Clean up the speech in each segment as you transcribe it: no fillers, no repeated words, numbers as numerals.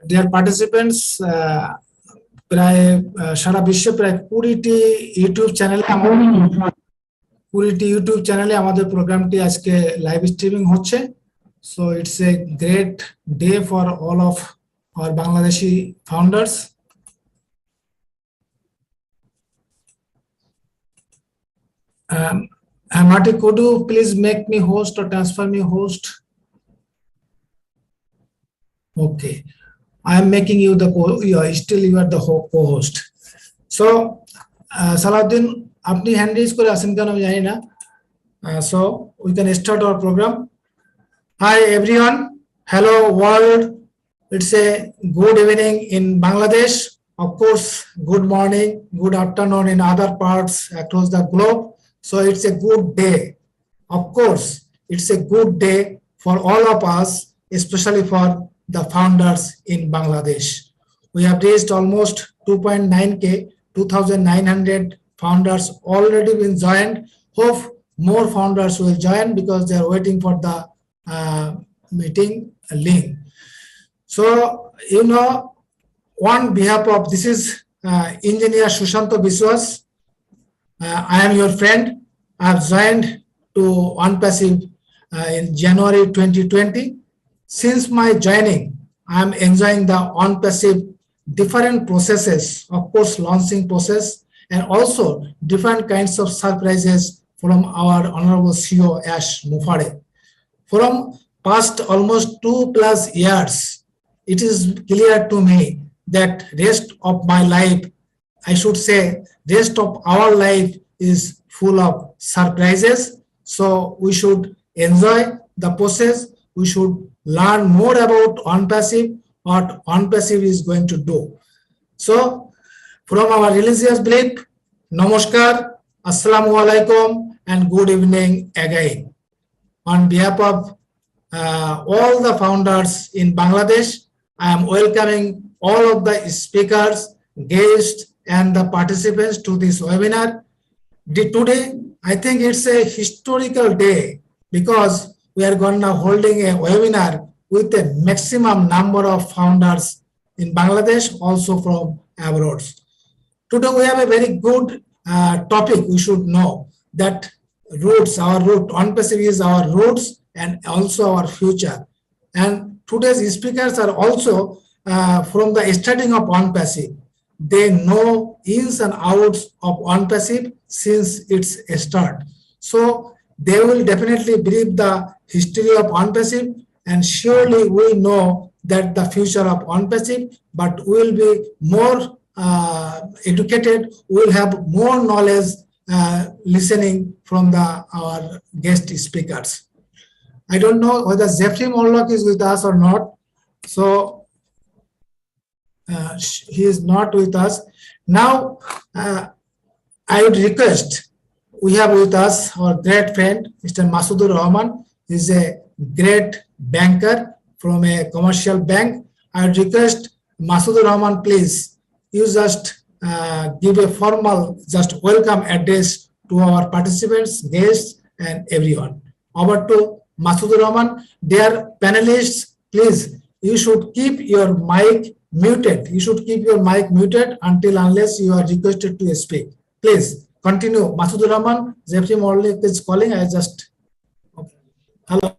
Dear participants, প্রায় সারা বিশ্বে প্রায় 20টি ইউটিউব চ্যানেলে আমাদের প্রোগ্রামটি আজকে লাইভ স্ট্রিমিং হচ্ছে। So it's a great day for all of our Bangladeshi founders. Marty, could you please make me host or transfer me host? Okay, I am making you the still you are the co-host. So Salahuddin, আপনি hand raise করে আছেন কেন আমি জানি না। So we can start our program. Hi everyone, hello world. It's a good evening in Bangladesh. Of course, good morning, good afternoon in other parts across the globe. So it's a good day. Of course, it's a good day for all of us, especially for the founders in Bangladesh. We have reached almost 2.9k, 2,900 founders already been joined. Hope more founders will join because they are waiting for the meeting link. So, on behalf of, this is Engineer Sushanto Biswas. I am your friend. I have joined to OnePassive in January 2020. Since my joining, I am enjoying the OnePassive different processes, of course, launching process, and also different kinds of surprises from our Honorable CEO Ash Mufare. From past almost 2+ years, it is clear to me that rest of my life, I should say, rest of our life is full of surprises. So we should enjoy the process. We should learn more about OnePassive, what OnePassive is going to do. So from our religious belief, Namaskar, Assalamu alaikum, and good evening again. On behalf of all the founders in Bangladesh, I am welcoming all of the speakers, guests, and the participants to this webinar. Today, I think it's a historical day because we are going to holding a webinar with a maximum number of founders in Bangladesh, also from abroad. Today, we have a very good topic. We should know that roots, our root, OnePassive is our roots and also our future. And today's speakers are also from the starting of OnePassive. They know ins and outs of OnePassive since its start. So they will definitely brief the history of OnePassive, and surely we know that the future of OnePassive, but we will be more educated, we will have more knowledge listening from our guest speakers. I don't know whether Jeffrey Morlock is with us or not. So he is not with us. Now, I would request, we have with us our great friend, Mr. Masudur Rahman. He is a great banker from a commercial bank. I would request Masudur Rahman, please, you just give a formal, just welcome address to our participants, guests, and everyone. Over to Masudur Rahman. Dear panelists, please, you should keep your mic muted. You should keep your mic muted until unless you are requested to speak. Please continue. Masudur Rahman, Jeffrey Morlick is calling. I just, okay. Hello.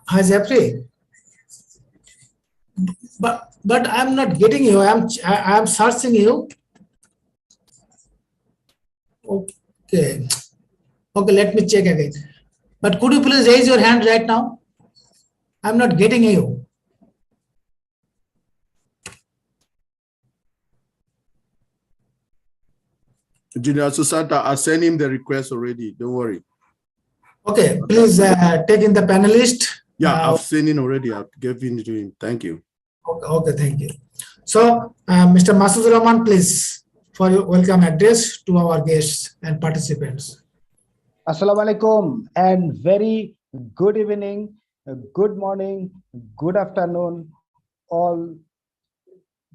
Hi, Jeffrey. But I'm not getting you. I'm searching you. Okay. Okay, let me check again. But could you please raise your hand right now? I'm not getting you. Engineer Susanta, I sent him the request already. Don't worry. Okay, please take in the panelist. Yeah, I've seen it already. I've given it to him. Thank you. Okay, thank you. So, Mr. Masudur Rahman, please, for your welcome address to our guests and participants. Assalamu alaikum and very good evening, good morning, good afternoon, all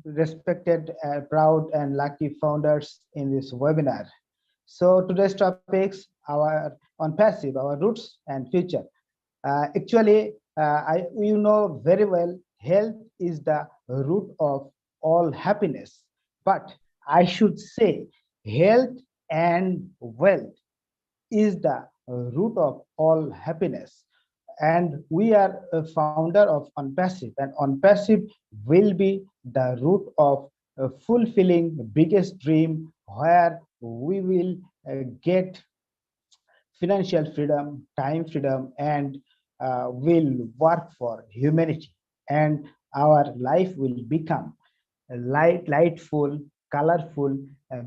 respected, proud and lucky founders in this webinar. So today's topics our on passive, our roots and future. You know very well, health is the root of all happiness. But I should say, health and wealth is the root of all happiness. And we are a founder of Unpassive, and Unpassive will be the root of fulfilling the biggest dream where we will get financial freedom, time freedom, and will work for humanity. And our life will become lightful, colorful,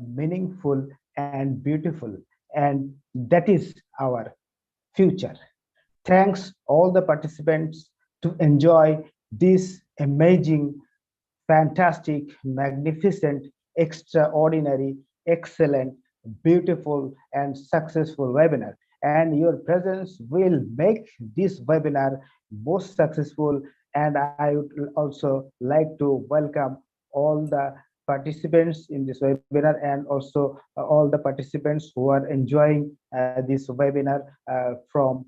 meaningful, and beautiful. And that is our future. Thanks all the participants to enjoy this amazing, fantastic, magnificent, extraordinary, excellent, beautiful, and successful webinar. And your presence will make this webinar most successful. And I would also like to welcome all the participants in this webinar, and also all the participants who are enjoying this webinar from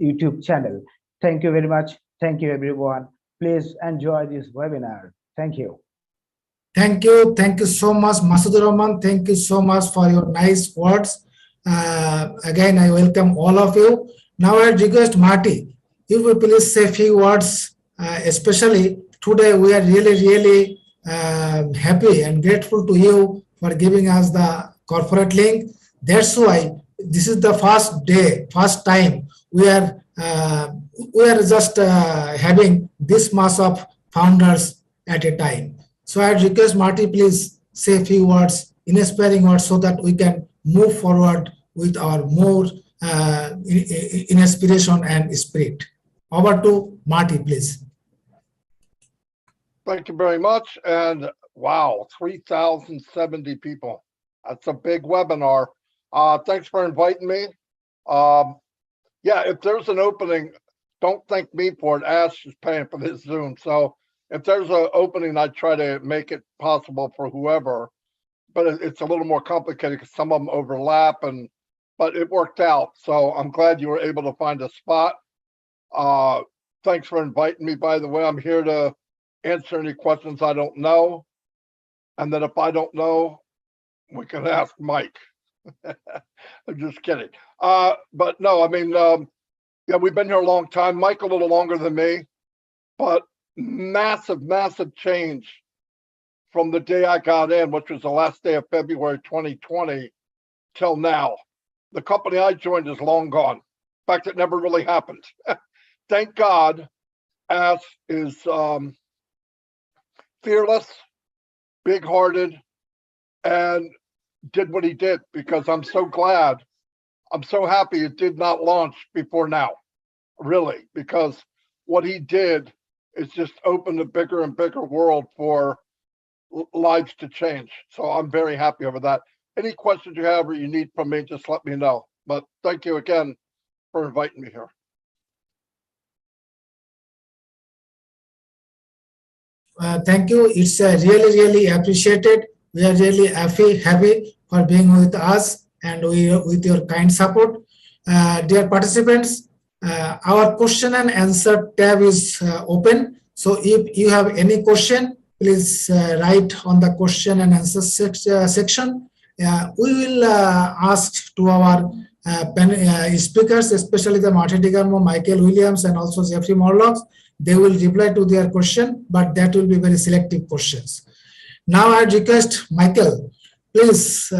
YouTube channel. Thank you very much. Thank you, everyone. Please enjoy this webinar. Thank you. Thank you. Thank you so much, Masudur Rahman. Thank you so much for your nice words. Again, I welcome all of you. Now I request Marty, you will please say a few words, especially today we are really happy and grateful to you for giving us the corporate link. That's why this is the first time we are just having this mass of founders at a time. So I request Marty, please say a few words, inspiring words, so that we can move forward with our more inspiration and spirit. Over to Marty, please. Thank you very much. And wow, 3,070 people. That's a big webinar. Thanks for inviting me. Yeah, if there's an opening, don't thank me for it. Ash is paying for this Zoom. So if there's an opening, I try to make it possible for whoever. But it's a little more complicated because some of them overlap, but it worked out. So I'm glad you were able to find a spot. Thanks for inviting me, by the way. I'm here to answer any questions I don't know. And then if I don't know, we can ask Mike. I'm just kidding. But no, I mean, yeah, we've been here a long time. Mike a little longer than me, but massive change from the day I got in, which was the last day of February 2020, till now. The company I joined is long gone. In fact, it never really happened. Thank God, Ash is fearless, big-hearted, and did what he did, because I'm so glad, I'm so happy it did not launch before now, really, because what he did is just open a bigger and bigger world for lives to change. So I'm very happy over that. Any questions you have or you need from me, just let me know. But thank you again for inviting me here. Thank you. It's really appreciated. We are really happy for being with us and with your kind support. Dear participants, our question and answer tab is open. So if you have any question, please write on the question and answer section. We will ask to our speakers, especially the Marty DeGarmo, Michael Williams, and also Jeffrey Morlock. They will reply to their question, but that will be very selective questions. Now I request Michael, please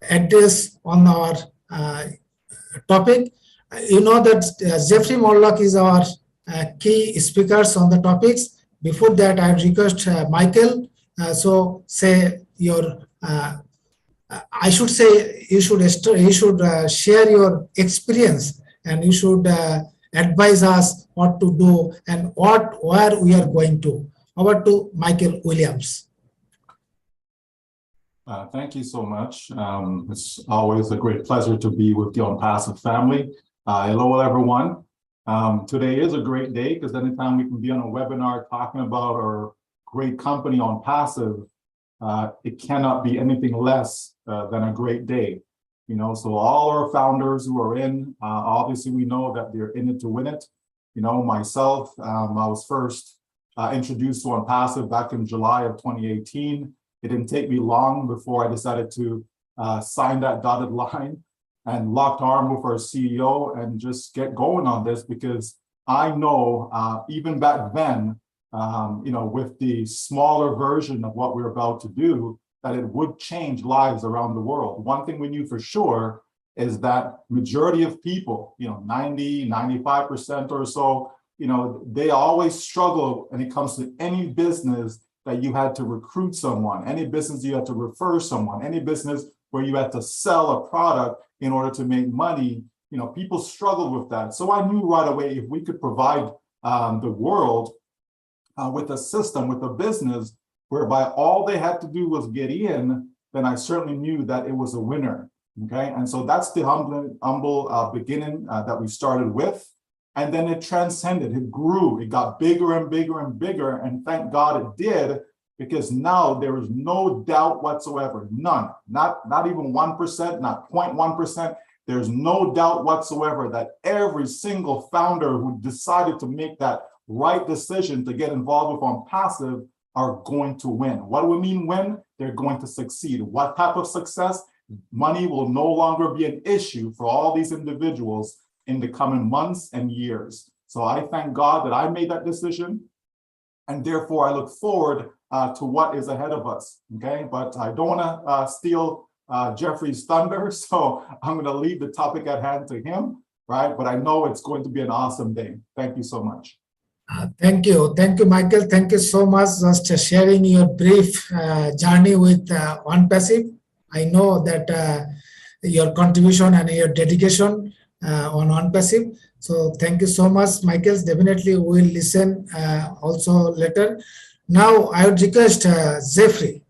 address on our topic. You know that Jeffrey Morlock is our key speakers on the topics. Before that, I request Michael, so say your, I should say you should share your experience, and you should advise us what to do and where we are going to. Over to Michael Williams. Thank you so much. It's always a great pleasure to be with the Unpassive family. Hello, everyone. Today is a great day because anytime we can be on a webinar talking about our great company Unpassive, it cannot be anything less than a great day. You know, so all our founders who are in, obviously we know that they're in it to win it. You know, myself, I was first introduced to OnPassive back in July of 2018. It didn't take me long before I decided to sign that dotted line and locked arm with our CEO and just get going on this, because I know even back then, you know, with the smaller version of what we're about to do, that it would change lives around the world. One thing we knew for sure is that majority of people, you know, 90, 95% or so, you know, they always struggle when it comes to any business that you had to recruit someone, any business you had to refer someone, any business where you had to sell a product in order to make money. You know, people struggle with that. So I knew right away, if we could provide the world with a system, with a business whereby all they had to do was get in, then I certainly knew that it was a winner. Okay, and so that's the humble beginning that we started with. And then it transcended, it grew, it got bigger and bigger and bigger. And thank God it did, because now there is no doubt whatsoever, none, not even 1%, not 0.1%. There's no doubt whatsoever that every single founder who decided to make that right decision to get involved with OnPassive are going to win. What do we mean win? They're going to succeed. What type of success? Money will no longer be an issue for all these individuals in the coming months and years. So I thank God that I made that decision, and therefore I look forward to what is ahead of us. Okay, but I don't want to steal Jeffrey's thunder, so I'm going to leave the topic at hand to him, right? But I know it's going to be an awesome day. Thank you so much. Thank you, Michael. Thank you so much just sharing your brief journey with OnPassive. I know that your contribution and your dedication on OnPassive. So thank you so much, Michael. Definitely we'll listen also later. Now I would request Jeffrey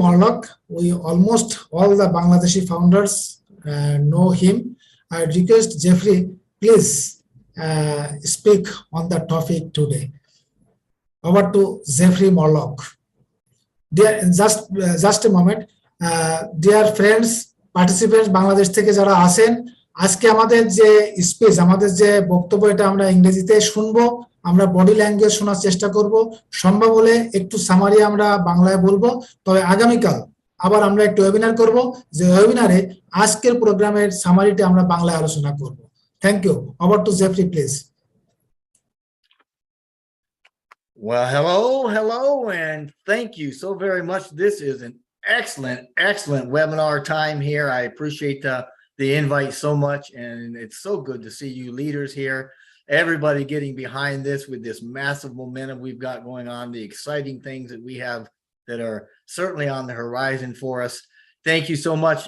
Morlock. We almost all the Bangladeshi founders know him. I would request Jeffrey, please speak on the topic today. Over to Jeffrey Morlock. Dear, just a moment. Dear friends, participants, Bangladesh থেকে যারা আছেন, আজকে আমাদের যে speech, আমাদের যে বক্তব্য, এটা আমরা ইংরেজিতে শুনবো, আমরা বডি ল্যাঙ্গুয়েজ শোনার চেষ্টা করব, সম্ভব হলে একটু সামারি আমরা বাংলায় বলবো। তবে আগামীকাল আবার আমরা একটু ওয়েবিনার করব, যে ওয়েবিনারে আজকের প্রোগ্রামের সামারিটা আমরা বাংলায় আলোচনা করব। Thank you. Over to Jeffrey please. Well, hello, and thank you so very much. This is an excellent webinar time here. I appreciate the invite so much, and it's so good to see you leaders here, everybody getting behind this with this massive momentum we've got going on, the exciting things that we have that are certainly on the horizon for us. Thank you so much.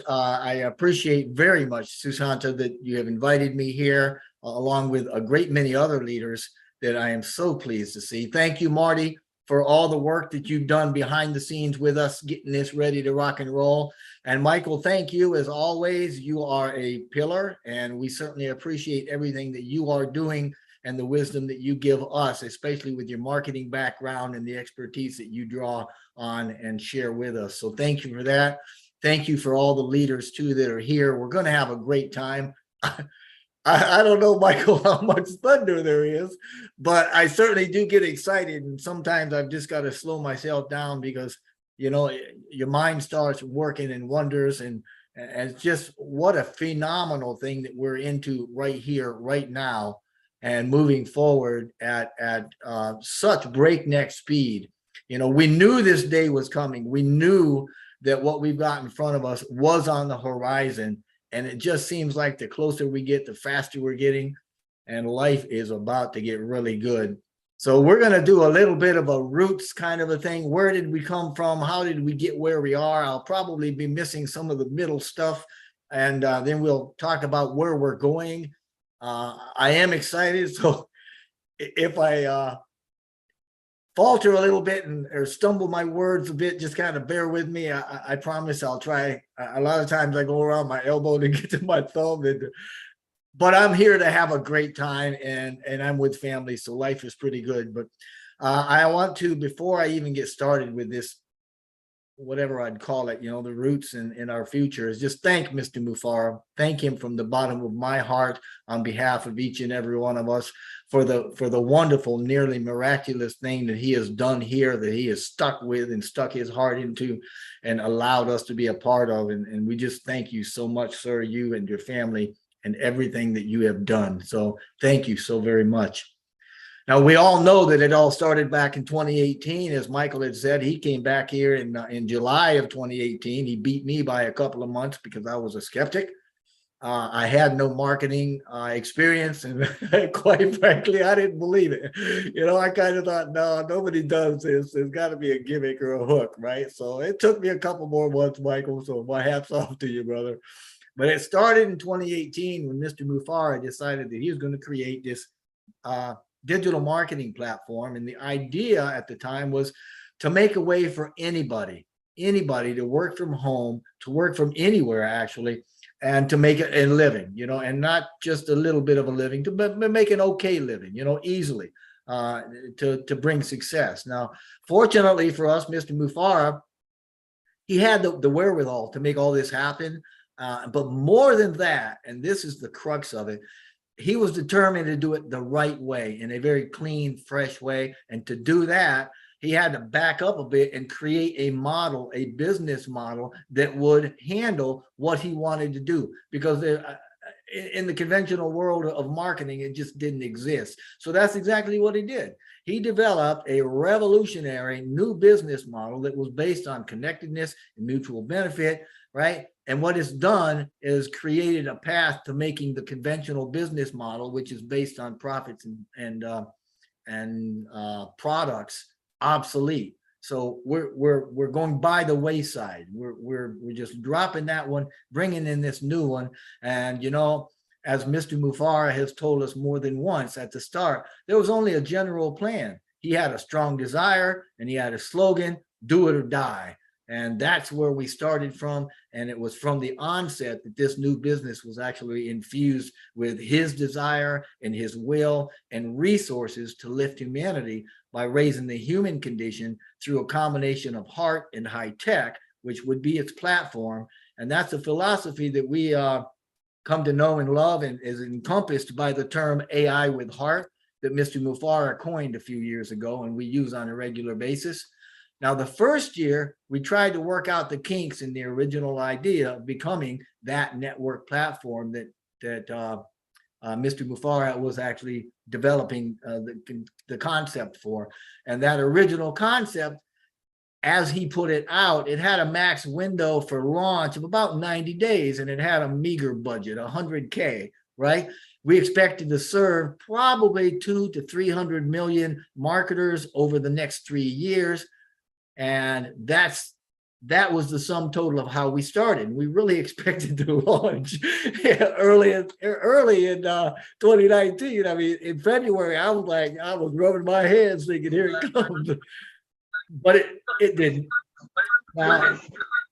I appreciate very much, Susanta, that you have invited me here, along with a great many other leaders that I am so pleased to see. Thank you, Marty, for all the work that you've done behind the scenes with us, getting this ready to rock and roll. And Michael, thank you as always. You are a pillar, and we certainly appreciate everything that you are doing and the wisdom that you give us, especially with your marketing background and the expertise that you draw on and share with us. So thank you for that. Thank you for all the leaders too that are here. We're going to have a great time. I don't know, Michael, how much thunder there is, but I certainly do get excited. And sometimes I've just got to slow myself down, because, you know, your mind starts working in wonders, and it's just what a phenomenal thing that we're into right here, right now, and moving forward at such breakneck speed. You know, we knew this day was coming. We knew that what we've got in front of us was on the horizon. And it just seems like the closer we get, the faster we're getting, and life is about to get really good. So we're going to do a little bit of a roots kind of a thing. Where did we come from? How did we get where we are? I'll probably be missing some of the middle stuff, and then we'll talk about where we're going. I am excited, so if I falter a little bit or stumble my words a bit, just kind of bear with me. I promise I'll try. A lot of times I go around my elbow to get to my thumb, but I'm here to have a great time, and I'm with family, so life is pretty good. But I want to, before I even get started with this whatever I'd call it, the roots in our future, is just thank Mr. Mufara. Thank him from the bottom of my heart on behalf of each and every one of us for the wonderful, nearly miraculous thing that he has done here, that he has stuck with and stuck his heart into and allowed us to be a part of. And we just thank you so much, sir, you and your family and everything that you have done. So thank you so very much. Now, we all know that it all started back in 2018. As Michael had said, he came back here in July of 2018. He beat me by a couple of months because I was a skeptic. I had no marketing experience, and quite frankly, I didn't believe it. I kind of thought, no, nobody does this. There's got to be a gimmick or a hook, right? So it took me a couple more months, Michael. So my hat's off to you, brother. But it started in 2018 when Mr. Mufara decided that he was going to create this digital marketing platform. And the idea at the time was to make a way for anybody to work from home, to work from anywhere, actually, and to make a living, and not just a little bit of a living, but make an okay living, easily, to bring success. Now, fortunately for us, Mr. Mufara, he had the wherewithal to make all this happen. But more than that, and this is the crux of it, he was determined to do it the right way, in a very clean, fresh way. And to do that, he had to back up a bit and create a model, a business model that would handle what he wanted to do. Because in the conventional world of marketing, it just didn't exist. So that's exactly what he did. He developed a revolutionary new business model that was based on connectedness and mutual benefit, right? And what it's done is created a path to making the conventional business model, which is based on profits and products, obsolete. So we're going by the wayside. We're just dropping that one, bringing in this new one. And as Mr. Mufara has told us more than once at the start, there was only a general plan. He had a strong desire and he had a slogan: do it or die. And that's where we started from. And it was from the onset that this new business was actually infused with his desire and his will and resources to lift humanity by raising the human condition through a combination of heart and high tech, which would be its platform. And that's a philosophy that we come to know and love, and is encompassed by the term AI with heart that Mr. Mufara coined a few years ago, and we use on a regular basis. Now, the first year, we tried to work out the kinks in the original idea of becoming that network platform that Mr. Mufara was actually developing the concept for. And that original concept, as he put it out, it had a max window for launch of about 90 days, and it had a meager budget, 100K, right? We expected to serve probably 200 to 300 million marketers over the next 3 years. And that was the sum total of how we started. We really expected to launch early in 2019. I mean, in February, I was rubbing my hands thinking, here it comes. But it didn't. Now,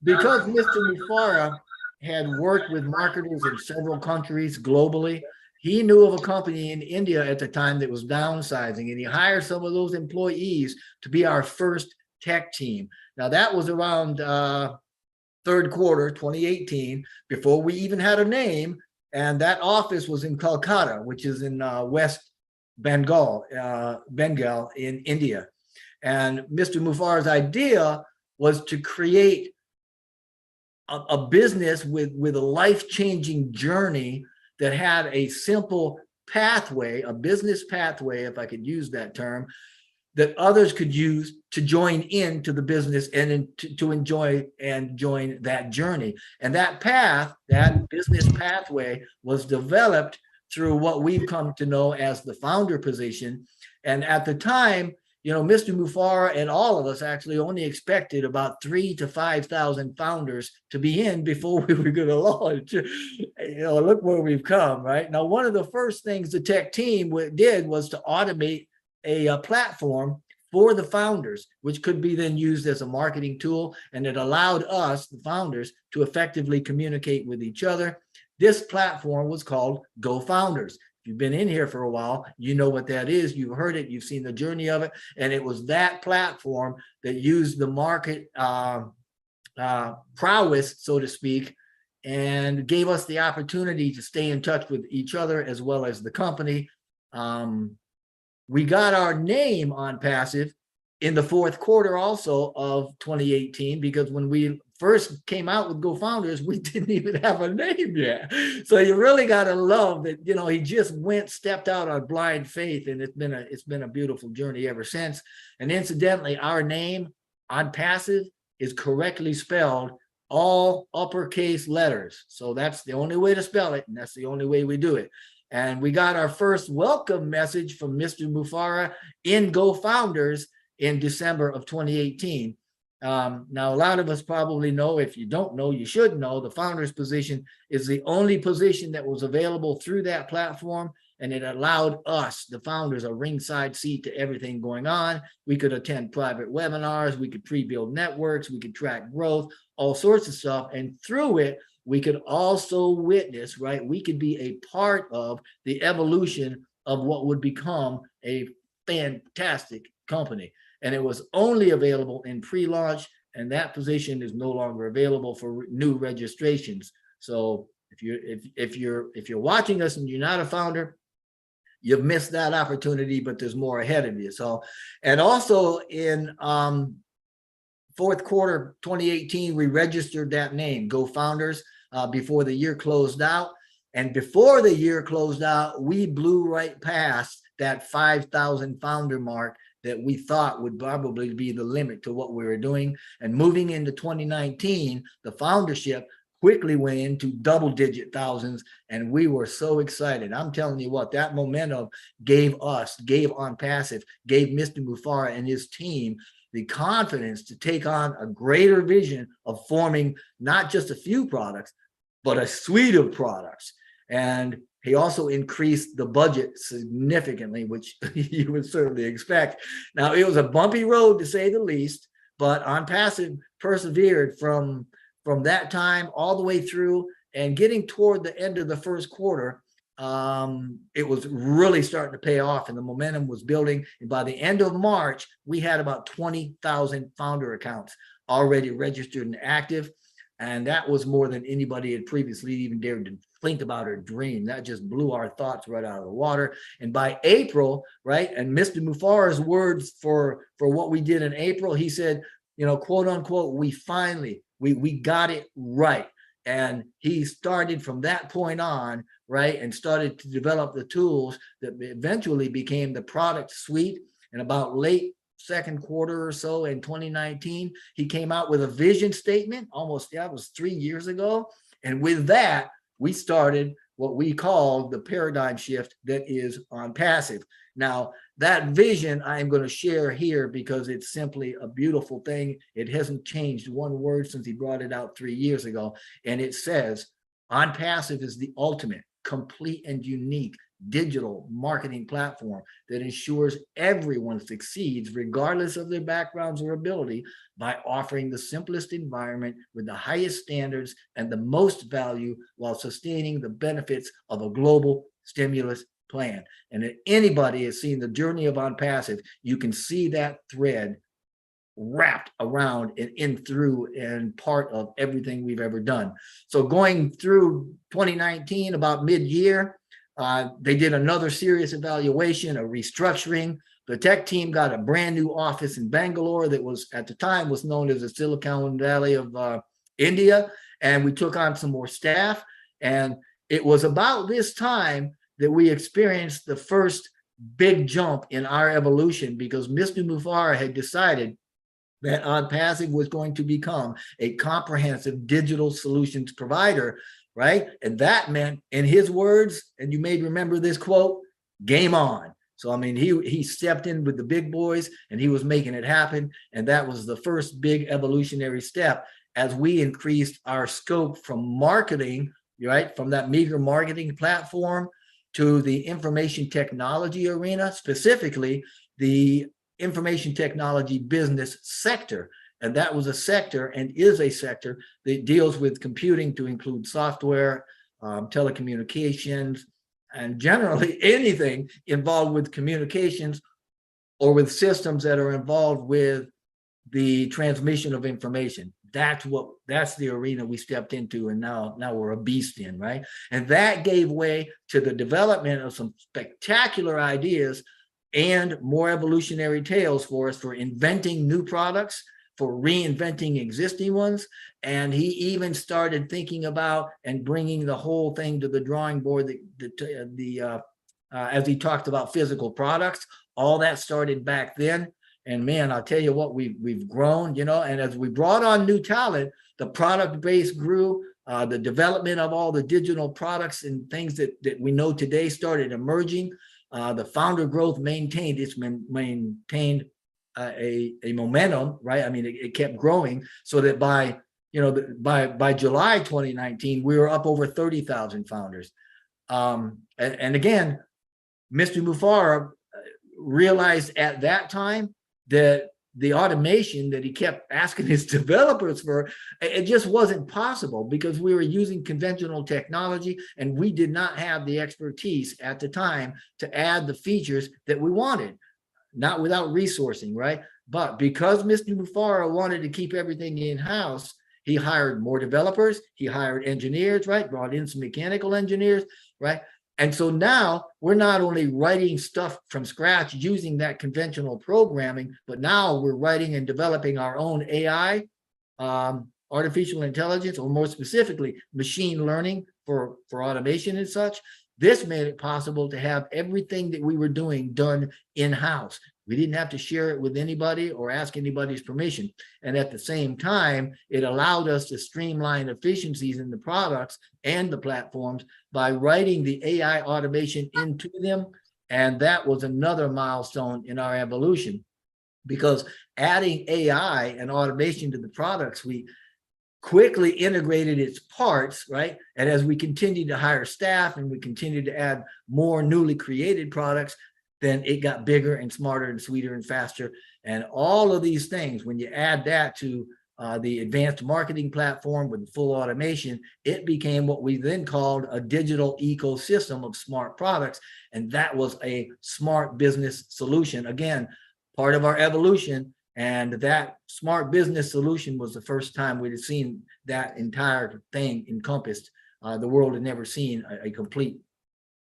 because Mr. Mufara had worked with marketers in several countries globally, he knew of a company in India at the time that was downsizing, and he hired some of those employees to be our first tech team. Now, that was around third quarter 2018, before we even had a name, and that office was in Calcutta, which is in West Bengal in India. And Mr. Mufara's idea was to create a business with a life-changing journey that had a simple pathway, a business pathway, if I could use that term, that others could use to join into the business and to enjoy and join that journey. And that path, that business pathway, was developed through what we've come to know as the founder position. And at the time, Mr. Mufara and all of us actually only expected about 3,000 to 5,000 founders to be in before we were going to launch. Look where we've come, right? Now, one of the first things the tech team did was to automate a platform for the founders, which could be then used as a marketing tool, and it allowed us, the founders, to effectively communicate with each other. This platform was called Go Founders. If you've been in here for a while, you know what that is. You've heard it, you've seen the journey of it, and it was that platform that used the prowess, so to speak, and gave us the opportunity to stay in touch with each other as well as the company. We got our name on Passive in the fourth quarter also of 2018, because when we first came out with GoFounders, we didn't even have a name yet. So you really got to love that, you know, he just stepped out on blind faith, and it's been a beautiful journey ever since. And incidentally, our name on Passive is correctly spelled, all uppercase letters. So that's the only way to spell it, and that's the only way we do it. And we got our first welcome message from Mr. Mufara in GoFounders in December of 2018. Now, a lot of us probably know, if you don't know, you should know, the founder's position is the only position that was available through that platform, and it allowed us, the founders, a ringside seat to everything going on. We could attend private webinars, we could pre-build networks, we could track growth, all sorts of stuff, and through it, we could also witness, right? We could be a part of the evolution of what would become a fantastic company. And it was only available in pre-launch, and that position is no longer available for new registrations. So if you're watching us and you're not a founder, you've missed that opportunity, but there's more ahead of you. So, and also in fourth quarter 2018, we registered that name, GoFounders, before the year closed out. And before the year closed out, we blew right past that 5,000 founder mark that we thought would probably be the limit to what we were doing. And moving into 2019, the foundership quickly went into double-digit thousands, and we were so excited. I'm telling you what, that momentum gave On Passive, gave Mr. Mufara and his team the confidence to take on a greater vision of forming not just a few products, but a suite of products. And he also increased the budget significantly, which you would certainly expect. Now, it was a bumpy road, to say the least, but On Passive persevered from that time all the way through, and getting toward the end of the first quarter, it was really starting to pay off, and the momentum was building. And by the end of March, we had about 20,000 founder accounts already registered and active. And that was more than anybody had previously even dared to think about or dream. That just blew our thoughts right out of the water. And by April, right, and Mr. Mufara's words for what we did in April, he said, you know, quote unquote, we finally, we got it right. And he started from that point on, right, and started to develop the tools that eventually became the product suite. And about late second quarter or so in 2019, he came out with a vision statement, almost, yeah, it was 3 years ago. And with that, we started what we call the paradigm shift that is On Passive. Now, that vision I am going to share here because it's simply a beautiful thing. It hasn't changed one word since he brought it out 3 years ago. And it says, On Passive is the ultimate, complete, and unique digital marketing platform that ensures everyone succeeds regardless of their backgrounds or ability by offering the simplest environment with the highest standards and the most value while sustaining the benefits of a global stimulus plan. And if anybody has seen the journey of On Passive, you can see that thread wrapped around and in through and part of everything we've ever done. So going through 2019, about mid-year, they did another serious evaluation, a restructuring. The tech team got a brand new office in Bangalore that was, at the time, was known as the Silicon Valley of India. And we took on some more staff. And it was about this time that we experienced the first big jump in our evolution, because Mr. Mufara had decided that On Passive was going to become a comprehensive digital solutions provider, right? And that meant, in his words, and you may remember this quote, game on. So, I mean, he stepped in with the big boys and he was making it happen. And that was the first big evolutionary step as we increased our scope from marketing, right? From that meager marketing platform to the information technology arena, specifically the information technology business sector. And that was a sector and is a sector that deals with computing to include software, telecommunications, and generally anything involved with communications or with systems that are involved with the transmission of information. that's the arena we stepped into, and now we're a beast in, right? And that gave way to the development of some spectacular ideas and more evolutionary tales for us for inventing new products, for reinventing existing ones. And he even started thinking about and bringing the whole thing to the drawing board, as he talked about physical products. All that started back then. And man, I'll tell you what, we've grown, you know, and as we brought on new talent, the product base grew, the development of all the digital products and things that we know today started emerging. The founder growth maintained a momentum, right? I mean, it kept growing, so that by July 2019, we were up over 30,000 founders. And again, Mr. Mufara realized at that time that the automation that he kept asking his developers for, it just wasn't possible, because we were using conventional technology and we did not have the expertise at the time to add the features that we wanted, not without resourcing, right? But because Mr. Mufara wanted to keep everything in-house, he hired more developers, he hired engineers, right? Brought in some mechanical engineers, right? And so now we're not only writing stuff from scratch using that conventional programming, but now we're writing and developing our own AI, artificial intelligence, or more specifically, machine learning for automation and such. This made it possible to have everything that we were doing done in-house. We didn't have to share it with anybody or ask anybody's permission. And at the same time, it allowed us to streamline efficiencies in the products and the platforms by writing the AI automation into them. And that was another milestone in our evolution, because adding AI and automation to the products, we quickly integrated its parts, right? And as we continued to hire staff and we continued to add more newly created products, then it got bigger and smarter and sweeter and faster. And all of these things, when you add that to the advanced marketing platform with full automation, it became what we then called a digital ecosystem of smart products. And that was a smart business solution. Again, part of our evolution. And that smart business solution was the first time we'd seen that entire thing encompassed. The world had never seen a complete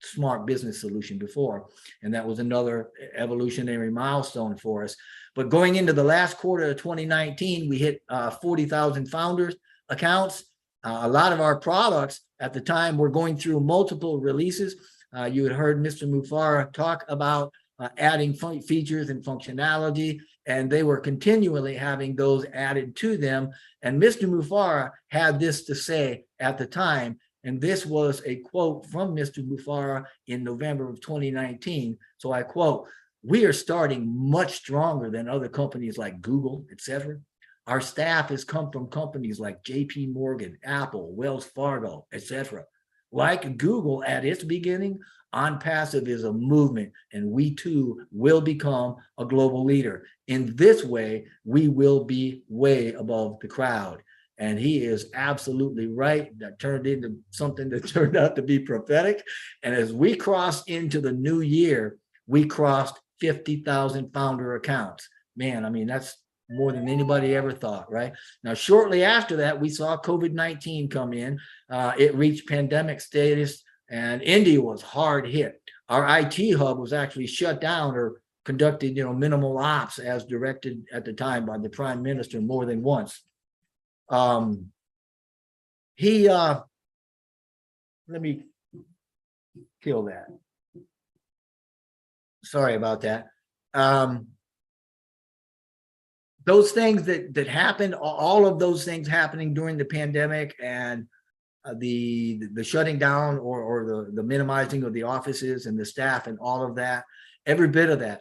smart business solution before. And that was another evolutionary milestone for us. But going into the last quarter of 2019, we hit 40,000 founders accounts. A lot of our products at the time were going through multiple releases. You had heard Mr. Mufara talk about adding features and functionality, and they were continually having those added to them. And Mr. Mufara had this to say at the time, and this was a quote from Mr. Mufara in November of 2019. So I quote, "We are starting much stronger than other companies like Google, etc. Our staff has come from companies like JP Morgan, Apple, Wells Fargo, etc. Like Google at its beginning, OnPassive is a movement, and we too will become a global leader. In this way, we will be way above the crowd." And he is absolutely right. That turned into something that turned out to be prophetic. And as we crossed into the new year, we crossed 50,000 founder accounts. Man, I mean, that's more than anybody ever thought, right? Now, shortly after that, we saw COVID-19 come in. It reached pandemic status, and India was hard hit. Our IT hub was actually shut down or conducted, minimal ops as directed at the time by the Prime Minister more than once. Let me kill that. Sorry about that. Those things that happened, all of those things happening during the pandemic, and the shutting down or the minimizing of the offices and the staff and all of that, every bit of that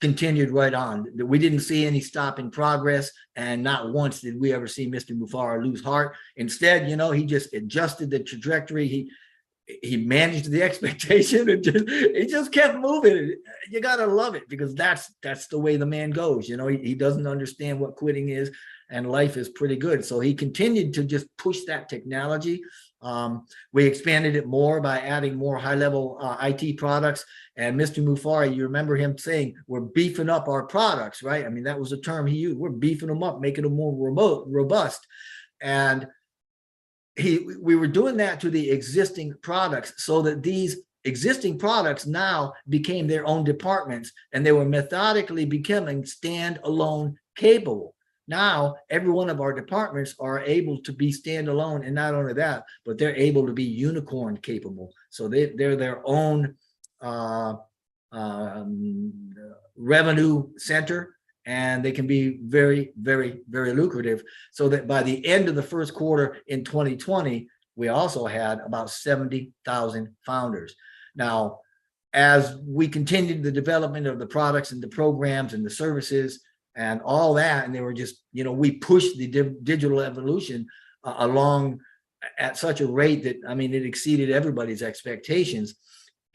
continued right on. We didn't see any stop in progress, and not once did we ever see Mr. Mufara lose heart. Instead, he just adjusted the trajectory. He managed the expectation, and he just kept moving. You gotta love it, because that's the way the man goes. He doesn't understand what quitting is, and life is pretty good. So he continued to just push that technology We expanded it more by adding more high-level IT products. And Mr. Mufari, you remember him saying, we're beefing up our products, right? I mean, that was a term he used. We're beefing them up, making them more robust. And we were doing that to the existing products so that these existing products now became their own departments, and they were methodically becoming standalone capable. Now, every one of our departments are able to be standalone, and not only that, but they're able to be unicorn capable. So they're their own revenue center, and they can be very, very, very lucrative. So that by the end of the first quarter in 2020, we also had about 70,000 founders. Now, as we continued the development of the products and the programs and the services and all that, and they were just, you know, we pushed the digital evolution along at such a rate that, I mean, it exceeded everybody's expectations.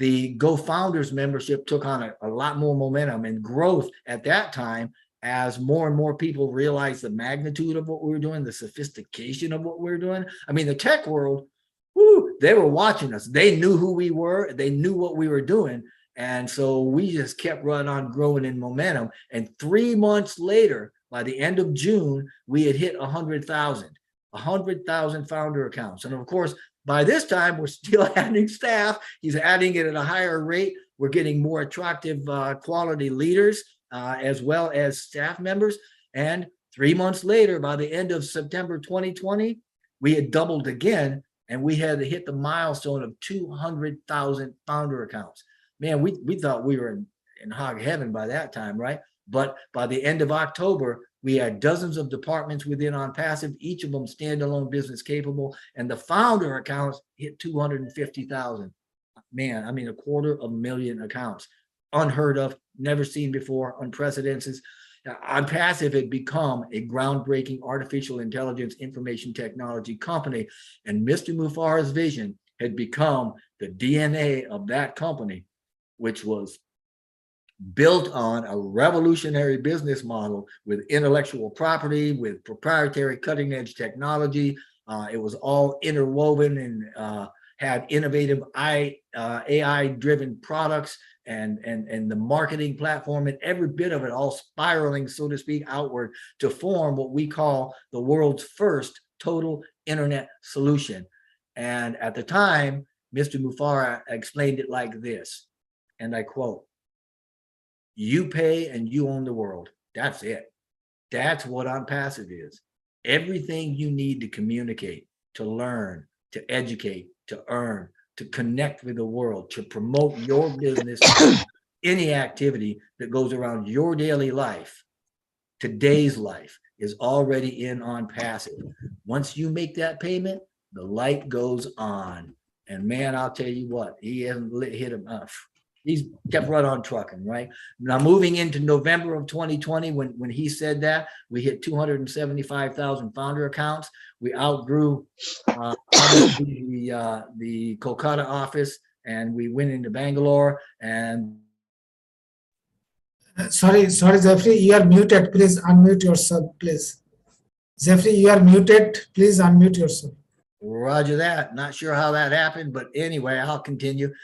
The Go Founders membership took on a lot more momentum and growth at that time as more and more people realized the magnitude of what we were doing, the sophistication of what we were doing. I mean, the tech world, whoo, they were watching us. They knew who we were. They knew what we were doing. And so we just kept running on growing in momentum. And 3 months later, by the end of June, we had hit 100,000 founder accounts. And of course, by this time, we're still adding staff. He's adding it at a higher rate. We're getting more attractive quality leaders as well as staff members. And 3 months later, by the end of September 2020, we had doubled again, and we had to hit the milestone of 200,000 founder accounts. Man, we thought we were in hog heaven by that time, right? But by the end of October, we had dozens of departments within OnPassive, each of them standalone business capable, and the founder accounts hit 250,000. Man, I mean, 250,000 accounts. Unheard of, never seen before, unprecedented. OnPassive had become a groundbreaking artificial intelligence information technology company, and Mr. Mufara's vision had become the DNA of that company, which was built on a revolutionary business model with intellectual property, with proprietary cutting edge technology. It was all interwoven and had innovative AI driven products and the marketing platform, and every bit of it all spiraling, so to speak, outward to form what we call the world's first total internet solution. And at the time, Mr. Mufara explained it like this, and I quote, "You pay and you own the world. That's it. That's what OnPassive is. Everything you need to communicate, to learn, to educate, to earn, to connect with the world, to promote your business, any activity that goes around your daily life, today's life, is already in OnPassive. Once you make that payment, the light goes on." And man, I'll tell you what, he hasn't hit him up. He's kept right on trucking, right? Now, moving into November of 2020, when he said that, we hit 275,000 founder accounts. We outgrew the Kolkata office, and we went into Bangalore. And Sorry, Jeffrey, you are muted. Please unmute yourself, please. Jeffrey, you are muted. Please unmute yourself. Roger that. Not sure how that happened, but anyway, I'll continue.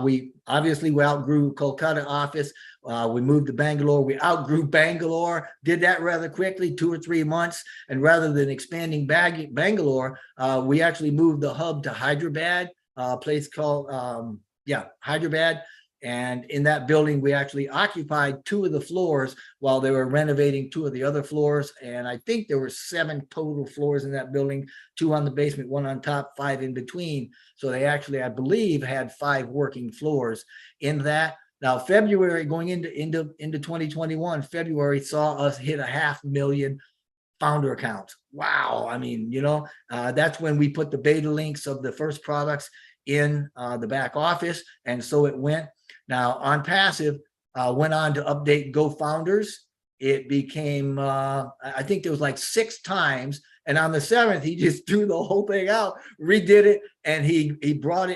We outgrew Kolkata office. We moved to Bangalore. We outgrew Bangalore, did that rather quickly, 2 or 3 months. And rather than expanding Bangalore, we actually moved the hub to Hyderabad, a place called, Hyderabad. And in that building, we actually occupied 2 of the floors while they were renovating 2 of the other floors. And I think there were 7 total floors in that building, 2 on the basement, 1 on top, 5 in between. So they actually, I believe, had 5 working floors in that. Now, February, going into 2021, February saw us hit 500,000 founder accounts. Wow. I mean, that's when we put the beta links of the first products in the back office. And so it went. Now, OnPassive went on to update Go Founders. It became, I think there was like 6 times. And on the 7th, he just threw the whole thing out, redid it, and he brought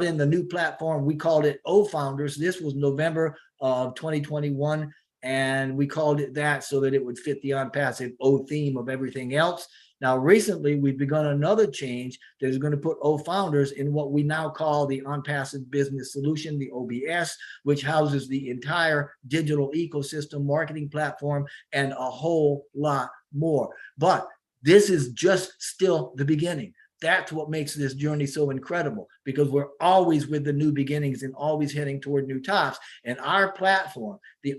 in the new platform. We called it O Founders. This was November of 2021, and we called it that so that it would fit the OnPassive O theme of everything else. Now, recently, we've begun another change that is going to put founders in what we now call the On-Passive Business Solution, the OBS, which houses the entire digital ecosystem, marketing platform, and a whole lot more. But this is just still the beginning. That's what makes this journey so incredible, because we're always with the new beginnings and always heading toward new tops. And our platform, the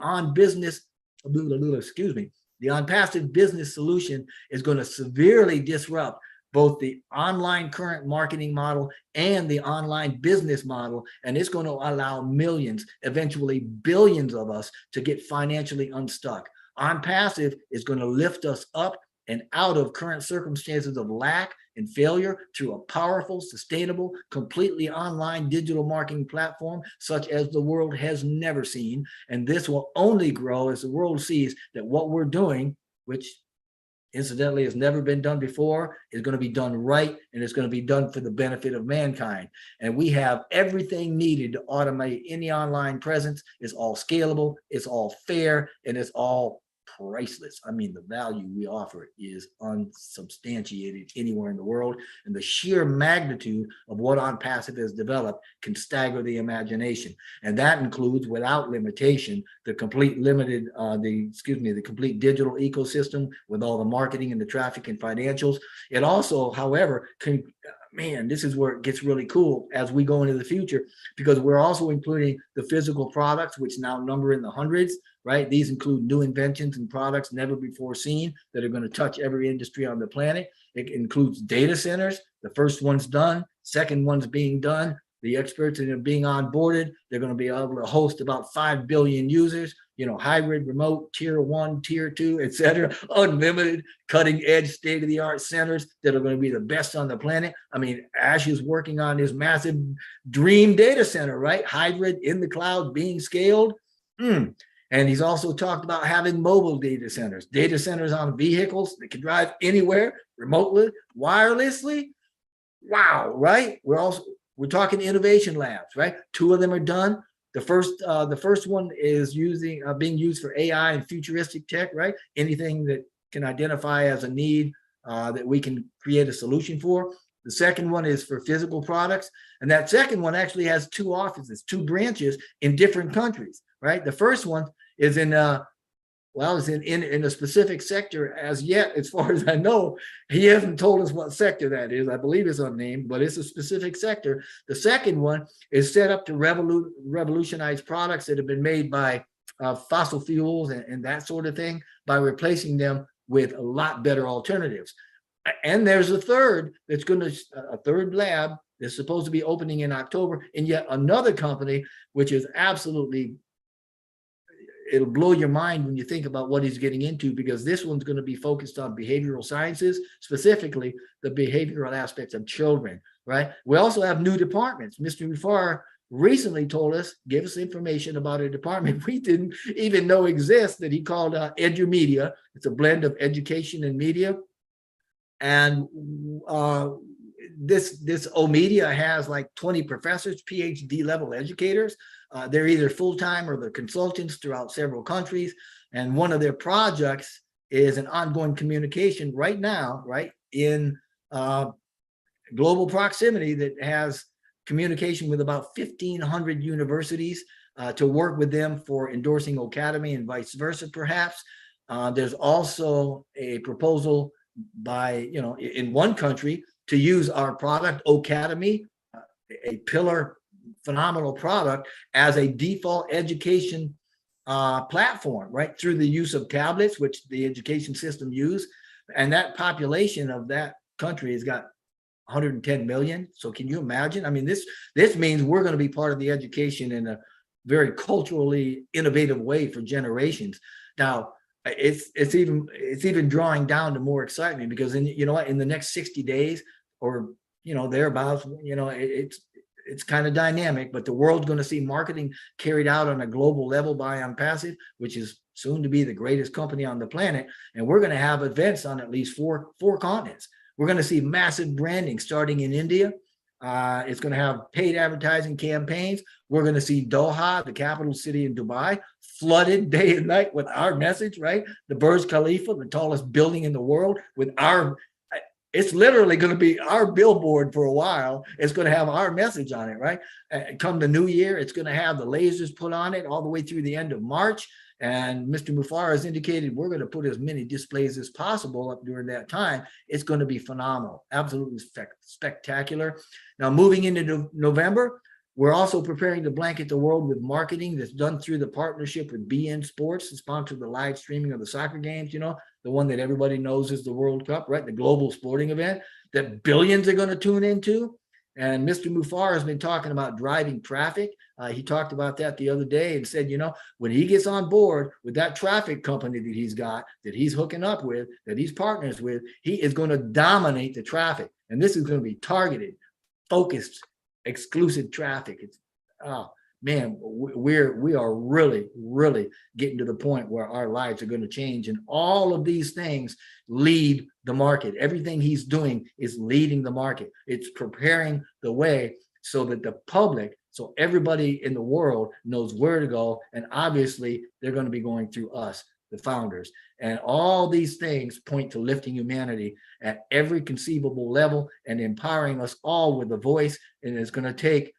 the On-Passive Business Solution, is going to severely disrupt both the online current marketing model and the online business model. And it's going to allow millions, eventually billions of us to get financially unstuck. On-Passive is going to lift us up and out of current circumstances of lack and failure through a powerful, sustainable, completely online digital marketing platform such as the world has never seen. And this will only grow as the world sees that what we're doing, which incidentally has never been done before, is going to be done right, and it's going to be done for the benefit of mankind. And we have everything needed to automate any online presence. It's all scalable, it's all fair, and it's all priceless. I mean, the value we offer is unsubstantiated anywhere in the world, and the sheer magnitude of what On-Passive has developed can stagger the imagination. And that includes, without limitation, the complete the complete digital ecosystem with all the marketing and the traffic and financials. It also, however, this is where it gets really cool as we go into the future, because we're also including the physical products, which now number in the hundreds, right? These include new inventions and products never before seen that are going to touch every industry on the planet. It includes data centers. The first one's done, second one's being done. The experts that are being onboarded, they're going to be able to host about 5 billion users, hybrid, remote, tier 1, tier 2, etc., unlimited, cutting edge, state-of-the-art centers that are going to be the best on the planet. I mean, Ash is working on his massive dream data center, right? Hybrid, in the cloud, being scaled. And he's also talked about having mobile data centers on vehicles that can drive anywhere, remotely, wirelessly. Wow, right? We're talking innovation labs, right? 2 of them are done. The first one is being used for AI and futuristic tech, right? Anything that can identify as a need that we can create a solution for. The second one is for physical products. And that second one actually has 2 offices, 2 branches in different countries, right? The first one is in a specific sector as yet, as far as I know. He hasn't told us what sector that is. I believe it's unnamed, but it's a specific sector. The second one is set up to revolutionize products that have been made by fossil fuels and that sort of thing, by replacing them with a lot better alternatives. And there's a third third lab that's supposed to be opening in October in yet another company, which is absolutely, it'll blow your mind when you think about what he's getting into, because this one's going to be focused on behavioral sciences, specifically the behavioral aspects of children, right? We also have new departments. Mr. Mufar recently gave us information about a department we didn't even know exists, that he called EduMedia. It's a blend of education and media. And this O-Media has like 20 professors, PhD level educators. They're either full-time or they're consultants throughout several countries. And one of their projects is an ongoing communication right now, right, in global proximity, that has communication with about 1,500 universities to work with them for endorsing Academy and vice versa, perhaps. There's also a proposal by, in one country to use our product, Academy, a pillar, phenomenal product, as a default education platform, right, through the use of tablets, which the education system use. And that population of that country has got 110 million. So can you imagine? I mean, this means we're going to be part of the education in a very culturally innovative way for generations. Now, it's even drawing down to more excitement, because in the next 60 days or thereabouts, it's kind of dynamic, but the world's going to see marketing carried out on a global level by On-Passive, which is soon to be the greatest company on the planet. And we're going to have events on at least four continents. We're going to see massive branding starting in India. It's going to have paid advertising campaigns. We're going to see Doha, the capital city in Dubai, flooded day and night with our message, right? The Burj Khalifa, the tallest building in the world, with our it's literally going to be our billboard for a while. It's going to have our message on it, right? Come the new year, it's going to have the lasers put on it all the way through the end of March. And Mr. Mufar has indicated we're going to put as many displays as possible up during that time. It's going to be phenomenal, absolutely spectacular. Now, moving into November, we're also preparing to blanket the world with marketing that's done through the partnership with BN Sports to sponsor the live streaming of the soccer games, you know, the one that everybody knows is the World Cup, right? The global sporting event that billions are going to tune into. And Mr. Mufar has been talking about driving traffic. He talked about that the other day and said, you know, when he gets on board with that traffic company that he's got, that he's hooking up with, that he's partners with, he is going to dominate the traffic. And this is going to be targeted, focused, exclusive traffic. It's, oh man, we are really getting to the point where our lives are going to change, and all of these things lead the market. Everything he's doing is leading the market. It's preparing the way so that the public, so everybody in the world knows where to go, and obviously they're going to be going through us, the founders. And all these things point to lifting humanity at every conceivable level and empowering us all with a voice. And it's going to take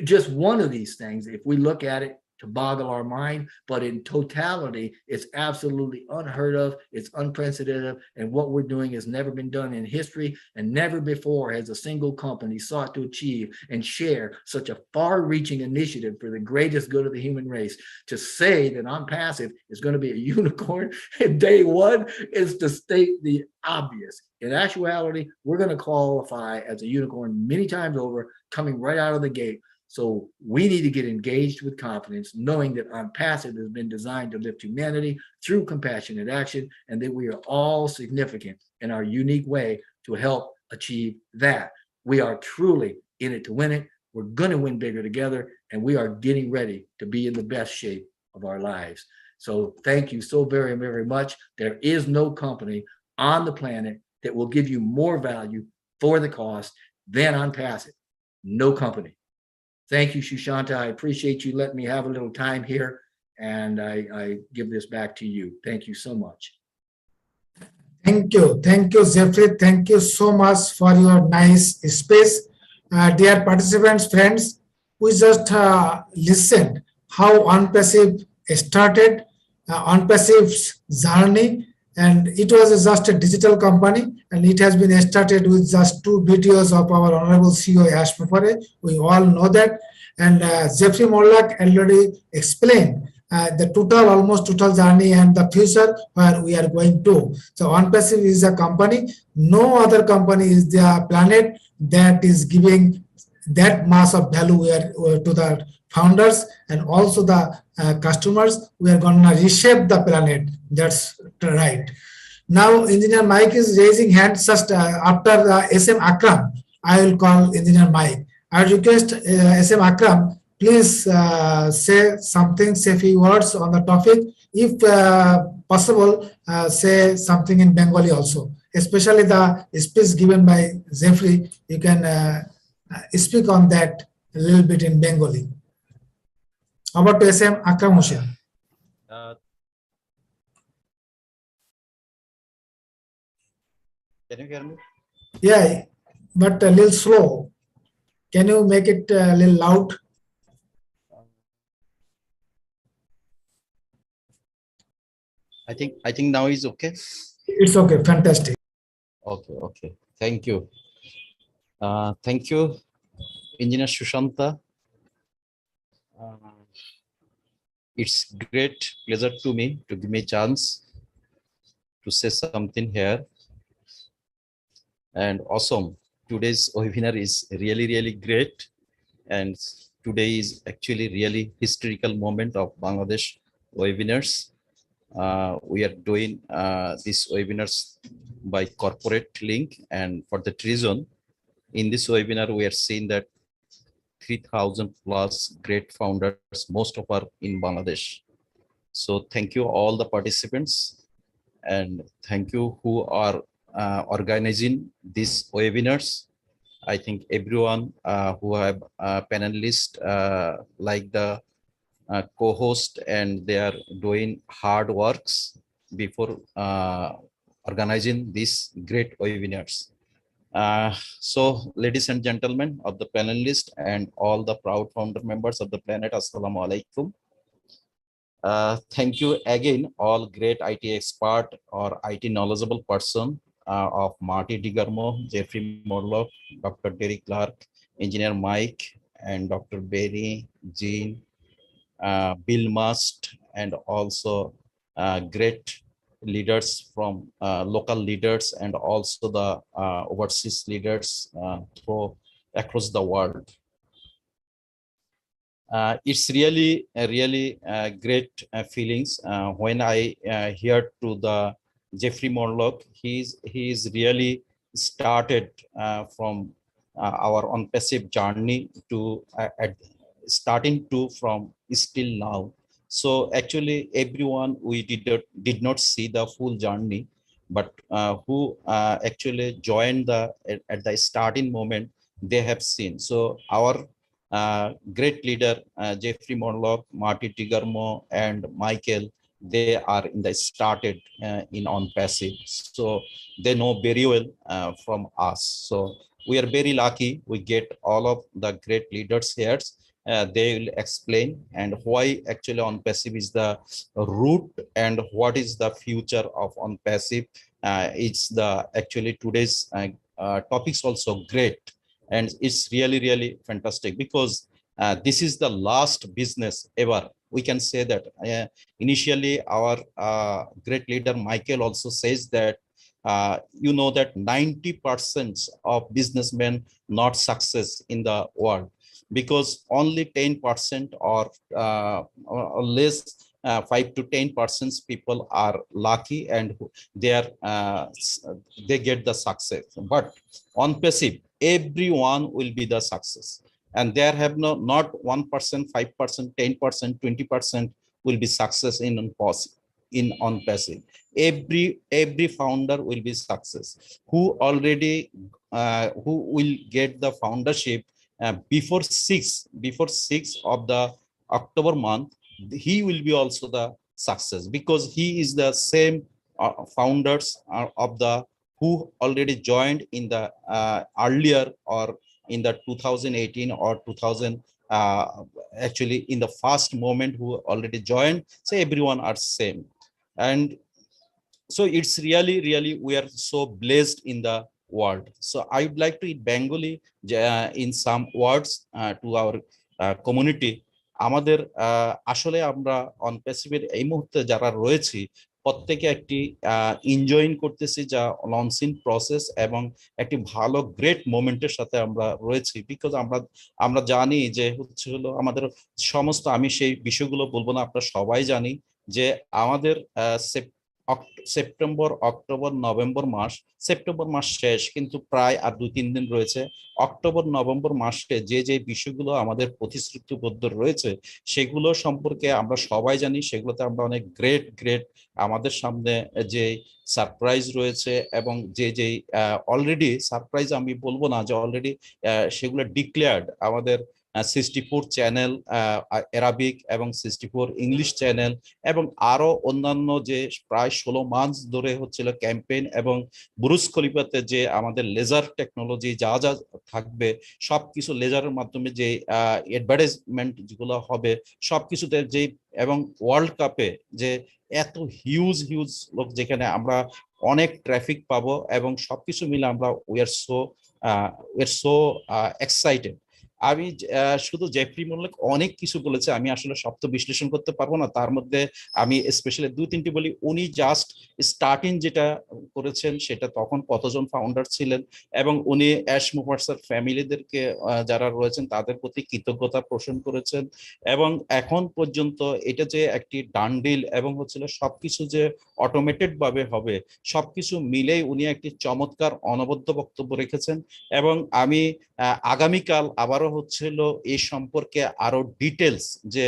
just one of these things, if we look at it, to boggle our mind, but in totality, it's absolutely unheard of. It's unprecedented. And what we're doing has never been done in history, and never before has a single company sought to achieve and share such a far-reaching initiative for the greatest good of the human race. To say that OnPassive is going to be a unicorn in day one is to state the obvious. In actuality, we're going to qualify as a unicorn many times over, coming right out of the gate. So we need to get engaged with confidence, knowing that OnPassive has been designed to lift humanity through compassionate action, and that we are all significant in our unique way to help achieve that. We are truly in it to win it. We're going to win bigger together, and we are getting ready to be in the best shape of our lives. So thank you so very, very much. There is no company on the planet that will give you more value for the cost than OnPassive. No company. Thank you, Shushanta. I appreciate you letting me have a little time here, and I give this back to you. Thank you so much. Thank you, Jeffrey. Thank you so much for your nice space. Dear participants, friends, we just listened how OnPassive started, OnPassive's journey, and it was just a digital company, and it has been started with just 2 videos of our Honorable CEO Yash Mufare. We all know that. And Jeffrey Morlock already explained the almost total journey and the future where we are going to. So OnPassive is a company. No other company is the planet that is giving that mass of value to the founders and also the customers. We are going to reshape the planet. That's right. Now, Engineer Mike is raising hands. Just after the SM Akram, I will call Engineer Mike. I request SM Akram, please say something, say a few words on the topic. If possible, say something in Bengali also, especially the speech given by Jeffrey. You can speak on that a little bit in Bengali. Over to SM Akram Hussain. Can you hear me? Yeah, but a little slow. Can you make it a little loud? I think now is okay. It's okay. Fantastic. Okay. Thank you. Thank you, Engineer Shushanta. It's great pleasure to me to give me a chance to say something here. And awesome. Today's webinar is really great. And today is actually really historical moment of Bangladesh webinars. We are doing these webinars by corporate link, and for that reason, in this webinar, we are seeing that 3,000 plus great founders, most of are in Bangladesh. So thank you all the participants, and thank you who are organizing these webinars. I think everyone who have panelists like the co-host, and they are doing hard works before organizing these great webinars. So, ladies and gentlemen of the panelists and all the proud founder members of the planet, Assalamu alaikum. Thank you again, all great IT expert or IT knowledgeable person of Marty Digarmo, Jeffrey Morlock, Dr. Derek Clark, Engineer Mike, and Dr. Berry, Jean, Bill Must, and also great leaders from local leaders and also the overseas leaders across the world. It's really great feelings when I hear to the Jeffrey Morlock. He's really started from our on passive journey to starting to from still now. So actually, everyone we did not see the full journey, but who actually joined the at the starting moment, they have seen. So our great leader Jeffrey Morlock, Marty Tigarmo, and Michael, they are in the started in on passive, so they know very well from us. So we are very lucky we get all of the great leaders here. They will explain and why actually on passive is the root and what is the future of on passive. It's the actually today's topics also great, and it's really fantastic because this is the last business ever. We can say that initially our great leader Michael also says that you know that 90% of businessmen not success in the world because only 10% or less 5 to 10% people are lucky and they get the success. But on passive, everyone will be the success, and there have not 1%, 5%, 10%, 20% will be success in on passive. Every founder will be success who already who will get the foundership before 6 of the October month. He will be also the success because he is the same founders of the who already joined in the earlier or in the 2018 or 2000 actually in the first moment who already joined. So everyone are same, and so it's really we are so blessed in the world. So I would like to in Bengali in some words to our community. আমাদের আসলে আমরা on প্যাসিভের এই মুহূর্তে যারা রয়েছি প্রত্যেকে একটি enjoying করতেছি যা লঞ্চিং প্রসেস এবং একটি ভালো গ্রেট মোমেন্টের সাথে আমরা রয়েছি বিকজ আমরা জানি যে হচ্ছে হলো আমাদের সমস্ত আমি সেই বিষয়গুলো বলবো না, আপনারা সবাই জানি যে আমাদের সেপ্টেম্বর অক্টোবর নভেম্বর মাস, সেপ্টেম্বর মাস শেষ কিন্তু প্রায় আর 2-3 দিন রয়েছে। অক্টোবর নভেম্বর মাসে যে বিষয়গুলো আমাদের প্রতিশ্রুতিবদ্ধ রয়েছে সেগুলো সম্পর্কে আমরা সবাই জানি, সেগুলোতে আমরা অনেক গ্রেট আমাদের সামনে যে সারপ্রাইজ রয়েছে এবং যে অলরেডি সারপ্রাইজ আমি বলবো না যে অলরেডি সেগুলো ডিক্লেয়ার্ড আমাদের 64 চ্যানেল অ্যারাবিক এবং 64 ইংলিশ চ্যানেল এবং আরো অন্যান্য যে প্রায় 16 মাস ধরে হচ্ছিল ক্যাম্পেইন এবং বুরুজ খলিফাতে যে আমাদের লেজার টেকনোলজি যা থাকবে সবকিছু লেজারের মাধ্যমে যে অ্যাডভার্টাইজমেন্ট যেগুলো হবে সবকিছুতে যে এবং ওয়ার্ল্ড কাপে যে এত হিউজ লোক যেখানে আমরা অনেক ট্রাফিক পাবো এবং সবকিছু মিলে আমরা উই আর সো এক্সাইটেড। আমি শুধু জেফরি মোল্লাক অনেক কিছু বলেছে, আমি আসলে সব তো বিশ্লেষণ করতে পারবো না, তার মধ্যে আমি স্পেশালি 2-3টি বলি। উনি জাস্ট স্টার্টিং যেটা করেছেন সেটা তখন কতজন ফাউন্ডার ছিলেন এবং উনি অ্যাশ মুভার্সের ফ্যামিলিদেরকে যারা রয়েছেন তাদের প্রতি কৃতজ্ঞতা পোষণ করেছেন এবং এখন পর্যন্ত এটা যে একটি ডান্ডিল এবং হচ্ছিল সবকিছু যে অটোমেটেড ভাবে হবে সবকিছু মিলেই উনি একটি চমৎকার অনবদ্য বক্তব্য রেখেছেন এবং আমি আগামীকাল আবারও হচ্ছিল এই সম্পর্কে আরো ডিটেলস যে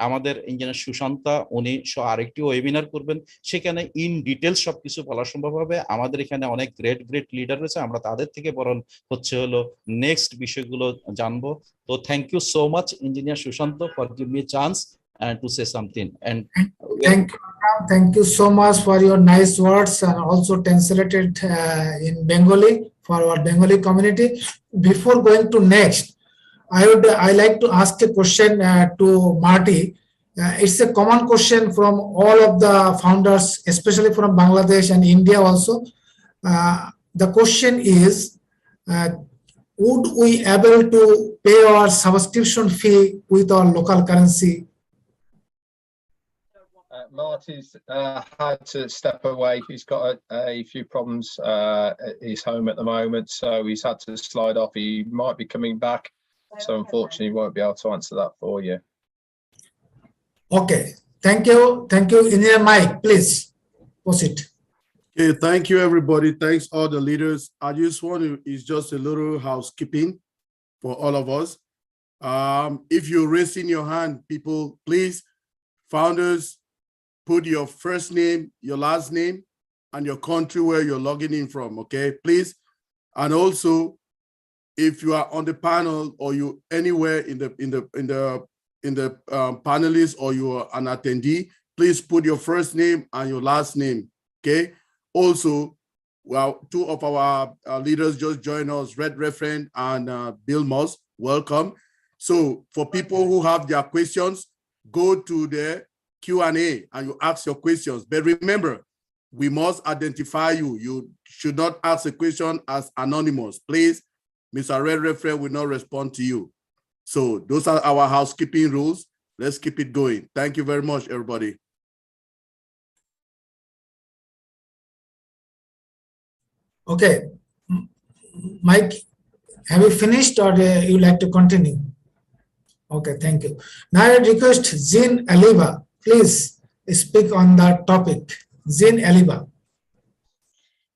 আমাদের ইঞ্জিনিয়ার সুশান্তা উনি আরেকটি ওয়েবিনার করবেন, সেখানে ইন ডিটেলস সবকিছু বলা সম্ভব হবে। আমাদের এখানে অনেক গ্রেট লিডার রয়েছে, আমরা তাদের থেকে বরং হচ্ছে হলো নেক্সট বিষয়গুলো জানবো। তো thank you so much engineer Sushanta for give me chance and to say something. And we are- Thank you. Thank you so much for your nice words and also translated in Bengali for our Bengali community. Before going to next, I like to ask a question to Marty. It's a common question from all of the founders, especially from Bangladesh and India also. The question is, would we able to pay our subscription fee with our local currency? Marty's had to step away. He's got a few problems at his home at the moment, so he's had to slide off. He might be coming back, so unfortunately, won't be able to answer that for you. Okay, thank you. Thank you. Engineer Mike, please proceed. Okay, thank you, everybody. Thanks, all the leaders. I just want to, it's just a little housekeeping for all of us. If you're raising your hand, people, please, founders, put your first name, your last name, and your country where you're logging in from, okay, please. And also, if you are on the panel or you anywhere in the panelists or you are an attendee, please put your first name and your last name, okay? Also, well, two of our leaders just joined us, Red Referent and Bill Moss, welcome. So for people who have their questions, go to the Q&A and you ask your questions. But remember, we must identify you. You should not ask a question as anonymous. Please, Mr. Red Referent will not respond to you. So those are our housekeeping rules. Let's keep it going. Thank you very much, everybody. Okay, Mike, have you finished or you like to continue? Okay, thank you. Now I request Zin Aliba, please speak on that topic. Zin Aliba.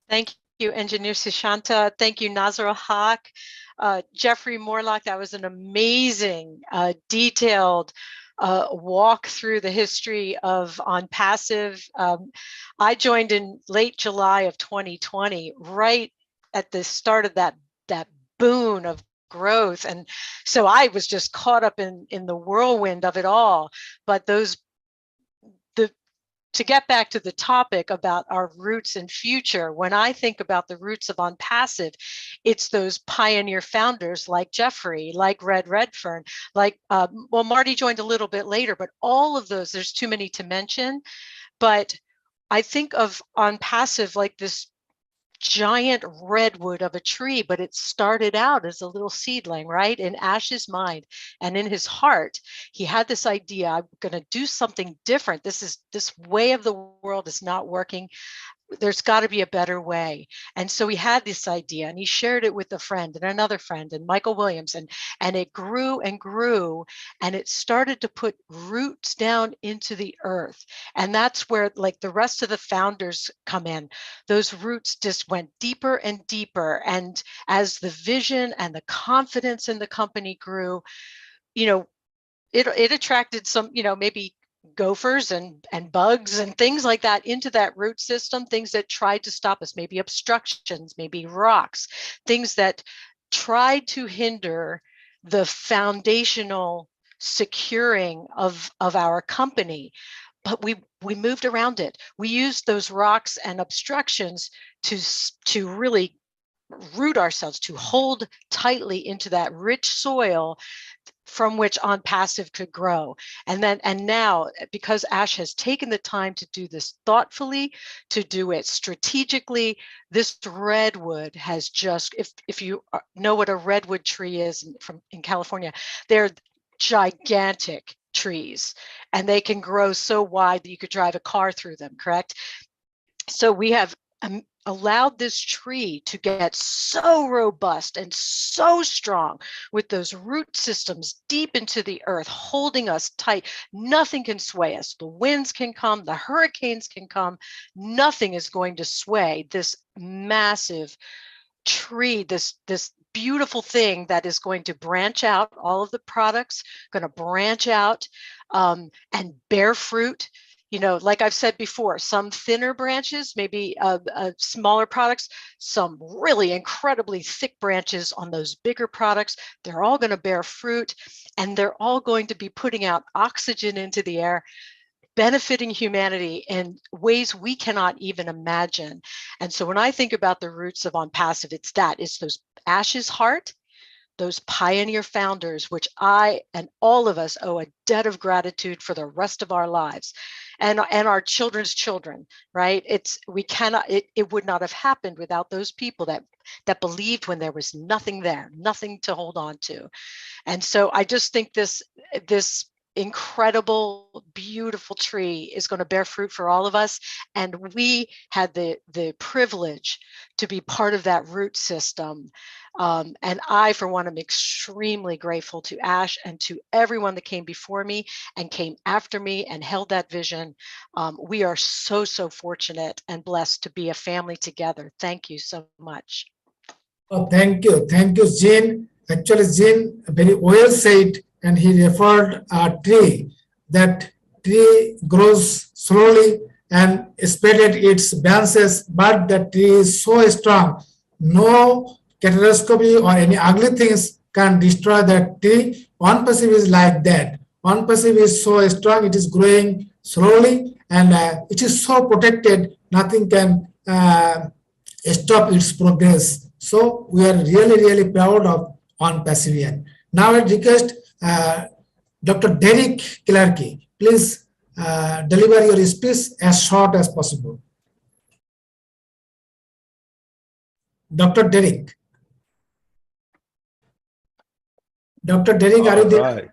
Thank you, Engineer Sushanta. Thank you, Nazar Haq. Jeffrey Morlock, that was an amazing, detailed walk through the history of OnPassive. I joined in late July of 2020, right at the start of that boon of growth. And so I was just caught up in the whirlwind of it all. But to get back to the topic about our roots and future, when I think about the roots of OnPassive, it's those pioneer founders like Jeffrey, like Red Redfern, like, well, Marty joined a little bit later, but all of those, there's too many to mention. But I think of OnPassive like this giant redwood of a tree, but it started out as a little seedling, right? In Ash's mind and in his heart, he had this idea, I'm going to do something different. This way of the world is not working. There's got to be a better way. And so he had this idea and he shared it with a friend and another friend and Michael Williams, and it grew and grew, and it started to put roots down into the earth. And that's where, like, the rest of the founders come in. Those roots just went deeper and deeper. And as the vision and the confidence in the company grew, you know, it attracted some, you know, maybe gophers and bugs and things like that into that root system, things that tried to stop us, maybe obstructions, maybe rocks, things that tried to hinder the foundational securing of our company. But we moved around it. We used those rocks and obstructions to really root ourselves, to hold tightly into that rich soil from which OnPassive could grow. And now, because Ash has taken the time to do this thoughtfully, to do it strategically, this redwood has just, if you know what a redwood tree is in California, they're gigantic trees and they can grow so wide that you could drive a car through them, correct? So we have allowed this tree to get so robust and so strong with those root systems deep into the earth, holding us tight. Nothing can sway us. The winds can come, the hurricanes can come. Nothing is going to sway this massive tree, this beautiful thing that is going to branch out. All of the products going to branch out and bear fruit. you know, like I've said before, some thinner branches, maybe smaller products, some really incredibly thick branches on those bigger products. They're all going to bear fruit, and they're all going to be putting out oxygen into the air, benefiting humanity in ways we cannot even imagine. And so when I think about the roots of On Passive, it's those Ash's heart, those pioneer founders, which I and all of us owe a debt of gratitude for the rest of our lives, and our children's children, right? It would not have happened without those people that believed when there was nothing there, nothing to hold on to. And so I just think this incredible, beautiful tree is going to bear fruit for all of us. And we had the privilege to be part of that root system. And I, for one, am extremely grateful to Ash and to everyone that came before me and came after me and held that vision. We are so, so fortunate and blessed to be a family together. Thank you so much. Oh, thank you. Thank you, Jean. Actually, Jean very well said, and he referred a tree. That tree grows slowly and spreaded its branches, but the tree is so strong. No catastrophe or any ugly things can destroy that tree. On Passive is like that. On Passive is so strong, it is growing slowly, and it is so protected, nothing can stop its progress. So we are really, really proud of On Passive. Now I request Dr. Derek Clarkey, please deliver your speech as short as possible. Dr. Derek. Dr. Derek, are you there? Right.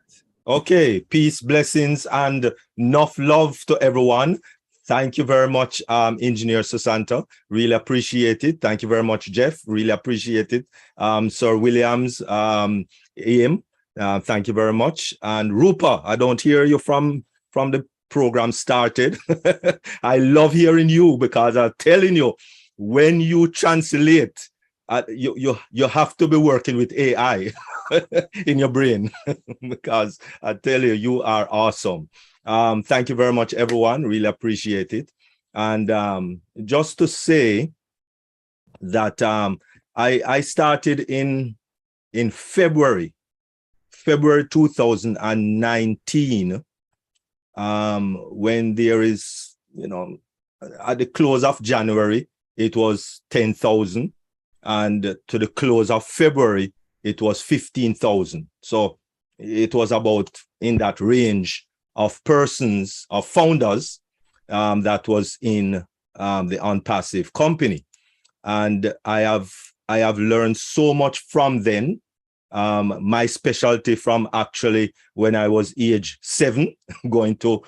Okay. Peace, blessings, and enough love to everyone. Thank you very much, Engineer Susanto. Really appreciate it. Thank you very much, Jeff. Really appreciate it. Sir Williams, AM, thank you very much. And Rupa, I don't hear you from the program started. I love hearing you, because I'm telling you, when you translate, you have to be working with AI in your brain, because I tell you, you are awesome. Thank you very much, everyone. Really appreciate it. And just to say that I started in February 2019, when there is, at the close of January, it was 10,000. And to the close of February, it was 15,000. So it was about in that range of persons, of founders, that was in the On Passive company. And I have learned so much from then. My specialty from actually when I was age 7, going to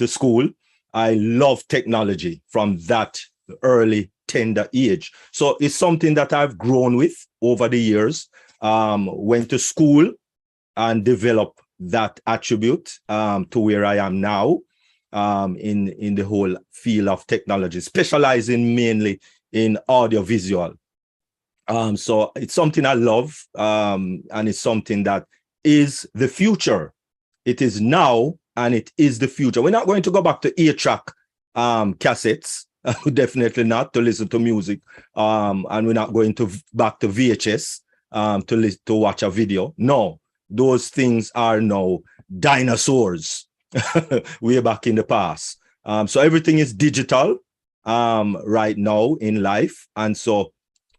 school, I love technology from that early tender age. So it's something that I've grown with over the years. Went to school and developed that attribute to where I am now, in the whole field of technology, specializing mainly in audiovisual. So it's something I love, and it's something that is the future. It is now, and it is the future. We're not going to go back to 8-track cassettes, definitely not, to listen to music, and we're not going back to VHS to watch a video. No, those things are now dinosaurs way back in the past. So everything is digital right now in life, and so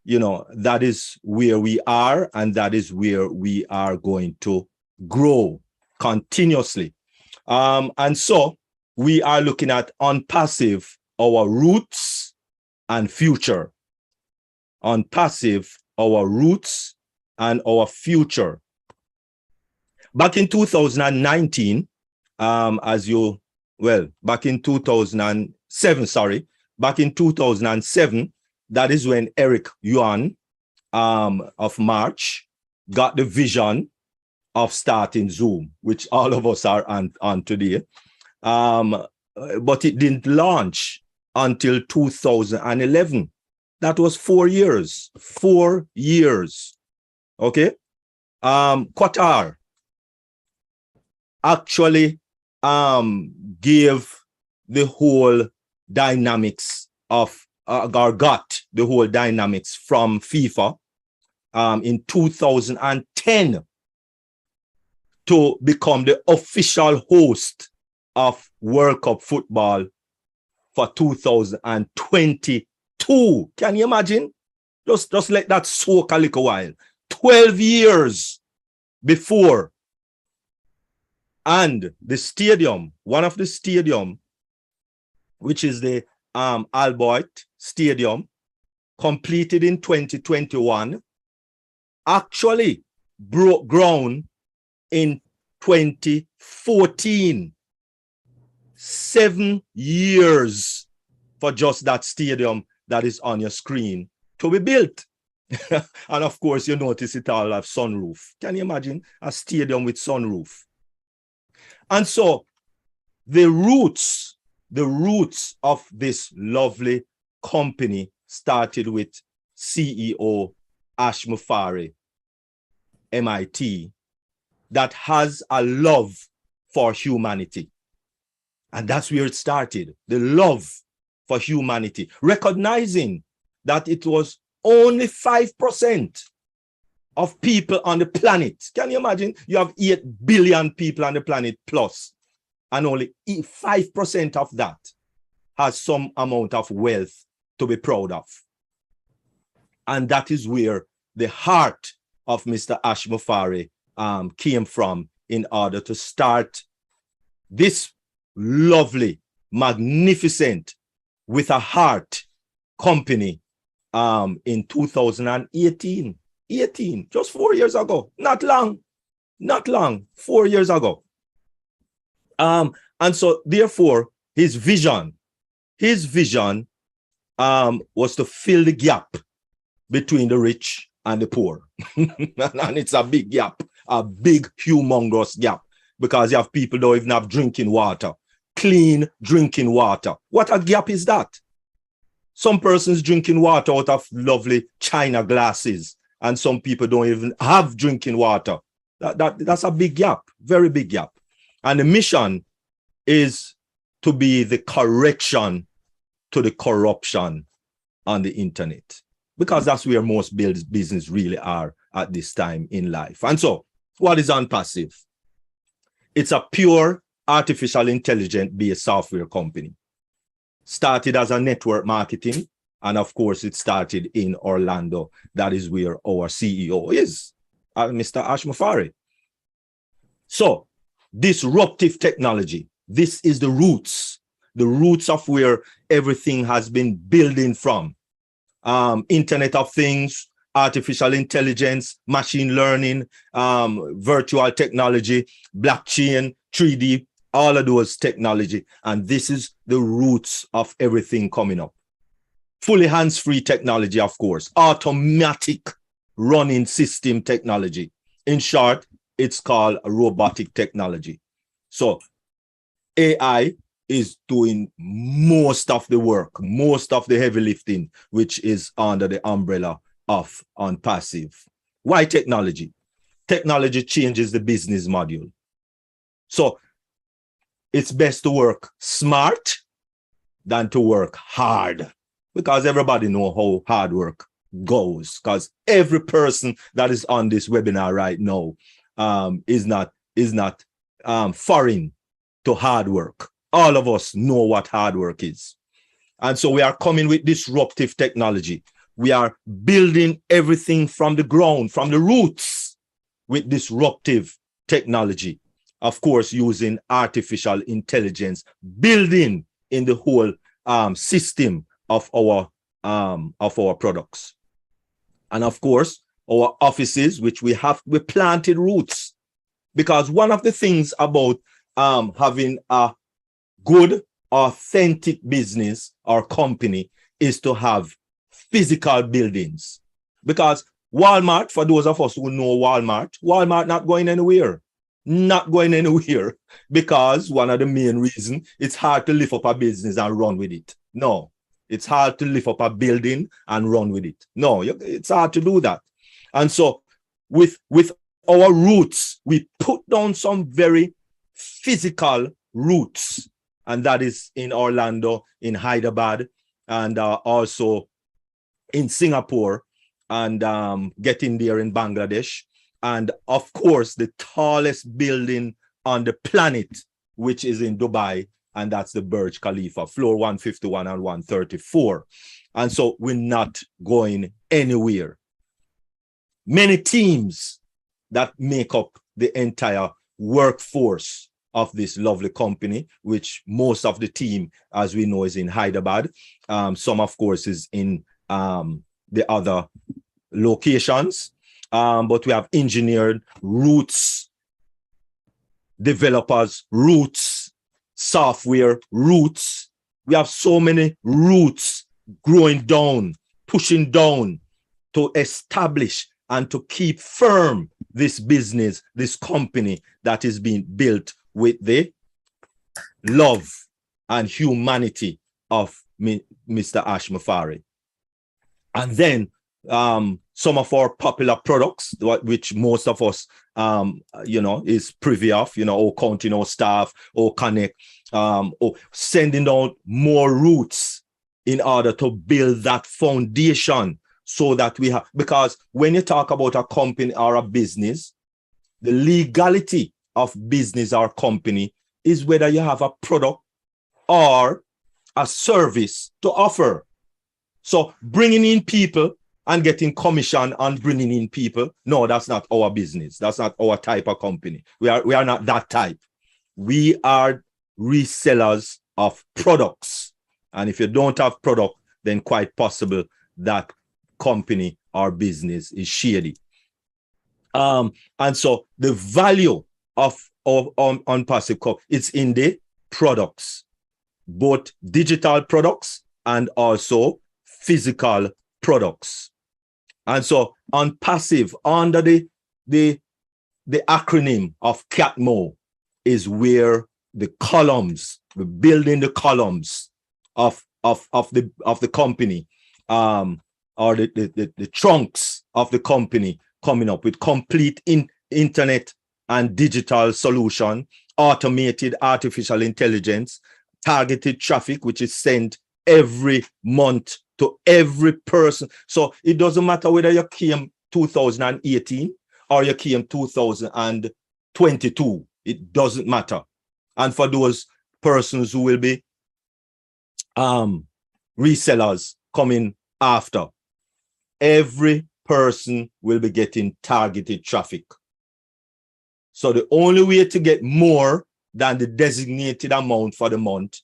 that is where we are, and that is where we are going to grow continuously. And so we are looking at On Passive, our roots and future. On Passive, our roots and our future. Back in 2019, back in 2007, back in 2007, that is when Eric Yuan of March got the vision of starting Zoom, which all of us are on today. But it didn't launch until 2011. That was 4 years. 4 years. Okay. Qatar actually gave the whole dynamics of, or got the whole dynamics from FIFA in 2010 to become the official host of World Cup football for 2022. Can you imagine? Just let that soak a little while. 12 years before. And the stadium, one of the stadium, which is the Albert Stadium, completed in 2021, actually broke ground in 2014. 7 years for just that stadium that is on your screen to be built. And of course, you notice it all have sunroof. Can you imagine a stadium with sunroof? And so the roots of this lovely company started with CEO Ash Mufari, MIT, that has a love for humanity. And that's where it started, the love for humanity, recognizing that it was only 5% of people on the planet. Can you imagine? You have 8 billion people on the planet plus, and only 5% of that has some amount of wealth to be proud of. And that is where the heart of Mr. Ash Mufari came from in order to start this lovely, magnificent, with a heart company in 2018. Just 4 years ago. Not long, 4 years ago. And so therefore his vision was to fill the gap between the rich and the poor. And it's a big gap, a big, humongous gap, because you have people don't even have drinking water, clean drinking water. What a gap is that? Some persons drinking water out of lovely China glasses, and some people don't even have drinking water. That's a big gap, very big gap. And the mission is to be the correction to the corruption on the internet, because that's where most business really are at this time in life. And so what is Unpassive? It's a pure artificial intelligence based software company. Started as a network marketing, and of course it started in Orlando. That is where our CEO is, Mr. Ash Mufari. So disruptive technology, this is the roots of where everything has been building from. Internet of Things, artificial intelligence, machine learning, virtual technology, blockchain, 3D, all of those technology. And this is the roots of everything coming up. Fully hands-free technology, of course, automatic running system technology. In short, it's called robotic technology. So AI is doing most of the work, most of the heavy lifting, which is under the umbrella of Unpassive. Why technology? Technology changes the business model. So it's best to work smart than to work hard, because everybody knows how hard work goes, because every person that is on this webinar right now is not foreign to hard work. All of us know what hard work is. And so we are coming with disruptive technology. We are building everything from the ground, from the roots, with disruptive technology. Of course, using artificial intelligence, building in the whole system of our products. And of course, our offices, which we planted roots, because one of the things about having a good, authentic business or company is to have physical buildings. Because Walmart, for those of us who know Walmart not going anywhere. Not going anywhere, because one of the main reasons, it's hard to lift up a business and run with it. No, it's hard to lift up a building and run with it. No, it's hard to do that. And so with our roots, we put down some very physical roots and that is in Orlando, in Hyderabad, and also in Singapore, and getting there in Bangladesh. And of course, the tallest building on the planet, which is in Dubai, and that's the Burj Khalifa, floor 151 and 134. And so we're not going anywhere. Many teams that make up the entire workforce of this lovely company, which most of the team, as we know, is in Hyderabad. Some, of course, is in the other locations. But we have engineered roots, developers, roots, software, roots. We have so many roots growing down, pushing down to establish and to keep firm this business, this company that is being built with the love and humanity of Mr. Ash Mafari. And then some of our popular products, which most of us, is privy of, or counting our staff, or connect, or sending out more roots in order to build that foundation, so that we have, because when you talk about a company or a business, the legality of business or company is whether you have a product or a service to offer. So bringing in people and getting commission on bringing in people, no, that's not our business. That's not our type of company. We are not that type. We are resellers of products. And if you don't have product, then quite possible that company or business is shady. And so the value of Unpassive Co, it's in the products, both digital products and also physical products. And so Unpassive, under the acronym of CATMO, is where the columns, we're building the columns of the company, or the trunks of the company, coming up with complete internet and digital solution, automated artificial intelligence, targeted traffic, which is sent every month to every person. So it doesn't matter whether you came 2018 or you came 2022. It doesn't matter. And for those persons who will be resellers coming after, every person will be getting targeted traffic. So the only way to get more than the designated amount for the month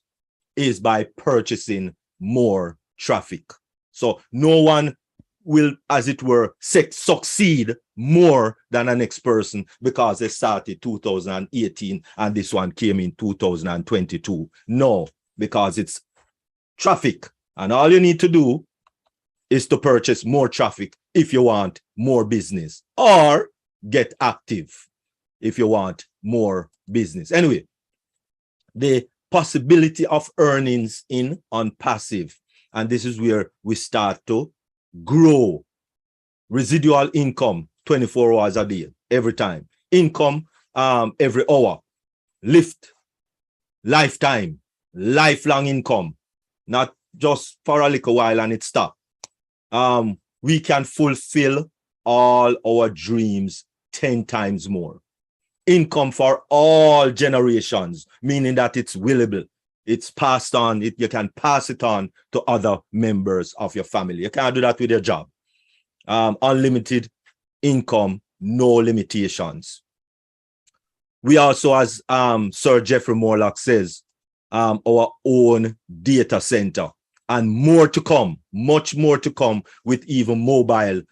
is by purchasing more traffic. So no one will, as it were, succeed more than the next person because they started 2018 and this one came in 2022. No, because it's traffic. And all you need to do is to purchase more traffic if you want more business, or get active if you want more business. Anyway, the possibility of earnings in Unpassive, and this is where we start to grow. Residual income 24 hours a day, every time. Income every hour. Lift, lifetime, lifelong income, not just for a little while and it stops. We can fulfill all our dreams 10 times more. Income for all generations, meaning that it's willable. It's passed on. You can pass it on to other members of your family. You can't do that with your job. Unlimited income, no limitations. We also, as Sir Jeffrey Morlock says, our own data center, and more to come, much more to come with even mobile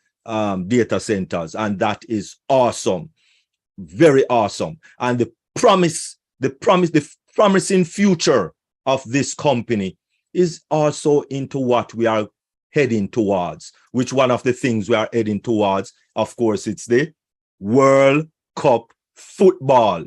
data centers. And that is awesome. Very awesome. And the promising future of this company is also into what we are heading towards, which one of the things we are heading towards, of course, it's the World Cup football.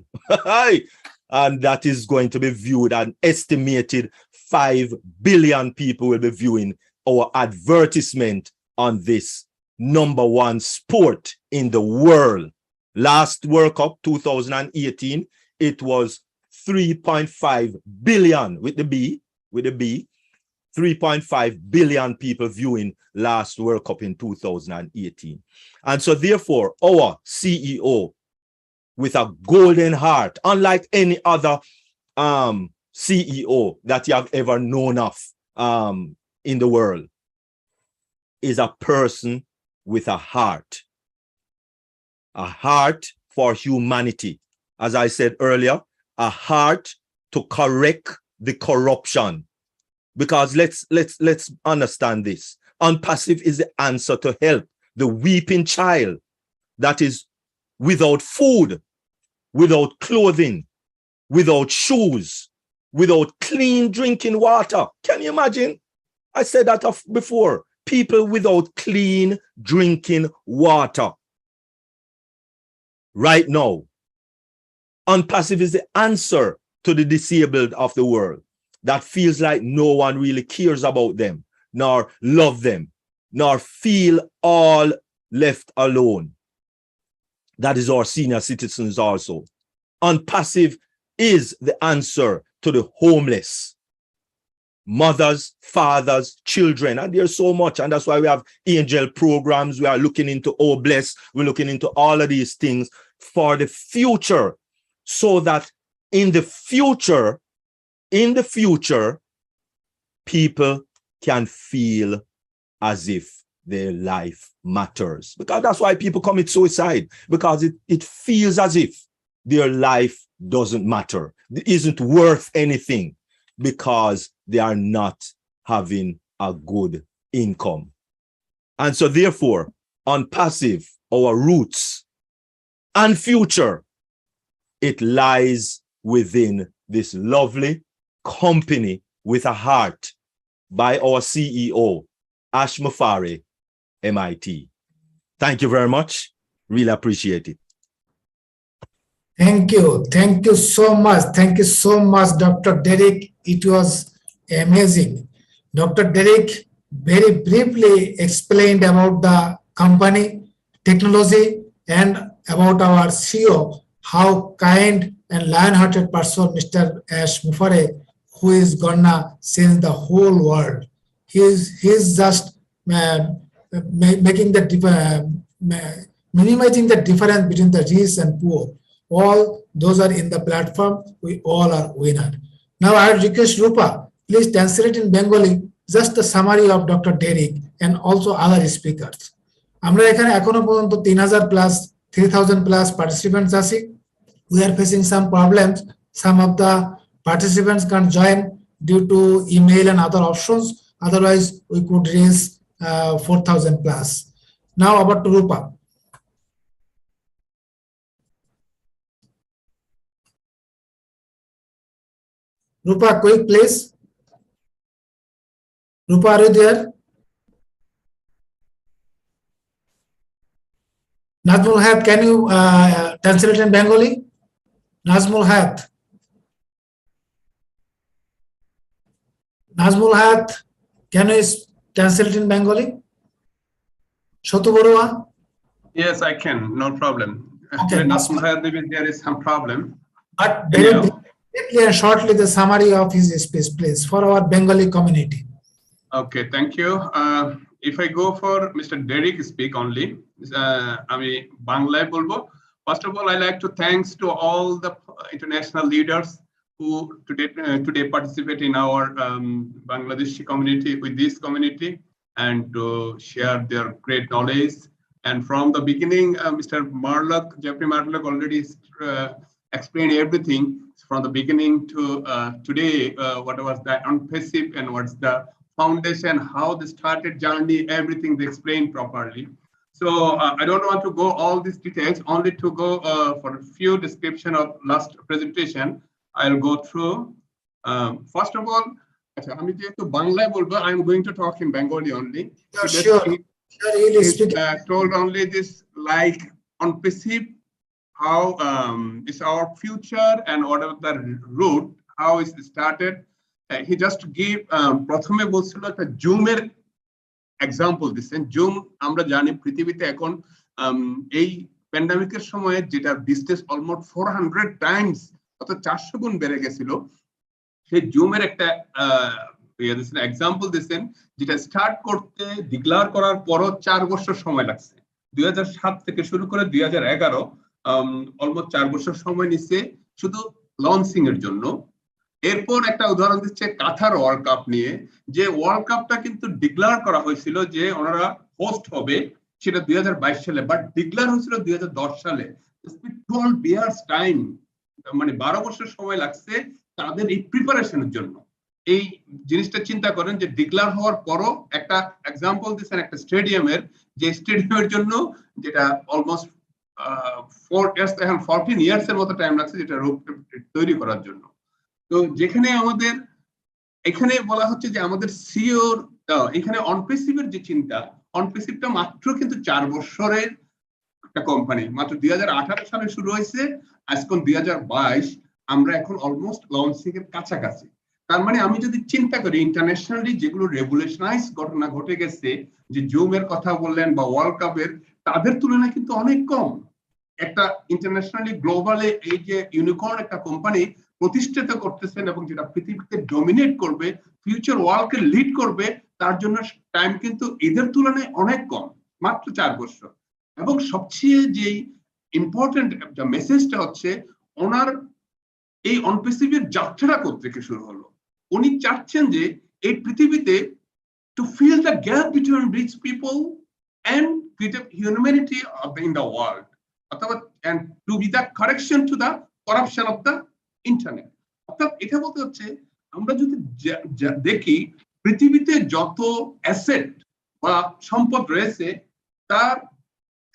And that is going to be viewed, an estimated 5 billion people will be viewing our advertisement on this #1 sport in the world. Last World Cup 2018, it was 3.5 billion with the B, 3.5 billion people viewing last World Cup in 2018. And so therefore, our CEO with a golden heart, unlike any other CEO that you have ever known of in the world, is a person with a heart for humanity. As I said earlier, a heart to correct the corruption. Because let's understand this. Unpassive is the answer to help the weeping child that is without food, without clothing, without shoes, without clean drinking water. Can you imagine? I said that before. People without clean drinking water. Right now, Unpassive is the answer to the disabled of the world that feels like no one really cares about them, nor love them, nor feel all left alone. That is our senior citizens also. Unpassive is the answer to the homeless. Mothers, fathers, children, and there's so much, and that's why we have angel programs. We are looking into Bless. We're looking into all of these things for the future, so that in the future, people can feel as if their life matters. Because that's why people commit suicide, because it feels as if their life doesn't matter. It isn't worth anything because they are not having a good income. And so therefore, Unpassive, our roots and future, it lies within this lovely company with a heart by our CEO, Ash Mufari, MIT. Thank you very much. Really appreciate it. Thank you. Thank you so much. Thank you so much, Dr. Derek. It was amazing. Dr. Derek very briefly explained about the company, technology, and about our CEO, how kind and lion-hearted person Mr. Ash Mufare, who is gonna change the whole world. He's just making the minimizing the difference between the rich and poor. All those are in the platform. We all are winner. Now I request Rupa, please translate in Bengali just the summary of Dr. Derek and also other speakers. আমরা এখানে এখনো পর্যন্ত 3000 plus participants আছি. We are facing some problems. Some of the participants can't join due to email and other options. Otherwise, we could raise 4000 plus. Now about to Rupa. Rupa, quick, please. Rupa, are you there? Nazmul Hayat, can you translate in Bengali? Nazmul Hayat. Nazmul Hayat, can you translate in Bengali? Shotu Borua? Yes, I can. No problem. Okay. Nazmul Hayat, maybe there is some problem. But very briefly and shortly the summary of his speech, please, for our Bengali community. Okay, thank you. If I go for Mr. Derek speak only, আমি বাংলায় বলবো. First of all, I like to thanks to all the international leaders who today participate in our Bangladeshi community with this community and to share their great knowledge. And from the beginning, Mr. Jeffrey Marlock already explained everything from the beginning to today. What was the Unpassive and what's the foundation, how they started journey, everything they explained properly. So I don't want to go all these details, only to go for a few description of last presentation. I'll go through. First of all, I'm going to talk in Bengali only. Sure. Told only this like Unpassive, how is our future and what are the route, how is it started. He just gave প্রথমে বলছিল একটা জুমের example দিচ্ছেন. Zoom আমরা জানি পৃথিবীতে এখন এই প্যান্ডামিকের সময়ে যেটা বিজনেস অলমোস্ট 400 টাইমস অর্থাৎ 400 গুণ বেড়ে গেছিল। সেই জুমের একটা এক্সাম্পল দিয়েছেন, যেটা স্টার্ট করতে ডিক্লেয়ার করার পরও 4 বছর সময় লাগছে। 2007 থেকে শুরু করে 2011 অলমোস্ট 4 বছর সময় নিচ্ছে শুধু লঞ্চিং এর জন্য। এরপর একটা উদাহরণ দিচ্ছে কাতার ওয়ার্ল্ড কাপ নিয়ে, যে ওয়ার্ল্ড কাপটা কিন্তু ডিক্লেয়ার করা হয়েছিল যে ওনারা হোস্ট হবে, সেটা 2022 সালে, বাট ডিক্লেয়ার হয়েছিল 2010 সালে। 12 ইয়ার্স টাইম, মানে 12 বছর সময় লাগছে তাদের এই প্রিপারেশনের জন্য। এই জিনিসটা চিন্তা করেন যে ডিক্লেয়ার হওয়ার পরও একটা এক্সাম্পল দিচ্ছেন একটা স্টেডিয়ামের, যে স্টেডিয়ামের জন্য যেটা অলমোস্ট 14 ইয়ার্স এর মতো টাইম লাগছে যেটা তৈরি করার জন্য। তো যেখানে আমাদের এখানে বলা হচ্ছে যে আমাদের সিওর এখানে অনপ্রেসিভের যে চিন্তা, অনপ্রেসিভটা মাত্র কিন্তু 4 বছরের একটা কোম্পানি, মাত্র 2018 সালে শুরু হয়েছে, আজকে 2022, আমরা এখন অলমোস্ট লঞ্চিং এর কাছাকাছি। তার মানে আমি যদি চিন্তা করি ইন্টারন্যাশনালি যেগুলো রেভলিউশনাইজ ঘটনা ঘটে গেছে, যে জুমের কথা বললেন বা ওয়ার্ল্ড কাপের, তাদের তুলনায় কিন্তু অনেক কম। একটা ইন্টারন্যাশনালি গ্লোবালে এই যে ইউনিকর্ন একটা কোম্পানি প্রতিষ্ঠিত করতেছেন এবং যেটা পৃথিবীতে ডমিনেট করবে, ফিউচার ওয়ার্ল্ডকে লিড করবে, তার জন্য টাইম কিন্তু এদের তুলনায় অনেক কম, মাত্র 4 বছর। এবং সবচেয়ে যে ইম্পর্টেন্ট মেসেজটা হচ্ছে ওনার এই অনপ্রেসিভের যাত্রা থেকে শুরু হলো। উনি চাচ্ছেন যে এই পৃথিবীতে to fill the gap between rich people and humanity in the world, and to be the correction to the corruption of the internet. অর্থাৎ এটা বলতে হচ্ছে আমরা যদি দেখি পৃথিবীতে যত অ্যাসেট বা সম্পদ রয়েছে তার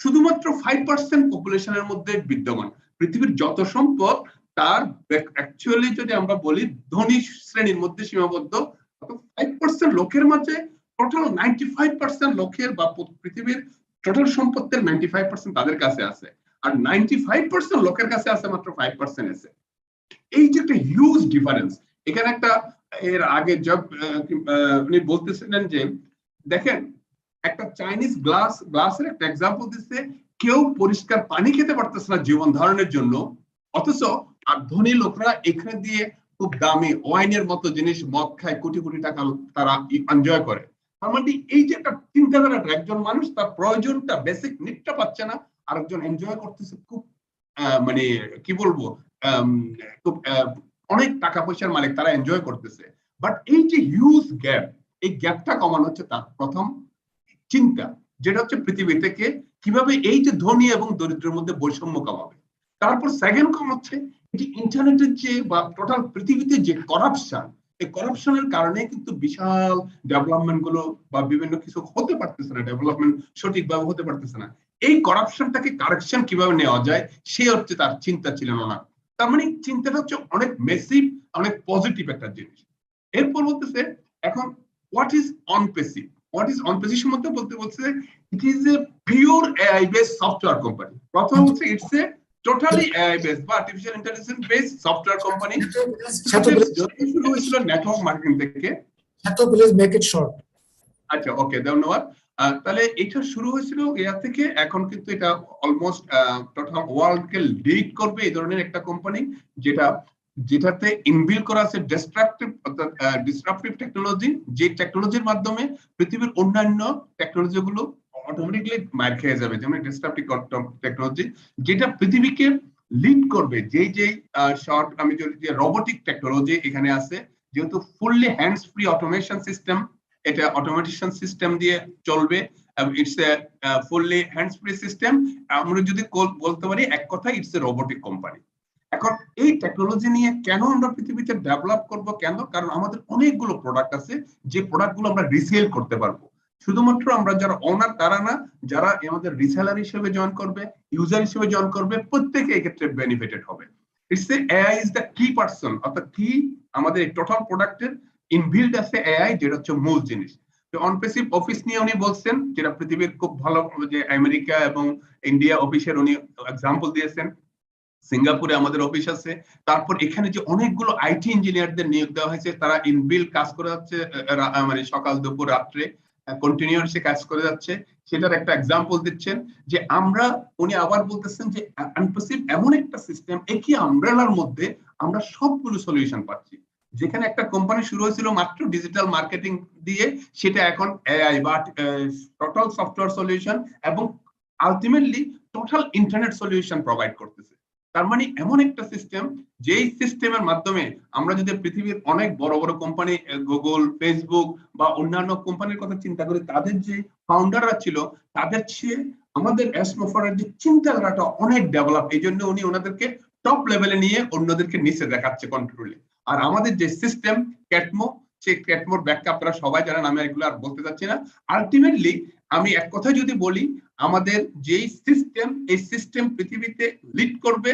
শুধুমাত্র 5% পপুলেশনের মধ্যে বিদ্যমান। পৃথিবীর যত সম্পদ তার অ্যাকচুয়ালি যদি আমরা বলি ধনী শ্রেণীর মধ্যে সীমাবদ্ধ। 5% লোকের মাঝে টোটাল 95% লোকের বা পৃথিবীর টোটাল সম্পত্তির 95% তাদের কাছে আছে, আর 95% লোকের কাছে আছে মাত্র 5% আছে। এই যে একটা হিউজ ডিফারেন্স এখানে একটা, এর আগে উনি বলতেছিলেন যে দেখেন একটা চাইনিজ গ্লাসের একটা এক্সাম্পল দিচ্ছে, কেউ পরিষ্কার পানি খেতে পারতেছে না জীবন ধারণের জন্য, অথচ আর ধনী লোকরা এখানে দিয়ে খুব দামি ওয়াইনের মতো জিনিস মদ খায়, কোটি কোটি টাকা তারা এনজয় করে। তার মানে এই যে একটা চিন্তাধারাটা, একজন মানুষ তার প্রয়োজনটা বেসিক নিডটা পাচ্ছে না, আরেকজন এনজয় করতেছে খুব মানে কি বলবো খুব অনেক টাকা পয়সার মালিক, তারা এনজয় করতেছে। বাট এই যে হিউজ গ্যাপ, এই গ্যাপটা কমানো হচ্ছে তার প্রথম চিন্তা, যেটা হচ্ছে পৃথিবী থেকে কিভাবে এই যে ধনী এবং দরিদ্রের মধ্যে বৈষম্য কমাবে। তারপর সেকেন্ড কম হচ্ছে যে ইন্টারনেটের যে বা টোটাল পৃথিবীতে যে করাপশন, এই করাপশনের কারণে কিন্তু বিশাল ডেভেলপমেন্ট গুলো বা বিভিন্ন কিছু হতে পারতেছে না, ডেভেলপমেন্ট সঠিকভাবে হতে পারতেছে না। এই করাপশনটাকে কারেকশন কিভাবে নেওয়া যায় সে হচ্ছে তার চিন্তা ছিলেন না। তার মানে চিন্তাটা হচ্ছে অনেক মেসিভ, অনেক পজিটিভ একটা জিনিস। এরপর বলতেছে এখন what is Onpassive. What is on-passive সম্বন্ধে বলছে it is a pure AI based software company. প্রথম হচ্ছে it's a totally AI based বা artificial intelligence based software company. শুরু হয়েছিল নেটওয়ার্ক মার্কেটিং থেকে। Please make it short. আচ্ছা, ওকে, ধন্যবাদ। তাহলে এটা শুরু হয়েছিল এর থেকে, এখন কিন্তু এটা অলমোস্ট টোটাল ওয়ার্ল্ডকে লিড করবে এই ধরনের একটা কোম্পানি, যেটাতে ইনবিল্ড করা আছে ডিসরাপটিভ টেকনোলজি, যে টেকনোলজির মাধ্যমে পৃথিবীর অন্যান্য টেকনোলজি গুলো অটোমেটিক্যালি মার খেয়ে যাবে, যেমন ডিসরাপটিভ টেকনোলজি যেটা পৃথিবীকে লিড করবে। যে শর্ট আমি যদি রোবোটিক টেকনোলজি এখানে আছে, যেহেতু fully hands free automation system, এটা অটোমেশন সিস্টেম দিয়ে চলবে, it's a fully hands free system. আমরা যদি বলতে পারি এক কথা ইটস এ রোবোটিক কোম্পানি। এখন এই টেকনোলজি নিয়ে কেন আমরা পৃথিবীতে ডেভেলপ করব, কেন? কারণ আমাদের অনেকগুলো প্রোডাক্ট আছে যে প্রোডাক্টগুলো আমরা রিসেল করতে পারবো। শুধুমাত্র আমরা যারা ওনার তারা না, যারা আমাদের রিসেলার হিসেবে জয়েন করবে, ইউজার হিসেবে জয়েন করবে, প্রত্যেকে এক্ষেত্রে বেনিফিটেড হবে। It's a AI is the কি পারসন, অর্থাৎ কি আমাদের এই টোটাল প্রোডাক্টের ইনবিল্ড আছে এআই, যেটা হচ্ছে মূল জিনিস। তো অনপ্রেসিভ অফিস নিয়ে উনি বলছেন, যেটা পৃথিবীর খুব ভালো, যে আমেরিকা এবং ইন্ডিয়া অফিসের উনি এক্সাম্পল দিয়েছেন। সিঙ্গাপুরে আমাদের অফিস আছে। তারপর এখানে যে অনেকগুলো আইটি ইঞ্জিনিয়ারদের নিয়োগ দেওয়া হয়েছে, তারা ইনবিল্ড কাজ করে যাচ্ছে, মানে সকাল দুপুর রাত্রে কন্টিনিউয়াসলি কাজ করে যাচ্ছে, সেটার একটা এক্সাম্পল দিচ্ছেন। যে আমরা, উনি আবার বলতেছেন যে অনপ্রেসিভ এমন একটা সিস্টেম, একই আমব্রেলার মধ্যে আমরা সবগুলো সলিউশন পাচ্ছি। যেখানে একটা কোম্পানি শুরু হয়েছিল মাত্র ডিজিটাল মার্কেটিং দিয়ে, সেটা এখন এআই বা টোটাল সফটওয়্যার সলিউশন এবং ultimately total internet solution provide করতেছে। তার মানে এমন একটা সিস্টেম, যেই সিস্টেমের মাধ্যমে আমরা যদি পৃথিবীর অনেক বড় বড় কোম্পানি, গুগল, ফেসবুক বা অন্যান্য কোম্পানির কথা চিন্তা করি, তাদের যে ফাউন্ডাররা ছিল তাদের চেয়ে আমাদের এসমোফারের যে চিন্তাধারাটা অনেক ডেভেলপ। এই জন্য উনি ওনাদেরকে টপ লেভেলে নিয়ে অন্যদেরকে নিচে দেখাচ্ছে কন্ট্রোলে। আর আমাদের যে সিস্টেম ক্যাটমো, সেই ক্যাটমোর ব্যাখ্যা আপনারা সবাই জানেন, আমি এগুলো আর বলতে চাচ্ছি না। আলটিমেটলি আমি এক কথায় যদি বলি, আমাদের যেই সিস্টেম, এই সিস্টেম পৃথিবীতে লিড করবে,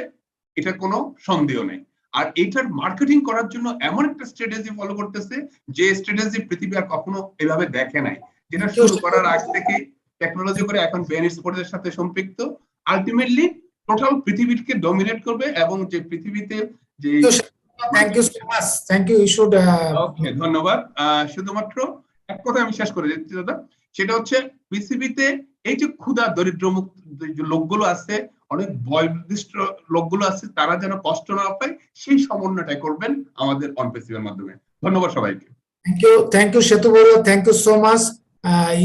এটা কোনো সন্দেহ নেই। আর এইটার মার্কেটিং করার জন্য এমন একটা স্ট্র্যাটেজি ফলো করতেছে, যে স্ট্র্যাটেজি পৃথিবী আর কখনো এভাবে দেখে নাই, যেটা শুরু করার আগ থেকে টেকনোলজি করে এখন ব্রেন স্পোর্টসের সাথে সম্পৃক্ত। আলটিমেটলি টোটাল পৃথিবীকে ডমিনেট করবে এবং যে পৃথিবীতে যে thank you so much, thank you. Okay, ধন্যবাদ। শুধুমাত্র এক কথা আমি শেষ করে দিচ্ছি দাদা, সেটা হচ্ছে পৃথিবীতে এই যে ক্ষুধা দরিদ্র মুক্ত যে লোকগুলো আছে, অনেক বয়োনির্দিষ্ট লোকগুলো আছে, তারা যেন কষ্ট না পায়, সেই সমন্বয়টাই করবেন আমাদের অনপেসিভের মাধ্যমে। ধন্যবাদ সবাইকে। Thank you, Shetu Boro. Thank you so much.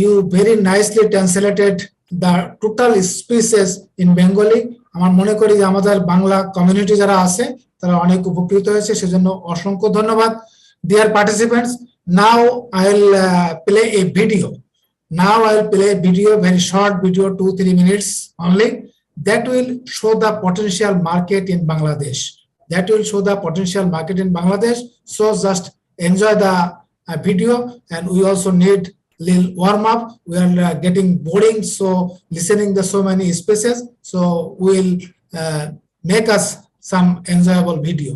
You very nicely translated the total speeches in Bengali. আমার মনে করি যে আমাদের বাংলা কমিউনিটি যারা আছে তারা অনেক উপকৃত হয়েছে, সেজন্য অসংখ্য ধন্যবাদ। Dear participants, now I will play a video. Now I will play a video, very short video, 2-3 minutes only, that will show the potential market in Bangladesh. That will show the potential market in Bangladesh. So just enjoy the video, and we also need little warm up. We are getting boring, so listening to so many speeches. So we'll make us some enjoyable video.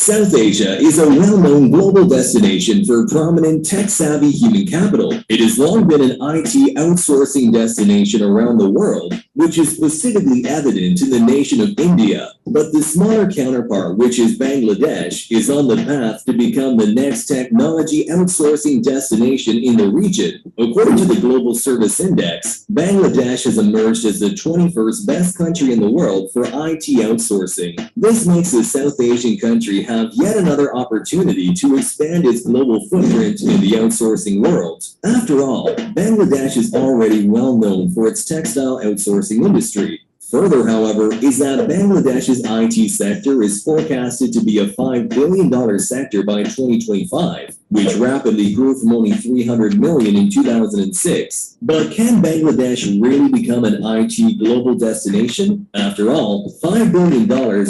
South Asia is a well-known global destination for prominent tech-savvy human capital. It has long been an IT outsourcing destination around the world, which is specifically evident in the nation of India. But the smaller counterpart, which is Bangladesh, is on the path to become the next technology outsourcing destination in the region. According to the Global Service Index, Bangladesh has emerged as the 21st best country in the world for IT outsourcing. This makes the South Asian country have yet another opportunity to expand its global footprint in the outsourcing world. After all, Bangladesh is already well known for its textile outsourcing industry. Further, however, is that Bangladesh's IT sector is forecasted to be a $5 billion sector by 2025, which rapidly grew from only $300 million in 2006. But can Bangladesh really become an IT global destination? After all, $5 billion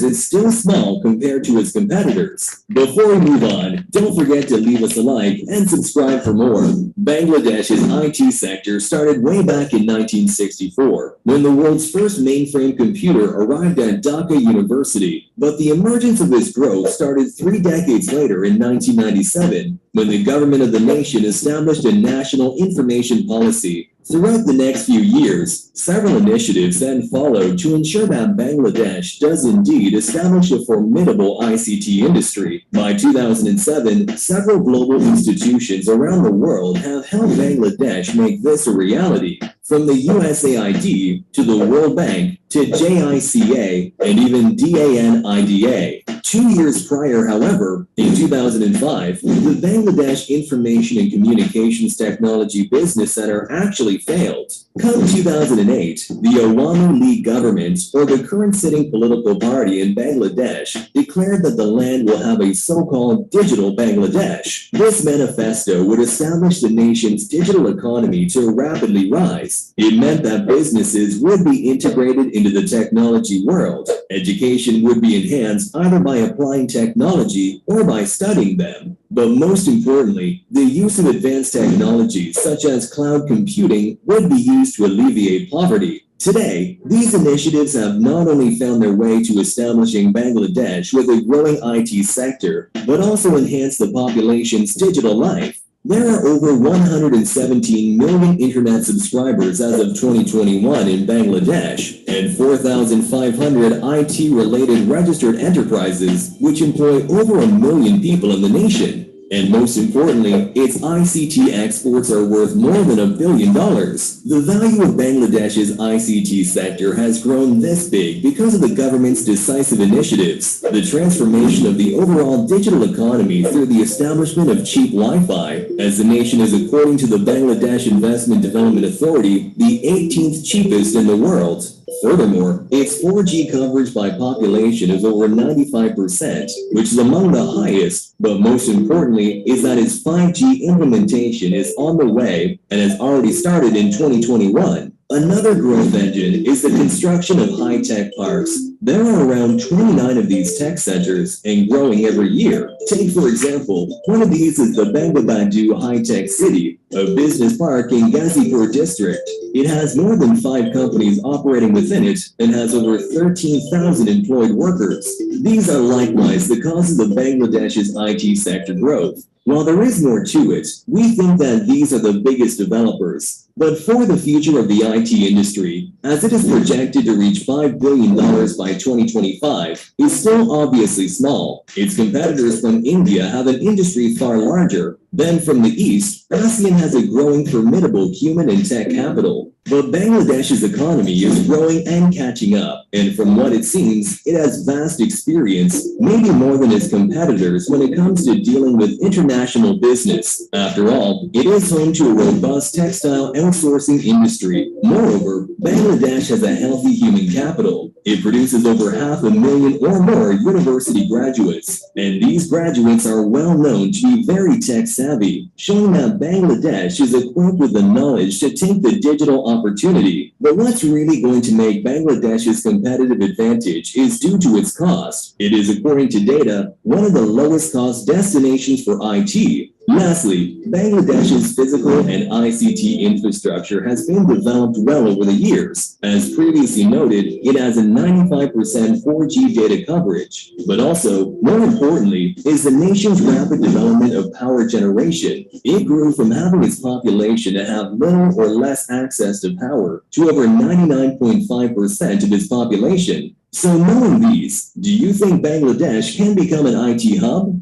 is still small compared to its competitors. Before we move on, don't forget to leave us a like and subscribe for more. Bangladesh's IT sector started way back in 1964, when the world's first mainframe computer arrived at Dhaka University. But the emergence of this growth started 3 decades later in 1997, when the government of the nation established a national information policy. Throughout the next few years, several initiatives then followed to ensure that Bangladesh does indeed establish a formidable ICT industry. By 2007, several global institutions around the world have helped Bangladesh make this a reality. From the USAID to the World Bank to JICA and even DANIDA. 2 years prior, however, in 2005, the Bangladesh Information and Communications Technology Business Center actually failed. Come 2008, the Awami League government, or the current sitting political party in Bangladesh, declared that the land will have a so-called digital Bangladesh. This manifesto would establish the nation's digital economy to rapidly rise. It meant that businesses would be integrated into the technology world. Education would be enhanced either by applying technology or by studying them. But most importantly, the use of advanced technologies such as cloud computing would be used to alleviate poverty. Today, these initiatives have not only found their way to establishing Bangladesh with a growing IT sector, but also enhanced the population's digital life. There are over 117 million internet subscribers as of 2021 in Bangladesh, and 4,500 IT-related registered enterprises, which employ over 1 million people in the nation. And most importantly, its ICT exports are worth more than $1 billion. The value of Bangladesh's ICT sector has grown this big because of the government's decisive initiatives, the transformation of the overall digital economy through the establishment of cheap Wi-Fi, as the nation is, according to the Bangladesh Investment Development Authority, the 18th cheapest in the world. Furthermore, its 4G coverage by population is over 95%, which is among the highest, but most importantly is that its 5G implementation is on the way and has already started in 2021. Another growth engine is the construction of high-tech parks. There are around 29 of these tech centers and growing every year. Take, for example, one of these is the Bangabandhu High-Tech City, a business park in Ghazipur district. It has more than 5 companies operating within it and has over 13,000 employed workers. These are likewise the causes of Bangladesh's IT sector growth. While there is more to it, we think that these are the biggest developers. But for the future of the IT industry, as it is projected to reach $5 billion by 2025, is still obviously small. Its competitors from India have an industry far larger. Then from the east, ASEAN has a growing formidable human and tech capital. But Bangladesh's economy is growing and catching up, and from what it seems, it has vast experience, maybe more than its competitors when it comes to dealing with international business. After all, it is home to a robust textile outsourcing industry. Moreover, Bangladesh has a healthy human capital. It produces over 500,000 or more university graduates, and these graduates are well known to be very tech savvy, showing that Bangladesh is equipped with the knowledge to take the digital opportunity. But what's really going to make Bangladesh's competitive advantage is due to its cost. It is, according to data, one of the lowest cost destinations for IT. Lastly, Bangladesh's physical and ICT infrastructure has been developed well over the years. As previously noted, it has a 95% 4G data coverage. But also, more importantly, is the nation's rapid development of power generation. It grew from having its population to have little or less access to power to over 99.5% of its population. So knowing these, do you think Bangladesh can become an IT hub?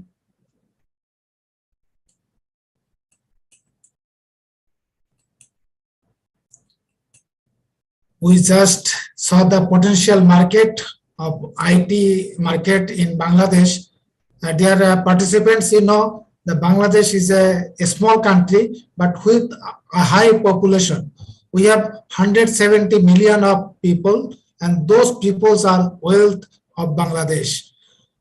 We just saw the potential market of IT market in Bangladesh. Dear participants, you know, the Bangladesh is a small country, but with a high population. We have 170 million of people, and those peoples are wealth of Bangladesh.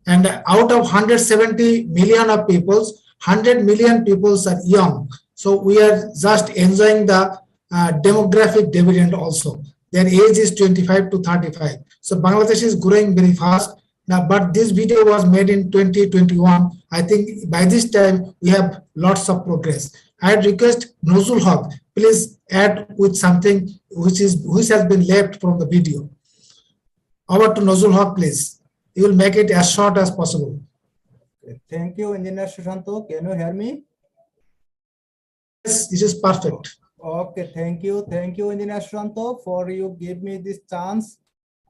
And out of 170 million of peoples, 100 million peoples are young. So we are just enjoying the demographic dividend also. Their age is 25 to 35. So Bangladesh is growing very fast. Now, but this video was made in 2021. I think by this time we have lots of progress. I request Nozul Haq, please add with something which has been left from the video. Over to Nozul Haq, please. You will make it as short as possible. Thank you, Engineer Sushanto. Can you hear me? Yes, this is perfect. Okay, thank you. Thank you, Engineer Sushanto, for you give me this chance.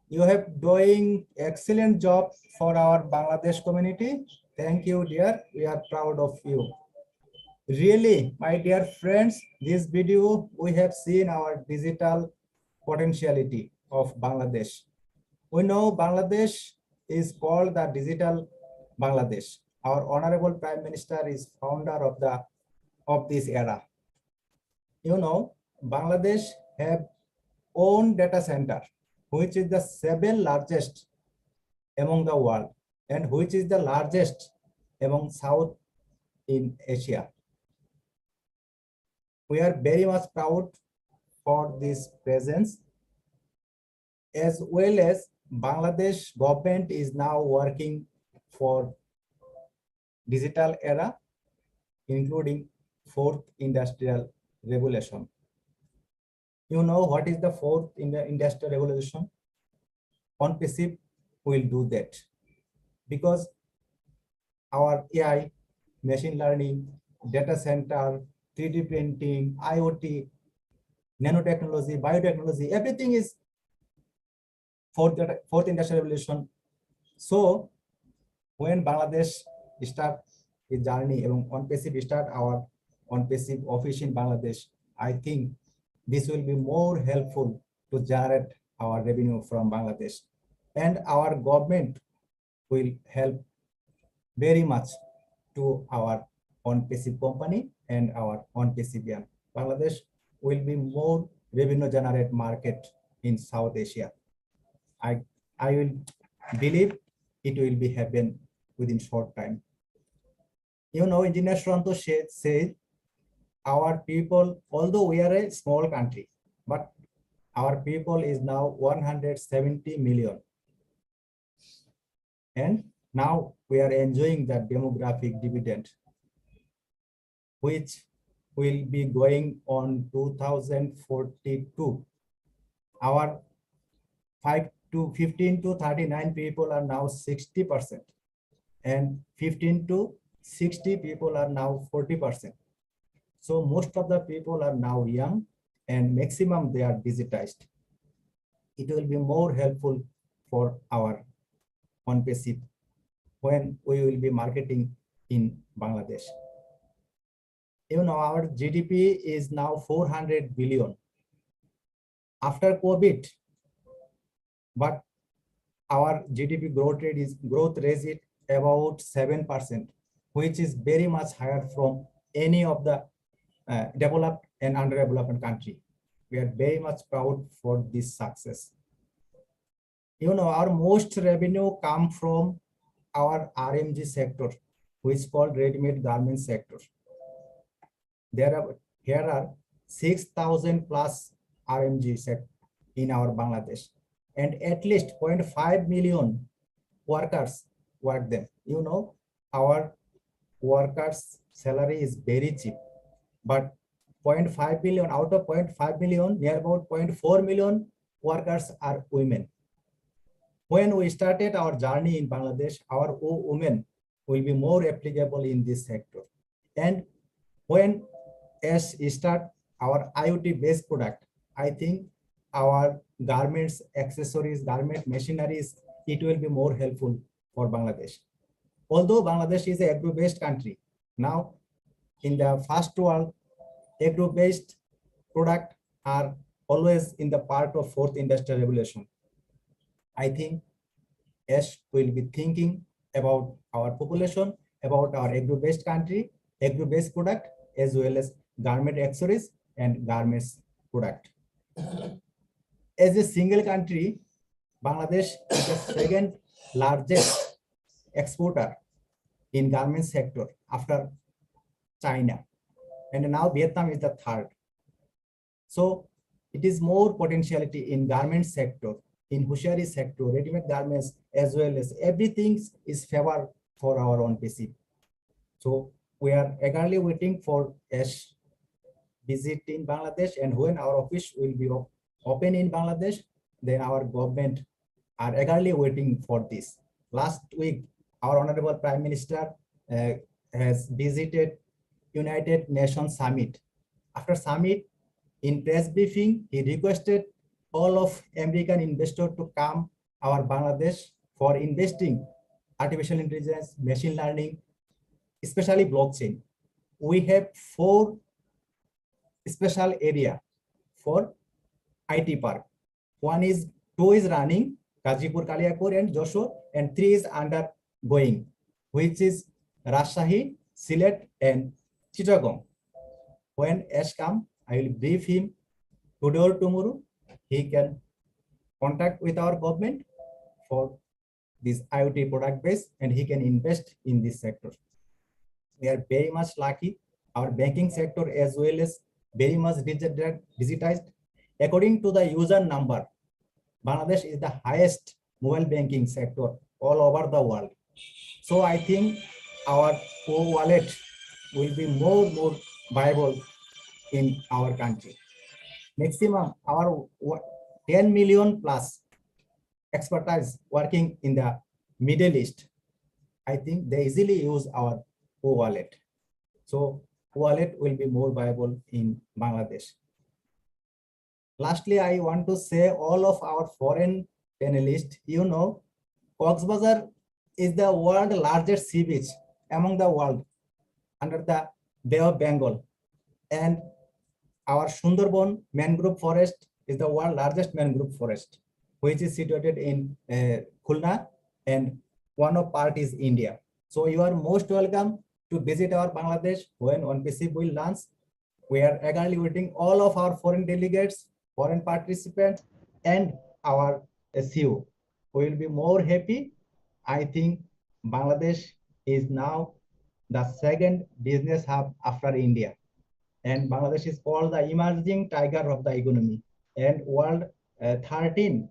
You have doing excellent job for our Bangladesh community. Thank you, dear. We are proud of you. Really, my dear friends, this video we have seen our digital potentiality of Bangladesh. We know Bangladesh is called the digital Bangladesh. Our Honorable Prime Minister is founder of this era. You know, Bangladesh have own data center, which is the 7th largest among the world and which is the largest among South in Asia. We are very much proud for this presence, as well as Bangladesh government is now working for digital era, including 4th industrial revolution. You know what is the 4th industrial revolution? On PCB, we'll do that because our AI, machine learning, data center, 3D printing, IoT, nanotechnology, biotechnology, everything is 4th industrial revolution. So when Bangladesh start a journey on passive start our on passive office in Bangladesh, I think this will be more helpful to generate our revenue from Bangladesh, and our government will help very much to our on passive company and our on passive yan. Bangladesh will be more revenue generate market in South Asia. I will believe it will be happen within short time. You know, Engineer Shranto said our people, although we are a small country, but our people is now 170 million. And now we are enjoying the demographic dividend, which will be going on 2042. Our 15 to 39 people are now 60%, and 15 to 60 people are now 40%. So most of the people are now young, and maximum they are digitized. It will be more helpful for our on passive when we will be marketing in Bangladesh. You know, our GDP is now 400 billion after COVID, but our GDP growth rate is about 7%, which is very much higher from any of the developed and underdeveloped country. We are very much proud for this success. You know, our most revenue come from our RMG sector, which is called ready-made garment sector. Here are 6,000 plus RMG sector in our Bangladesh, and at least 0.5 million workers work them. You know, our workers' salary is very cheap, but 0.5 million out of 0.5 million, near about 0.4 million workers are women. When we started our journey in Bangladesh, our women will be more applicable in this sector. And when as start our IoT-based product, I think our garments, accessories, garment machineries, it will be more helpful for Bangladesh. Although Bangladesh is an agro-based country, now in the first world, agro-based product are always in the part of fourth industrial revolution. I think yes, we'll be thinking about our population, about our agro-based country, agro-based product, as well as garment accessories and garments product. As a single country, Bangladesh is the second largest exporter in garment sector after China, and now Vietnam is the third. So it is more potentiality in garment sector, in hosiery sector, ready-made garments, as well as everything is favor for our own PC. So we are eagerly waiting for a visit in Bangladesh, and when our office will be open in Bangladesh, then our government are eagerly waiting for this. Last week, our Honorable Prime Minister has visited United Nations Summit. After summit, in press briefing, he requested all of American investors to come our Bangladesh for investing artificial intelligence, machine learning, especially blockchain. We have 4 special area for IT park. 2 is running, Gazipur, Kaliapur, and Joshua, and 3 is undergoing, which is Rajshahi, Sylhet, and Chittagong. When Ash come, I will brief him today or tomorrow. He can contact with our government for this IoT product base, and he can invest in this sector. We are very much lucky. Our banking sector as well as very much digitized. According to the user number, Bangladesh is the highest mobile banking sector all over the world. So I think our wallet will be more viable in our country. Maximum our 10 million plus expertise working in the Middle East. I think they easily use our wallet. So wallet will be more viable in Bangladesh. Lastly, I want to say all of our foreign panelists, you know, Cox's Bazar is the world's largest sea beach among the world. under the Bay of Bengal. And our Sundarban mangrove forest is the world's largest mangrove forest, which is situated in Khulna, and one of part is India. So you are most welcome to visit our Bangladesh when OnePC will launch. We are eagerly waiting all of our foreign delegates, foreign participants, and our SEO. We will be more happy. I think Bangladesh is now the second business hub after India. And Bangladesh is called the emerging tiger of the economy, and world 13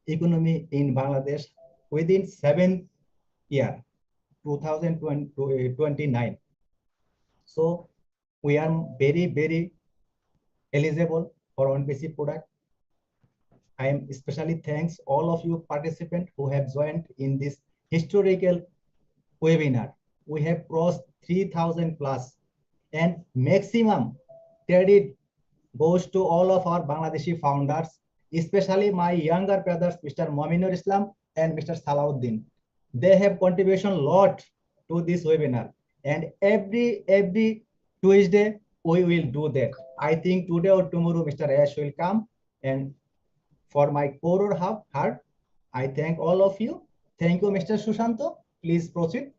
economy in Bangladesh within 7 years, 2029. So we are very, very eligible for OnePC product. I am especially thanks all of you participants who have joined in this historical webinar. We have crossed 3,000 plus, and maximum credit goes to all of our Bangladeshi founders, especially my younger brothers, Mr. Mominur Islam and Mr. Salahuddin. They have contribution a lot to this webinar, and every Tuesday we will do that. I think today or tomorrow Mr. Ash will come, and for my core heart, I thank all of you. Thank you, Mr. Sushanto. Please proceed.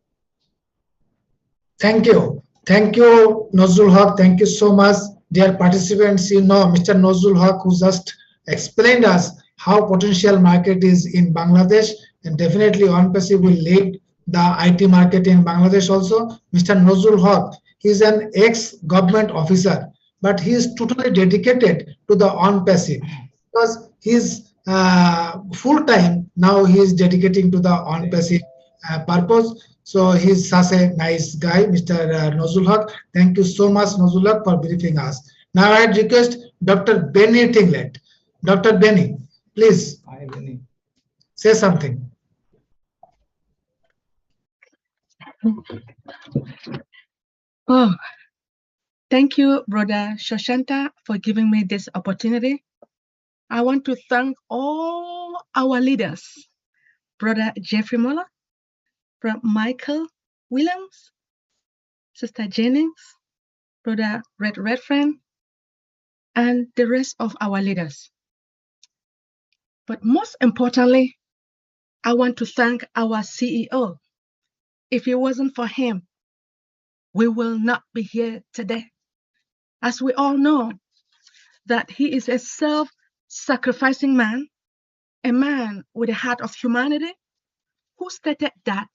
Thank you. Thank you, Nozul Haq. Thank you so much, dear participants. You know, Mr. Nozul Haq, who just explained us how potential market is in Bangladesh, and definitely OnePassive will lead the IT market in Bangladesh also. Mr. Nozul Haq, he is an ex-government officer, but he is totally dedicated to the OnePassive because he's full time now. He is dedicating to the OnePassive purpose. So he's such a nice guy, Mr. Nozul Haq. Thank you so much, Nozul Haq, for briefing us. Now I request Dr. Benny Tinglet. Dr. Benny, please. Hi, Benny. Say something. Oh, thank you, Brother Shoshanta, for giving me this opportunity. I want to thank all our leaders, Brother Jeffrey Muller, Brother Michael Williams, Sister Jennings, Brother Redfern, and the rest of our leaders. But most importantly, I want to thank our CEO. If it wasn't for him, we will not be here today. As we all know, that he is a self-sacrificing man, a man with a heart of humanity, who stated that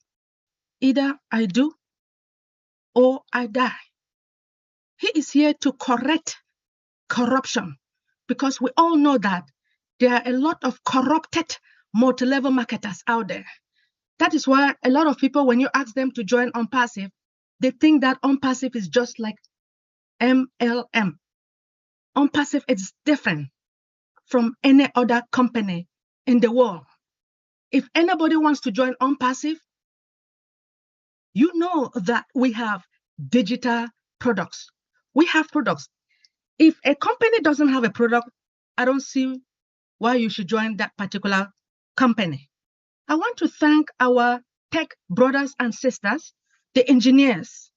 either I do or I die. He is here to correct corruption, because we all know that there are a lot of corrupted multi-level marketers out there. That is why a lot of people, when you ask them to join OnPassive, they think that OnPassive is just like MLM. OnPassive is different from any other company in the world. If anybody wants to join OnPassive, you know that we have digital products. We have products. If a company doesn't have a product, I don't see why you should join that particular company. I want to thank our tech brothers and sisters, the engineers,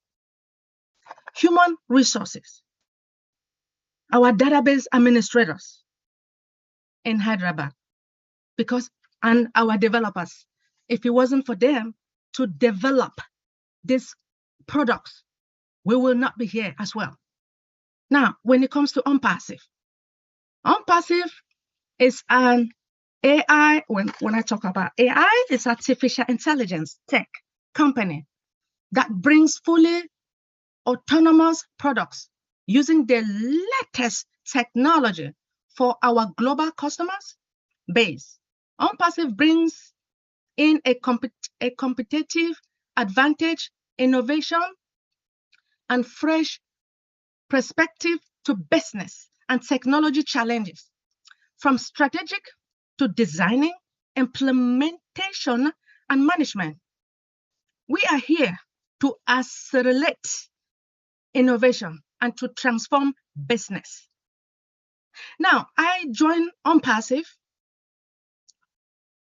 human resources, our database administrators in Hyderabad, and our developers. If it wasn't for them to develop these products, we will not be here as well. Now, when it comes to OnPassive is an AI, when I talk about AI, it's artificial intelligence tech company that brings fully autonomous products using the latest technology for our global customers base. OnPassive brings in a competitive advantage, innovation, and fresh perspective to business and technology challenges, from strategic to designing, implementation, and management. We are here to accelerate innovation and to transform business. Now, I joined OnPassive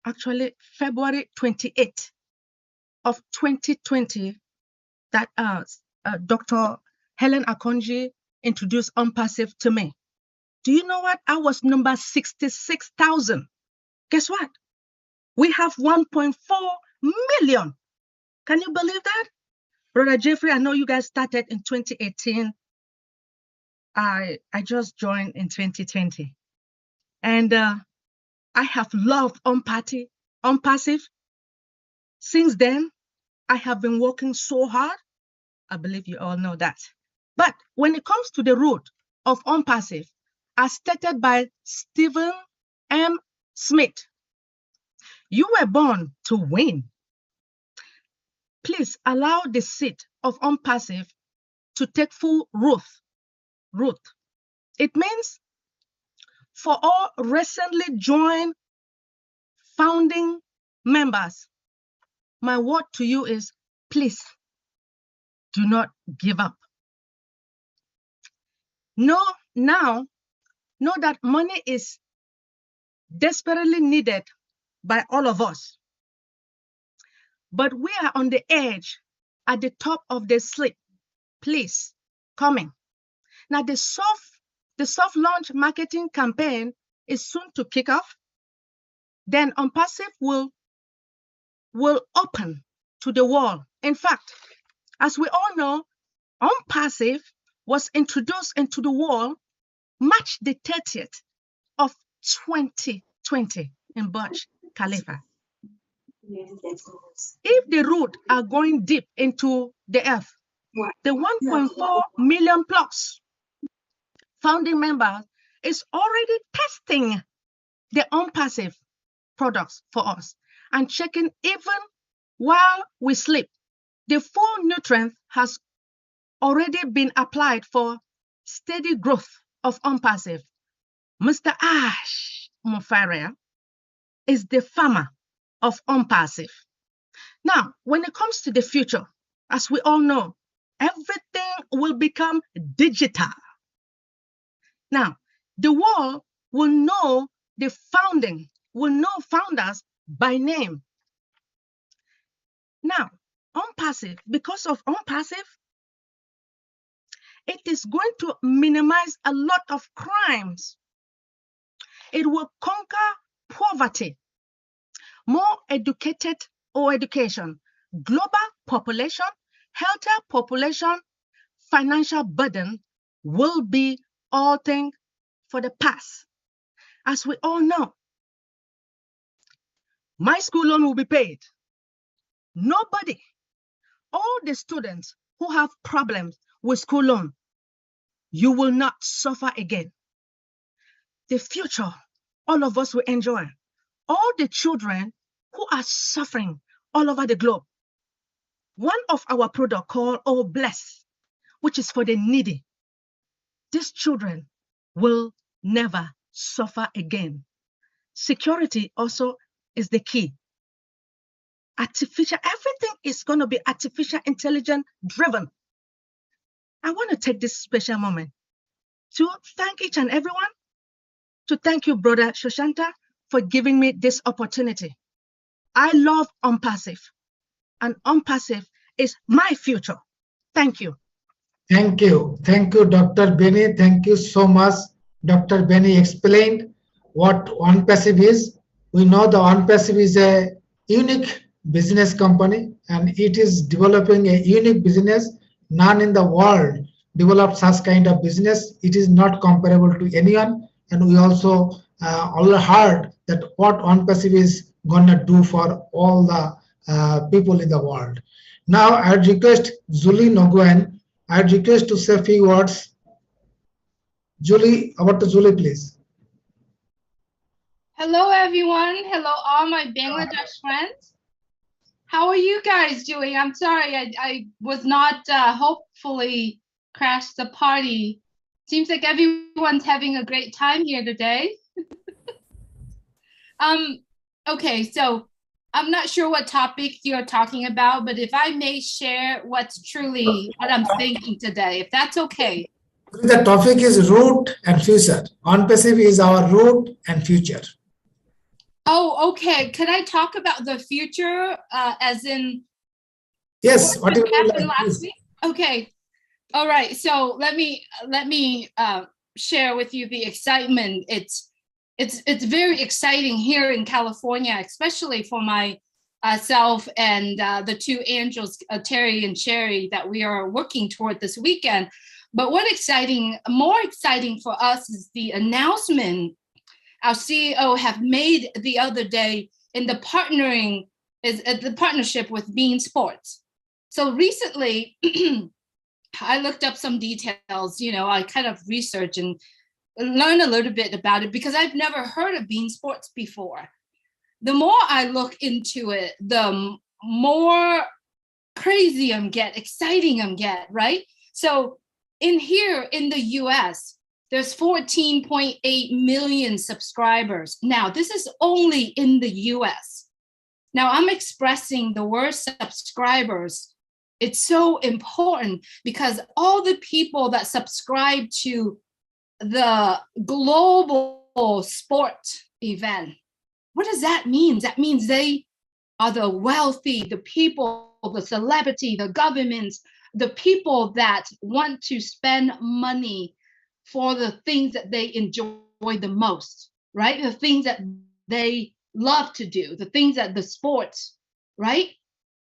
actually February 28th of 2020. That Dr. Helen Akonji introduced Unpassive to me. Do you know what? I was number 66,000. Guess what? We have 1.4 million. Can you believe that? Brother Jeffrey, I know you guys started in 2018. I just joined in 2020. And I have loved Unpassive. Since then, I have been working so hard. I believe you all know that. But when it comes to the root of Unpassive, as stated by Stephen M. Smith, you were born to win. Please allow the seed of Unpassive to take full root. It means for all recently joined founding members, my word to you is, please do not give up. Know that money is desperately needed by all of us. But we are on the edge, at the top of the sleep. Please, coming. Now the soft launch marketing campaign is soon to kick off. Then Unpassive will open to the world. In fact, as we all know, Unpassive was introduced into the world March the 30th of 2020 in Burj Khalifa. If the root are going deep into the earth, the 1.4 million plus founding members is already testing the Unpassive products for us and checking even while we sleep. The full nutrient has already been applied for steady growth of Unpassive. Mr. Ash Mufaria is the farmer of Unpassive. Now, when it comes to the future, as we all know, everything will become digital. Now, the world will know founders by name. Now, Unpassive, because of Unpassive, it is going to minimize a lot of crimes. It will conquer poverty, more education, global population, healthier population, financial burden will be all things for the past. As we all know, my school loan will be paid. Nobody, all the students who have problems with school loan, you will not suffer again. The future, all of us will enjoy. All the children who are suffering all over the globe. One of our products called Oh Bless, which is for the needy. These children will never suffer again. Security also is the key. Everything is going to be artificial intelligence driven. I want to take this special moment to thank each and everyone, to thank you, Brother Shoshanta, for giving me this opportunity. I love Unpassive, and Unpassive is my future. Thank you. Thank you. Thank you, Dr. Benny. Thank you so much. Dr. Benny explained what Unpassive is. We know the Unpassive is a unique business company, and it is developing a unique business. None in the world developed such kind of business. It is not comparable to anyone. And we also all heard that what Unpassive is gonna do for all the people in the world. Now I'd request Julie Noguen. I'd request to say a few words. Julie, over to Julie, please. Hello, everyone. Hello, all my Bangladesh friends. How are you guys doing? I'm sorry, I was not hopefully crashed the party. Seems like everyone's having a great time here today. Okay, so I'm not sure what topic you're talking about, but if I may share what's truly what I'm thinking today, if that's okay. The topic is root and future. Unpassive is our root and future. Oh, okay. Could I talk about the future as in yes, what happened last week? Okay. All right. So let me share with you the excitement. It's very exciting here in California, especially for myself and the two angels, Terry and Sherry, that we are working toward this weekend. But more exciting for us is the announcement our CEO have made the other day in the partnership with Bean Sports. So recently, I looked up some details. I kind of researched and learn a little bit about it because I've never heard of Bean Sports before. The more I look into it, the more crazy I'm exciting I'm right? So in the US, there's 14.8 million subscribers. Now, this is only in the US. Now, I'm expressing the word subscribers. It's so important because all the people that subscribe to the global sport event, what does that mean? That means they are the wealthy, the people, the celebrity, the governments, the people that want to spend money for the things that they enjoy the most, right? The things that they love to do, the things that the sports, right?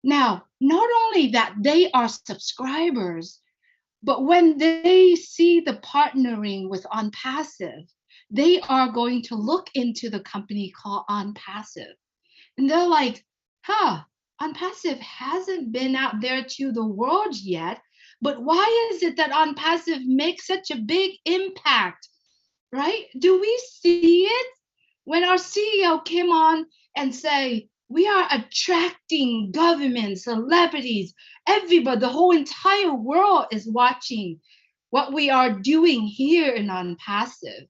Now, not only that they are subscribers, but when they see the partnering with OnPassive, they are going to look into the company called OnPassive. And they're like, OnPassive hasn't been out there to the world yet, but why is it that OnPassive makes such a big impact, right? Do we see it? When our CEO came on and say, we are attracting governments, celebrities, everybody, the whole entire world is watching what we are doing here in OnPassive.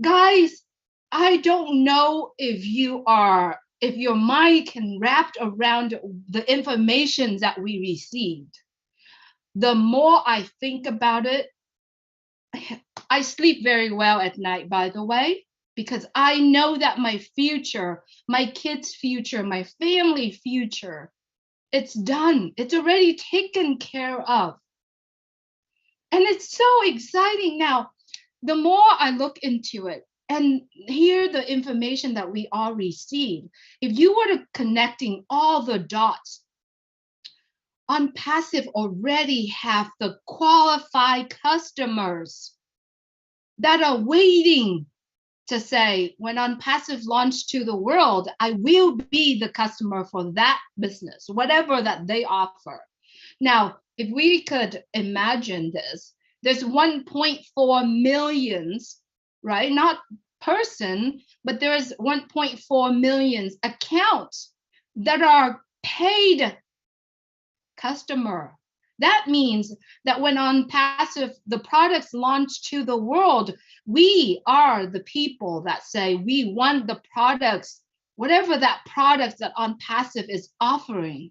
Guys, I don't know if your mind can wrap around the information that we received. The more I think about it, I sleep very well at night, by the way, because I know that my future, my kids' future, my family future, it's done. It's already taken care of. And it's so exciting now. The more I look into it and hear the information that we all received, if you were to connecting all the dots, OnPassive already have the qualified customers that are waiting to say, when OnPassive launched to the world, I will be the customer for that business, whatever that they offer. Now, if we could imagine this, there's 1.4 millions, right? Not person, but there's 1.4 million accounts that are paid customer. That means that when OnPassive, the products launch to the world, we are the people that say we want the products, whatever that product that OnPassive is offering.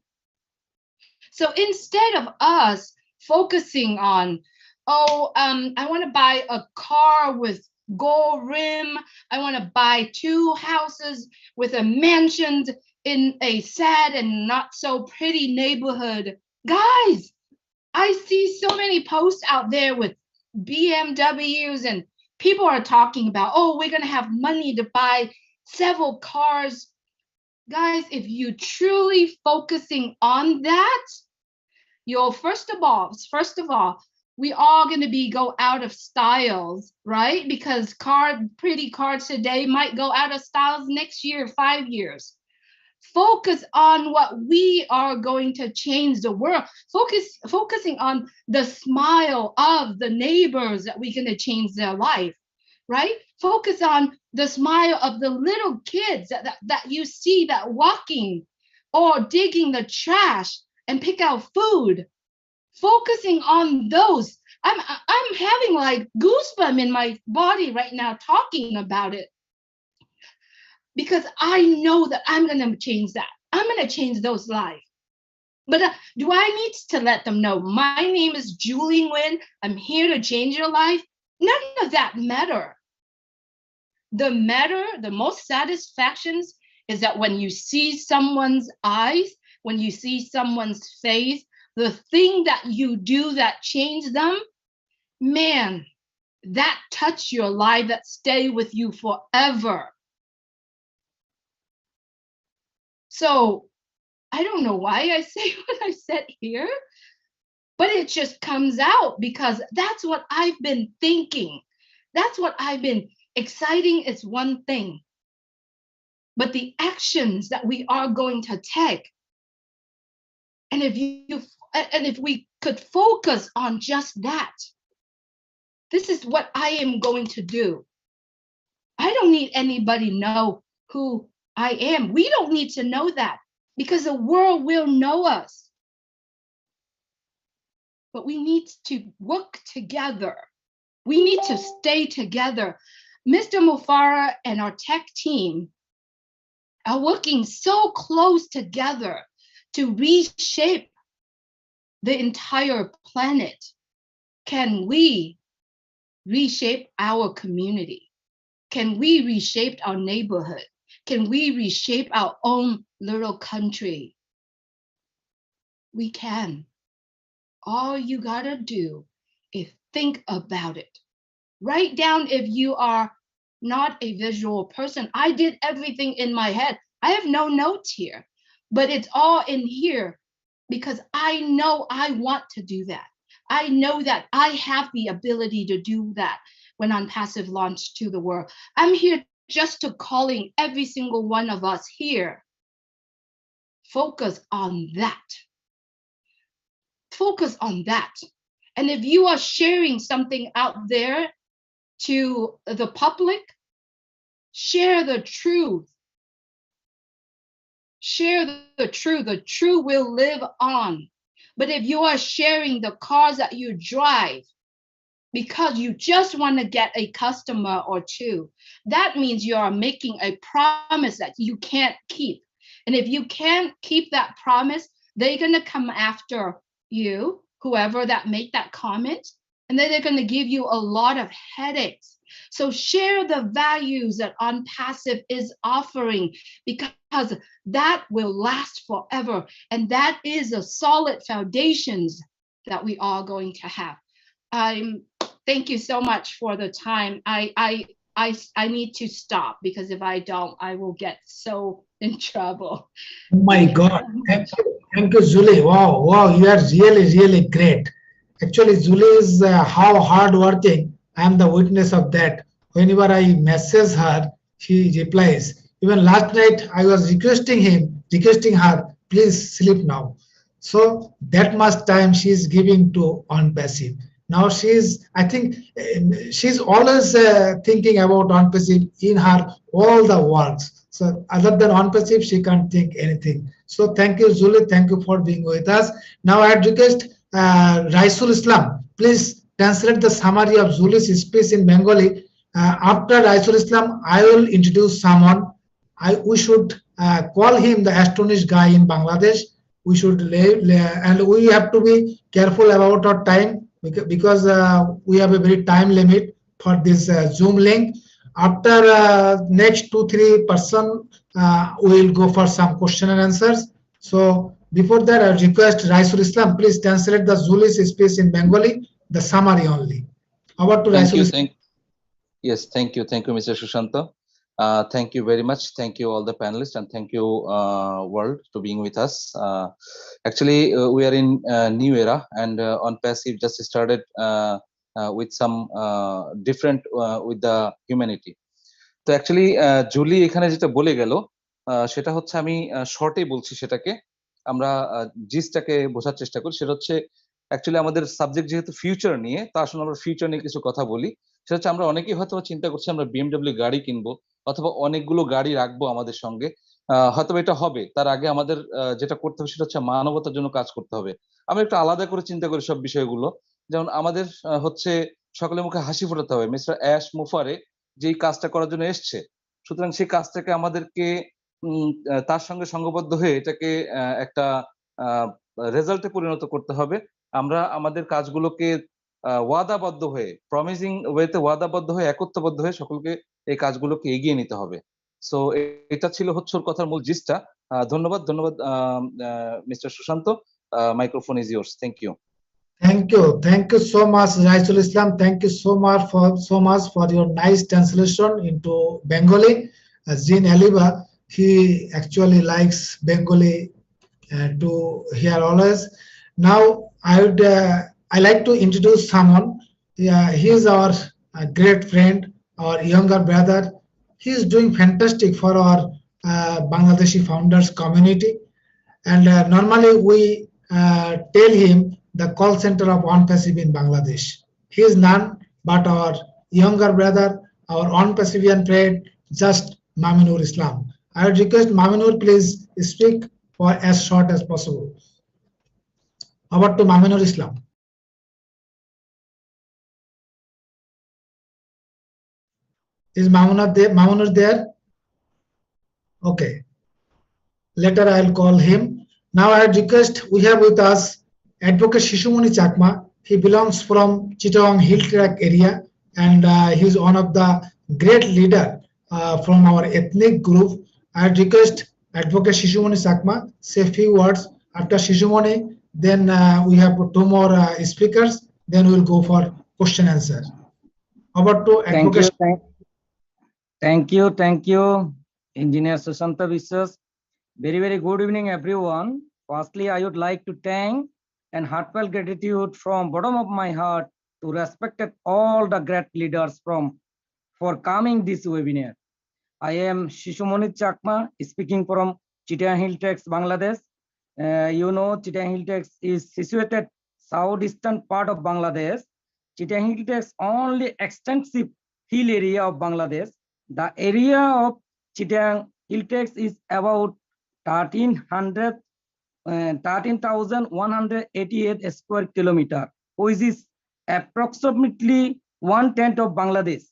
So instead of us focusing on, I want to buy a car with gold rim, I want to buy 2 houses with a mansion in a sad and not so pretty neighborhood. Guys, I see so many posts out there with BMWs, and people are talking about, we're going to have money to buy several cars. Guys, if you truly focusing on that, first of all, we are going to go out of styles, right? Because pretty cars today might go out of styles next year, 5 years. Focus on what we are going to change the world. Focusing on the smile of the neighbors that we're going to change their life, right? Focus on the smile of the little kids that you see that walking or digging the trash and pick out food. Focusing on those. I'm having like goosebumps in my body right now talking about it, because I know that I'm going to change that. I'm going to change those lives. But do I need to let them know my name is Julie Nguyen? I'm here to change your life? None of that matter. The most satisfactions is that when you see someone's eyes, when you see someone's face, the thing that you do that change them, man, that touch your life, that stay with you forever. So I don't know why I say what I said here, but it just comes out because that's what I've been thinking. That's what I've been exciting is one thing, but the actions that we are going to take, and if we could focus on just that, this is what I am going to do. I don't need anybody know who I am. We don't need to know that because the world will know us. But we need to work together. We need to stay together. Mr. Mufara and our tech team are working so close together to reshape the entire planet. Can we reshape our community? Can we reshape our neighborhood? Can we reshape our own little country? We can. All you gotta do is think about it. Write down if you are not a visual person. I did everything in my head. I have no notes here, but it's all in here because I know I want to do that. I know that I have the ability to do that when Unpassive launched to the world. I'm here just to calling every single one of us here. Focus on that. Focus on that. And if you are sharing something out there to the public, share the truth. Share the truth. The truth will live on. But if you are sharing the cars that you drive because you just want to get a customer or two, that means you are making a promise that you can't keep. And if you can't keep that promise, they're going to come after you, whoever that made that comment, and then they're going to give you a lot of headaches. So share the values that Unpassive is offering because that will last forever. And that is a solid foundations that we are going to have. Thank you so much for the time. I need to stop because if I don't, I will get so in trouble. Oh my God. Thank you, Julie. Wow, wow, you are really, really great. Actually, Julie is how hardworking. I am the witness of that. Whenever I message her, she replies. Even last night, I was requesting her, please sleep now. So that much time she is giving to Unpassive. Now I think she's always thinking about Unpassive in her all the works. So other than Unpassive, she can't think anything. So thank you, Julie. Thank you for being with us. Now I request Raisul Islam, please translate the summary of Julie's speech in Bengali. After Raisul Islam, I will introduce someone. We should call him the astonished guy in Bangladesh. We should and we have to be careful about our time because we have a very time limit for this Zoom link. After next 2-3 person, we will go for some question and answers. So before that, I request Raisul Islam, please translate the Julie's speech in Bengali, the summary only. Over to Raisul Islam. Yes, thank you, Mr. Sushanta. Thank you very much. Thank you all the panelists and thank you world to being with us. Actually, we are in a new era and Unpassive just started with some different with the humanity. তো actually Julie এখানে যেটা বলে গেল সেটা হচ্ছে আমি শর্টে বলছি সেটাকে আমরা জিসটাকে বোঝার চেষ্টা করি সেটা হচ্ছে অ্যাকচুয়ালি আমাদের সাবজেক্ট যেহেতু ফিউচার নিয়ে তা আসলে আমরা ফিউচার নিয়ে কিছু কথা বলি সেটা হচ্ছে আমরা অনেকেই হয়তো চিন্তা করছি আমরা BMW গাড়ি কিনবো অথবা অনেকগুলো গাড়ি রাখবো আমাদের সঙ্গে হয়তো এটা হবে তার আগে আমাদের যেটা করতে হবে সেটা হচ্ছে মানবতার জন্য কাজ করতে হবে আমরা একটু আলাদা করে চিন্তা করি সব বিষয়গুলো যেমন আমাদের হচ্ছে সকলের মুখে হাসি ফোটাতে হবে মিস্টার অ্যাশ মুফারে যেই কাজটা করার জন্য এসছে সুতরাং সেই কাজটাকে আমাদেরকে তার সঙ্গে সংঘবদ্ধ হয়ে এটাকে একটা রেজাল্টে পরিণত করতে হবে আমরা আমাদের কাজগুলোকে ওয়াদাবদ্ধ হয়ে প্রমিজিং ওয়েতে ওয়াদাবদ্ধ হয়ে একত্ববদ্ধ হয়ে সকলকে এই কাজগুলোকে এগিয়ে নিতে হবে সো এটা ছিল হচ্ছে ওর কথার মূল জিসটা ধন্যবাদ mister Sushanta Microphone is yours. Thank you. Thank you. Thank you so much, Raisul Islam. Thank you so much for your nice translation into Bengali. Zin Aliba, he actually likes Bengali to hear always. Now I like to introduce someone. He is our great friend, our younger brother. He is doing fantastic for our Bangladeshi founders community. And normally we tell him the call center of OnePassive in Bangladesh. He is none but our younger brother, our OnePassivian friend, just Maminur Islam. I would request Maminur, please speak for as short as possible. Over to Maminur Islam. Is Mamunur there? Okay. Later I'll call him. Now I request, we have with us Advocate Shishumoni Chakma. He belongs from Chittagong Hill Track area, and he is one of the great leader from our ethnic group. I request Advocate Shishumoni Chakma say a few words. After Shishumoni, then we have two more speakers. Then we'll go for question answer. Over to Advocate. Thank you, Engineer Sushanta Viswas. Very good evening, everyone. Firstly, I would like to thank and heartfelt gratitude from bottom of my heart to respected all the great leaders for coming this webinar. I am Shishumoni Chakma, speaking from Chittagong Hill Tracks, Bangladesh. You know, Chittagong Hill Tracks is situated southeastern part of Bangladesh. Chittagong Hill Tracks only extensive hill area of Bangladesh. The area of Chittagong Hill Tracks is about 13,188 square kilometer, which is approximately 1/10 of Bangladesh.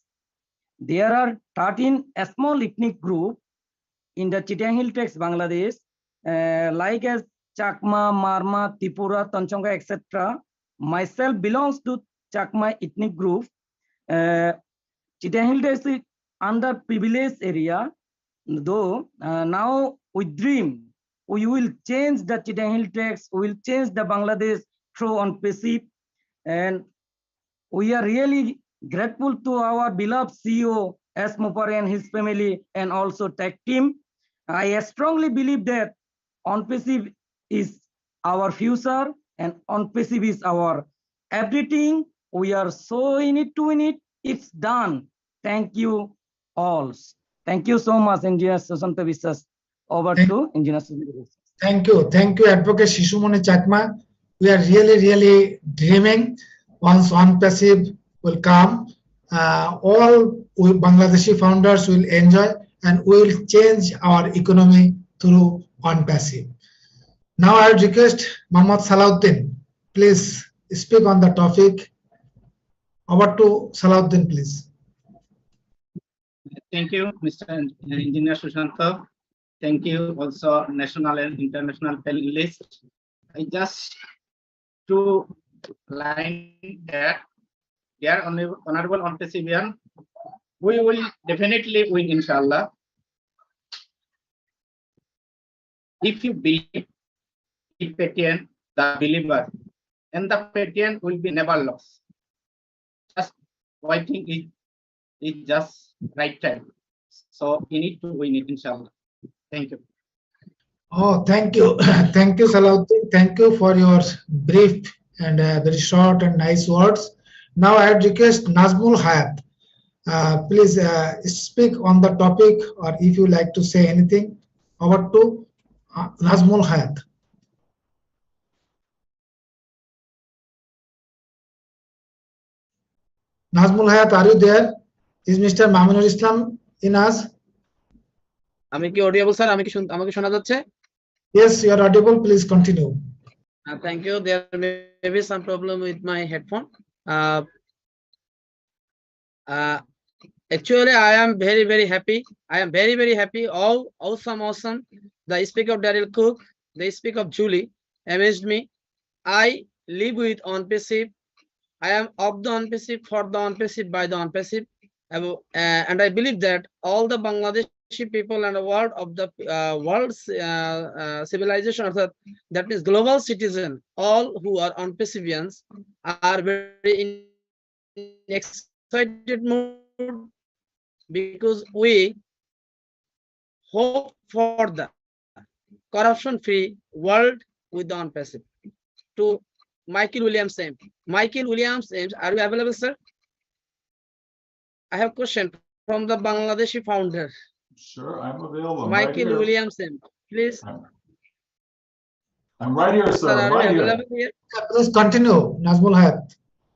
There are 13 small ethnic groups in the Chittagong Hill Tracks, Bangladesh, like as Chakma, Marma, Tripura, Tanchonga, etc. Myself belongs to Chakma ethnic group. Chittagong Hill Tracks is underprivileged area, though now we dream we will change the Chittagong Hill Tracks, we will change the Bangladesh through OnePassive, and we are really grateful to our beloved CEO S. Mupari and his family, and also tech team. I strongly believe that OnePassive is our future, and OnePassive is our everything. We are so in it to win it. It's done. Thank you all. Thank you so much, Engineer Sushanta Viswas. Over to Engineer Sushanta Viswas. Thank you, Advocate Shishumoni Chakma. We are really dreaming once OnePassive will come. All Bangladeshi founders will enjoy, and we will change our economy through OnePassive. Now I would request Mohammad Salahuddin, please speak on the topic. Over to Salahuddin, please. Thank you, Mr. Engineer Sushanta. Thank you also national and international panelists. I just to line that, dear Honorable OnePassivian, we will definitely win, inshallah. If you believe in Patian, the believer, and the Patian will be never lost. Just waiting is just right time. So you need to win it, inshallah. Thank you. Oh, thank you. Thank you, Salahuddin. Thank you for your brief and very short and nice words. Now I would request Nazmul Hayat. Please speak on the topic, or if you like to say anything. Over to Nazmul Hayat. Nazmul Hayat, are you there? Is Mr. Maminur Islam in us? আমি কি audible sir? আমাকে শোনা যাচ্ছে? Yes, you are audible. Please continue. Thank you. There may be some problem with my headphone. Actually, I am very happy. I am very happy. All awesome. The speak of Daryl Cook, the speak of Julie amazed me. I live with OnePassive. I am of the OnePassive, for the OnePassive, by the OnePassive, and I believe that all the Bangladesh Bangladeshi people and the world of the world's civilization, that means global citizen, all who are on Pacifians are very in excited mood because we hope for the corruption-free world with the on-passive. To Michael Williams Ames. Michael Williams Ames, are you available, sir? I have a question from the Bangladeshi founder. Sure, I'm available. I'm Michael right here. Williams Ames, please. I'm right here, sir. I'm right here. Here? Please continue, Nazmul Hayat.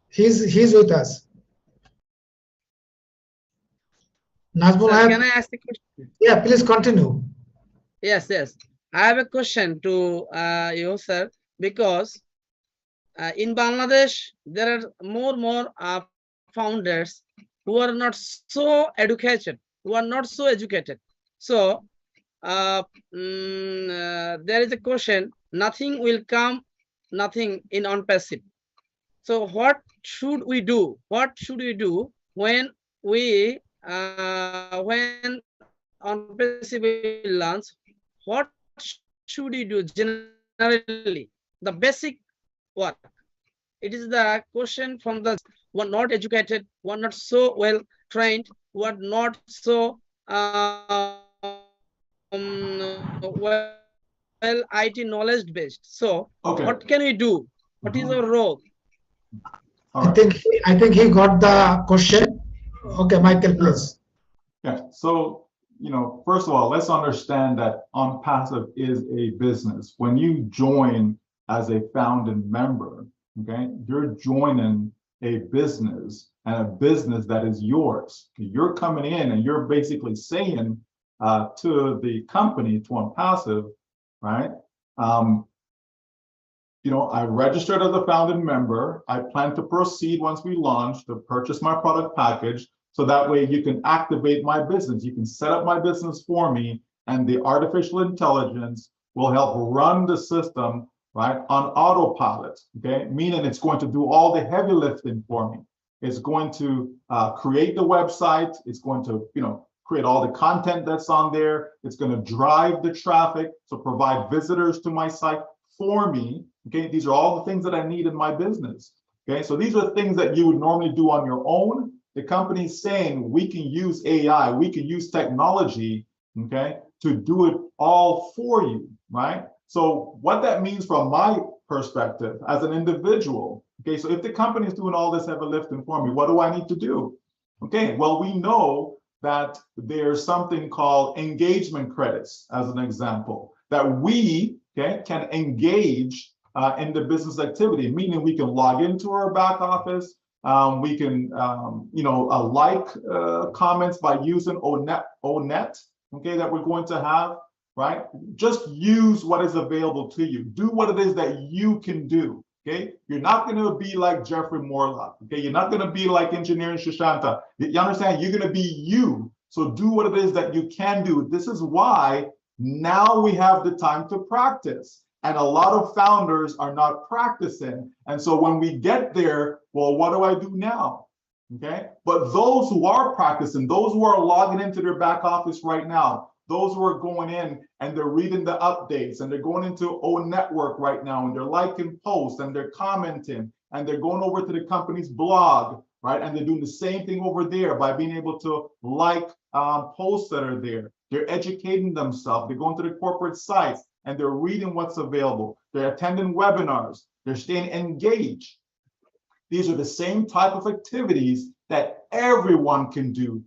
He's with us. Nazmul Sir, Hayat. can I ask a question? Yeah, please continue. Yes. I have a question to you, sir, because in Bangladesh, there are more founders who are not so educated, So there is a question, nothing will come, nothing in on-passive. So what should we do? What should we do when we when on-passive will launch? What should we do generally? The basic work. It is the question from the who are not educated, who are not so well trained, who are not so well IT knowledge based. So what can we do? What is our role? I think he got the question. Okay, Michael, please. Yeah. So, first of all, let's understand that OnPassive is a business. When you join as a founding member, okay, you're joining a business, and a business that is yours. You're coming in and you're basically saying to the company, to OnPassive, right? I registered as a founding member. I plan to proceed once we launch to purchase my product package. So that way you can activate my business. You can set up my business for me, and the artificial intelligence will help run the system, right, on autopilot, okay? Meaning it's going to do all the heavy lifting for me. It's going to create the website. It's going to, create all the content that's on there. It's going to drive the traffic, so provide visitors to my site for me, okay? These are all the things that I need in my business, okay? So these are things that you would normally do on your own. The company's saying we can use AI, we can use technology, okay, to do it all for you, right? So what that means from my perspective as an individual, okay, so if the company is doing all this heavy lifting for me, what do I need to do? Okay, well, we know that there's something called engagement credits, as an example, that we, okay, can engage in the business activity, meaning we can log into our back office. We can, like comments by using ONet, okay, that we're going to have, right? Just use what is available to you. Do what it is that you can do, okay? You're not going to be like Jeffrey Morlock, okay? You're not going to be like Engineering Shushanta. You understand? You're going to be you. So do what it is that you can do. This is why now we have the time to practice. And a lot of founders are not practicing. And so when we get there, well, what do I do now? Okay. But those who are practicing, those who are logging into their back office right now, those who are going in and they're reading the updates and they're going into O Network right now and they're liking posts and they're commenting and they're going over to the company's blog, right? And they're doing the same thing over there by being able to like posts that are there. They're educating themselves. They're going to the corporate sites and they're reading what's available. They're attending webinars. They're staying engaged. These are the same type of activities that everyone can do.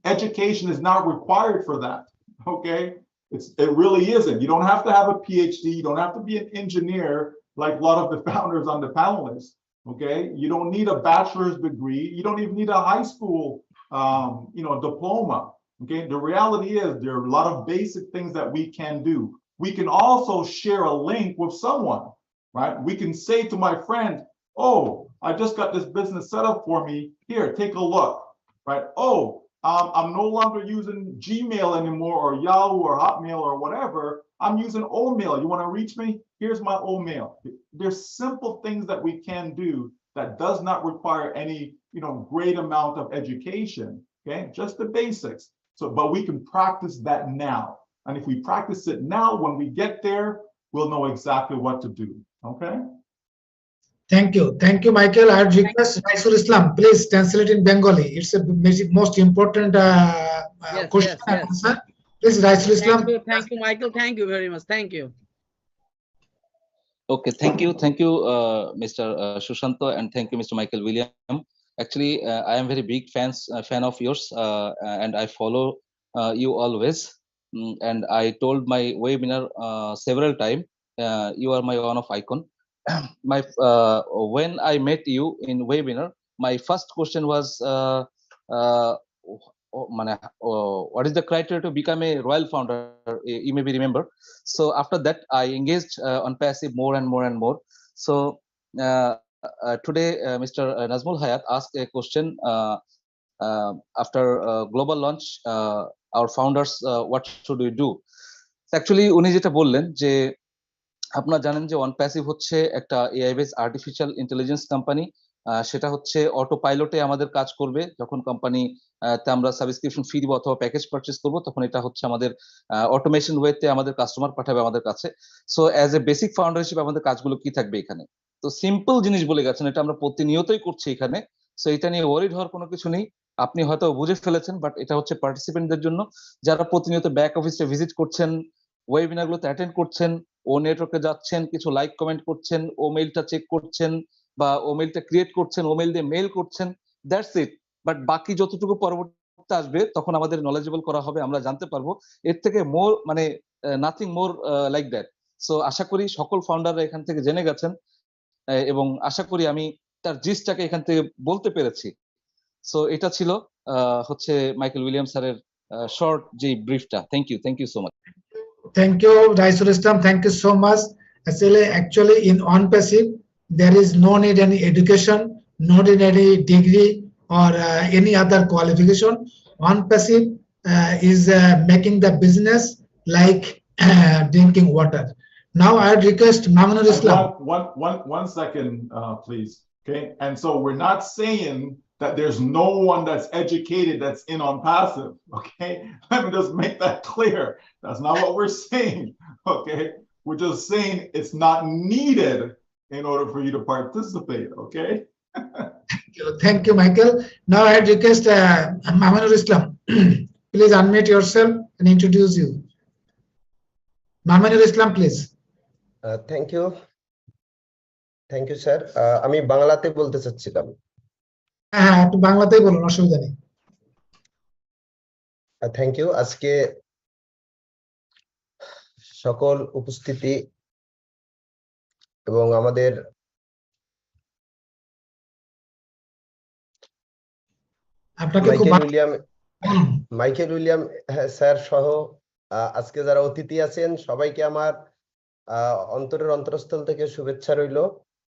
Education is not required for that, okay? It really isn't. You don't have to have a PhD. You don't have to be an engineer like a lot of the founders on the panel list, okay? You don't need a bachelor's degree. You don't even need a high school, diploma, okay? The reality is there are a lot of basic things that we can do. We can also share a link with someone, right? We can say to my friend, oh, I just got this business set up for me. Here, take a look, right? Oh, I'm no longer using Gmail anymore or Yahoo or Hotmail or whatever. I'm using Omail. You want to reach me? Here's my Omail. There's simple things that we can do that does not require any, great amount of education, okay? Just the basics. So, but we can practice that now. And if we practice it now, when we get there, we'll know exactly what to do. Okay? Thank you, Michael. I would request Raisul Islam, please translate in Bengali. It's a most important question and answer. Please, Raisul Islam. Thank you, Michael. Thank you very much. Thank you. Okay, thank you, Mr. Shushanto, and thank you, Mr. Michael William. Actually, I am very big fan of yours, and I follow you always. And I told my webinar several times, you are my one of icon. When I met you in webinar, my first question was, what is the criteria to become a royal founder? You maybe remember. So after that, I engaged on passive more and more and more. So today, Mr. Nazmul Hayat asked a question after global launch, our founders, what should we do? Actually, উনি যেটা বললেন যে আপনারা জানেন যে OnePassive হচ্ছে একটা AI based artificial intelligence company. সেটা হচ্ছে অটো পাইলটে আমাদের কাজ করবে। যখন কোম্পানি আমরা সাবস্ক্রিপশন ফি দিব অথবা প্যাকেজ পারচেজ করব, তখন এটা হচ্ছে আমাদের অটোমেশন ওয়েতে আমাদের কাস্টমার পাঠাবে আমাদের কাছে। So as a basic founder হিসেবে আমাদের কাজগুলো কি থাকবে এখানে? তো সিম্পল জিনিস বলে গেছেন, এটা আমরা প্রতিনিয়তই করছি এখানে। সো এটা নিয়ে ওয়ারিড হওয়ার কোনো কিছু নেই। আপনি হয়তো বুঝে ফেলেছেন, বাট এটা হচ্ছে পার্টিসিপেন্টদের জন্য যারা প্রতিনিয়ত ব্যাক অফিসে ভিজিট করছেন, ওয়েবিনারগুলোতে অ্যাটেন্ড করছেন, ও নেটওয়ার্কে যাচ্ছেন, কিছু লাইক কমেন্ট করছেন, ও মেইলটা চেক করছেন, বা ও মেইলটা ক্রিয়েট করছেন, ও মেইল দিয়ে মেইল করছেন, দ্যাটস ইট। বাট বাকি যতটুকু পরবর্তীতে আসবে তখন আমাদের নলেজেবল করা হবে, আমরা জানতে পারবো। এর থেকে মোর মানে nothing more like that. So আশা করি সকল ফাউন্ডাররা এখান থেকে জেনে গেছেন, এবং আশা করি আমি তার জিসটাকে এখান থেকে বলতে পেরেছি। সো এটা ছিল হচ্ছে মাইকেল উইলিয়াম স্যারের শর্ট যে ব্রিফটা। Thank you so much. Thank you, Raisul Islam. Thank you so much. Actually, in OnePassive, there is no need any education, no need any degree or any other qualification. OnePassive is making the business like drinking water. Now, I would request Mamunur Islam. One second, please. Okay, and so we're not saying that there's no one that's educated that's in OnePassive. Okay, let me just make that clear. That's not what we're saying. Okay, we're just saying it's not needed in order for you to participate. Okay. Thank you, Michael. Now I request Mamunur Islam. Please unmute yourself and introduce you. Mamunur Islam, please. Thank you. Thank you, sir. আমি বাংলাতে বলতে চাচ্ছিলাম। হ্যাঁ, একটু বাংলাতেই বলুন, অসুবিধা নেই। Thank you. আজকে সকল উপস্থিতি এবং আমাদের মাইকেল উইলিয়াম স্যার সহ আজকে যারা অতিথি আছেন সবাইকে আমার অন্তরের অন্তরস্থল থেকে শুভেচ্ছা রইল।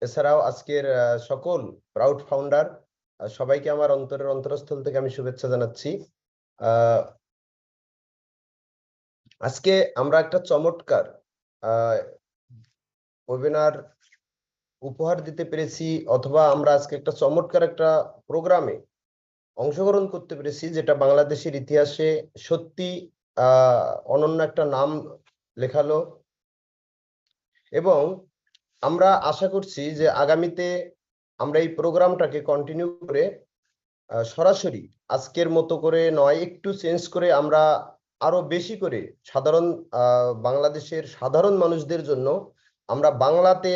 এছাড়াও আজকের সকল প্রাউড ফাউন্ডার সবাইকে আমার অন্তরের অন্তরস্থল থেকে আমি শুভেচ্ছা জানাচ্ছি। আজকে আমরা একটা চমৎকার ওয়েবিনার উপহার দিতে পেরেছি, অথবা আমরা আজকে একটা চমৎকার একটা প্রোগ্রামে অংশগ্রহণ করতে পেরেছি, যেটা বাংলাদেশের ইতিহাসে সত্যি অনন্য একটা নাম লেখালো। এবং আমরা আশা করছি যে আগামীতে আমরা এই প্রোগ্রামটাকে কন্টিনিউ করে সরাসরি আজকের মতো করে নয়, একটু চেঞ্জ করে আমরা আরো বেশি করে বাংলাদেশের সাধারণ মানুষদের জন্য আমরা বাংলাতে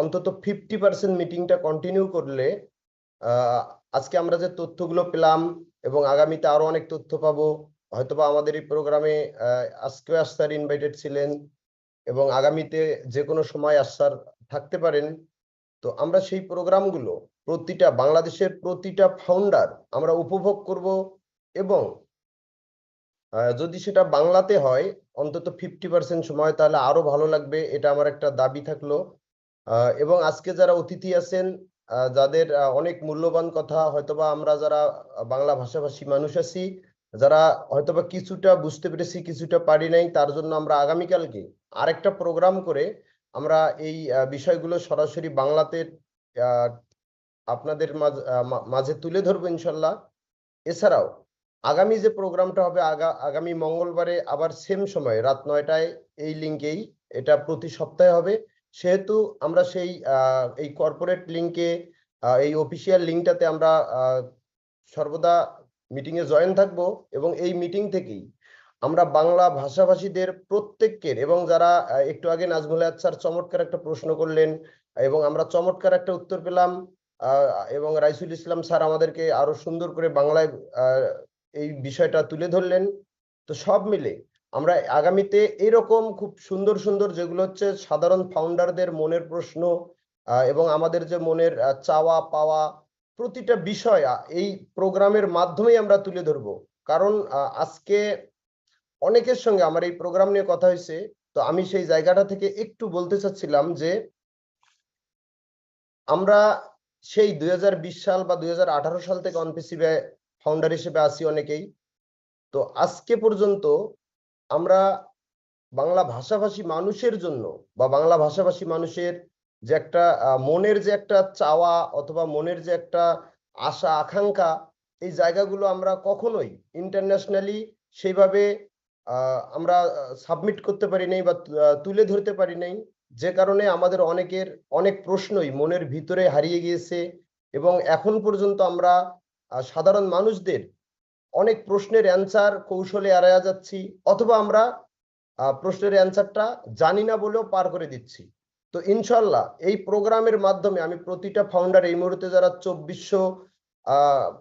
অন্তত 50% মিটিংটা কন্টিনিউ করলে আজকে আমরা যে তথ্যগুলো পেলাম এবং আগামীতে আরো অনেক তথ্য পাবো, হয়তোবা আমাদের এই প্রোগ্রামে আজকে স্যার ইনভাইটেড ছিলেন এবং আগামীতে যে কোনো সময় স্যার থাকতে পারেন। তো আমরা সেই প্রোগ্রামগুলো বাংলাদেশের প্রতিটা ফাউন্ডার আমরা উপভোগ করব, এবং যদি সেটা বাংলাতে হয় অন্তত 50% সময়, তাহলে আরো ভালো লাগবে। এটা আমার একটা দাবি থাকলো। এবং আজকে যারা অতিথি আছেন, যাদের অনেক মূল্যবান কথা, হয়তোবা আমরা যারা বাংলা ভাষাভাষী মানুষ আছি, যারা হয়তোবা কিছুটা বুঝতে পেরেছি কিছুটা পারি নাই, তার জন্য আমরা আগামীকালকে আরেকটা প্রোগ্রাম করে আমরা এই বিষয়গুলো সরাসরি বাংলাতে আপনাদের মাঝে তুলে ধরবো ইনশাল্লাহ। এছাড়াও আগামী যে প্রোগ্রামটা হবে আগামী মঙ্গলবারে আবার সেম সময় রাত 9টায় এই লিঙ্কেই, এটা প্রতি সপ্তাহে হবে। সেহেতু আমরা সেই এই কর্পোরেট লিঙ্কে, এই অফিসিয়াল লিঙ্কটাতে আমরা সর্বদা মিটিংয়ে জয়েন থাকব, এবং এই মিটিং থেকেই আমরা বাংলা ভাষাভাষীদের প্রত্যেকের, এবং যারা একটু আগে নাজমুল হায়াত স্যার চমৎকার একটা প্রশ্ন করলেন এবং আমরা চমৎকার একটা উত্তর পেলাম, এবং রাইসুল ইসলাম স্যার আমাদেরকে আরো সুন্দর করে বাংলায় এই বিষয়টা তুলে ধরলেন। তো সব মিলে আমরা আগামীতে এরকম খুব সুন্দর সুন্দর, যেগুলো হচ্ছে সাধারণ ফাউন্ডারদের মনের প্রশ্ন এবং আমাদের যে মনের চাওয়া পাওয়া, প্রতিটা বিষয় এই প্রোগ্রামের মাধ্যমেই আমরা তুলে ধরবো। কারণ আজকে অনেকের সঙ্গে আমার এই প্রোগ্রাম নিয়ে কথা হয়েছে, তো আমি সেই জায়গাটা থেকে একটু বলতে চাচ্ছিলাম যে আমরা সেই 2020 সাল বা 2018 সাল থেকে অনপিসিবে ফাউন্ডার হিসেবে আসি অনেকেই। তো আজকে পর্যন্ত আমরা বাংলা ভাষাভাষী মানুষের জন্য বা বাংলা ভাষাভাষী মানুষের যে একটা মনের যে একটা চাওয়া অথবা মনের যে একটা আশা আকাঙ্ক্ষা, এই জায়গাগুলো আমরা কখনোই ইন্টারন্যাশনালি সেইভাবে আমরা সাবমিট করতে পারি নাই বা তুলে ধরতে পারি নাই, যে কারণে আমাদের অনেকের অনেক প্রশ্নই মনের ভিতরে হারিয়ে গিয়েছে, এবং এখন পর্যন্ত আমরা সাধারণ মানুষদের অনেক প্রশ্নের অ্যান্সার কৌশলে এড়ায়া যাচ্ছি, অথবা আমরা প্রশ্নের অ্যান্সারটা জানি না বলেও পার করে দিচ্ছি। তো ইনশাল্লাহ এই প্রোগ্রামের মাধ্যমে আমি প্রতিটা ফাউন্ডার, এই মুহূর্তে যারা 2400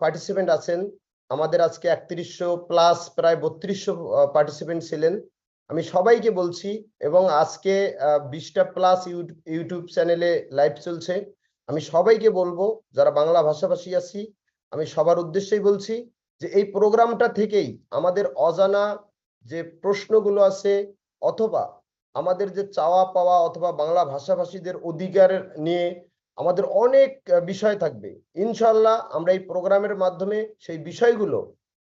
পার্টিসিপেন্ট আছেন, আমাদের আজকে 3100 প্লাস প্রায় 3200 পার্টিসিপেন্ট ছিলেন, আমি সবাইকে বলছি, এবং আজকে 20টা প্লাস ইউটিউব চ্যানেলে লাইভ চলছে, আমি সবাইকে বলবো যারা বাংলা ভাষাভাষী আছি, আমি সবার উদ্দেশ্যেই বলছি যে এই প্রোগ্রামটা থেকেই আমাদের অজানা যে প্রশ্নগুলো আছে অথবা আমাদের যে চাওয়া পাওয়া অথবা বাংলা ভাষাভাষীদের অধিকার নিয়ে আমাদের অনেক বিষয় থাকবে। ইনশাল্লাহ আমরা এই প্রোগ্রামের মাধ্যমে সেই বিষয়গুলো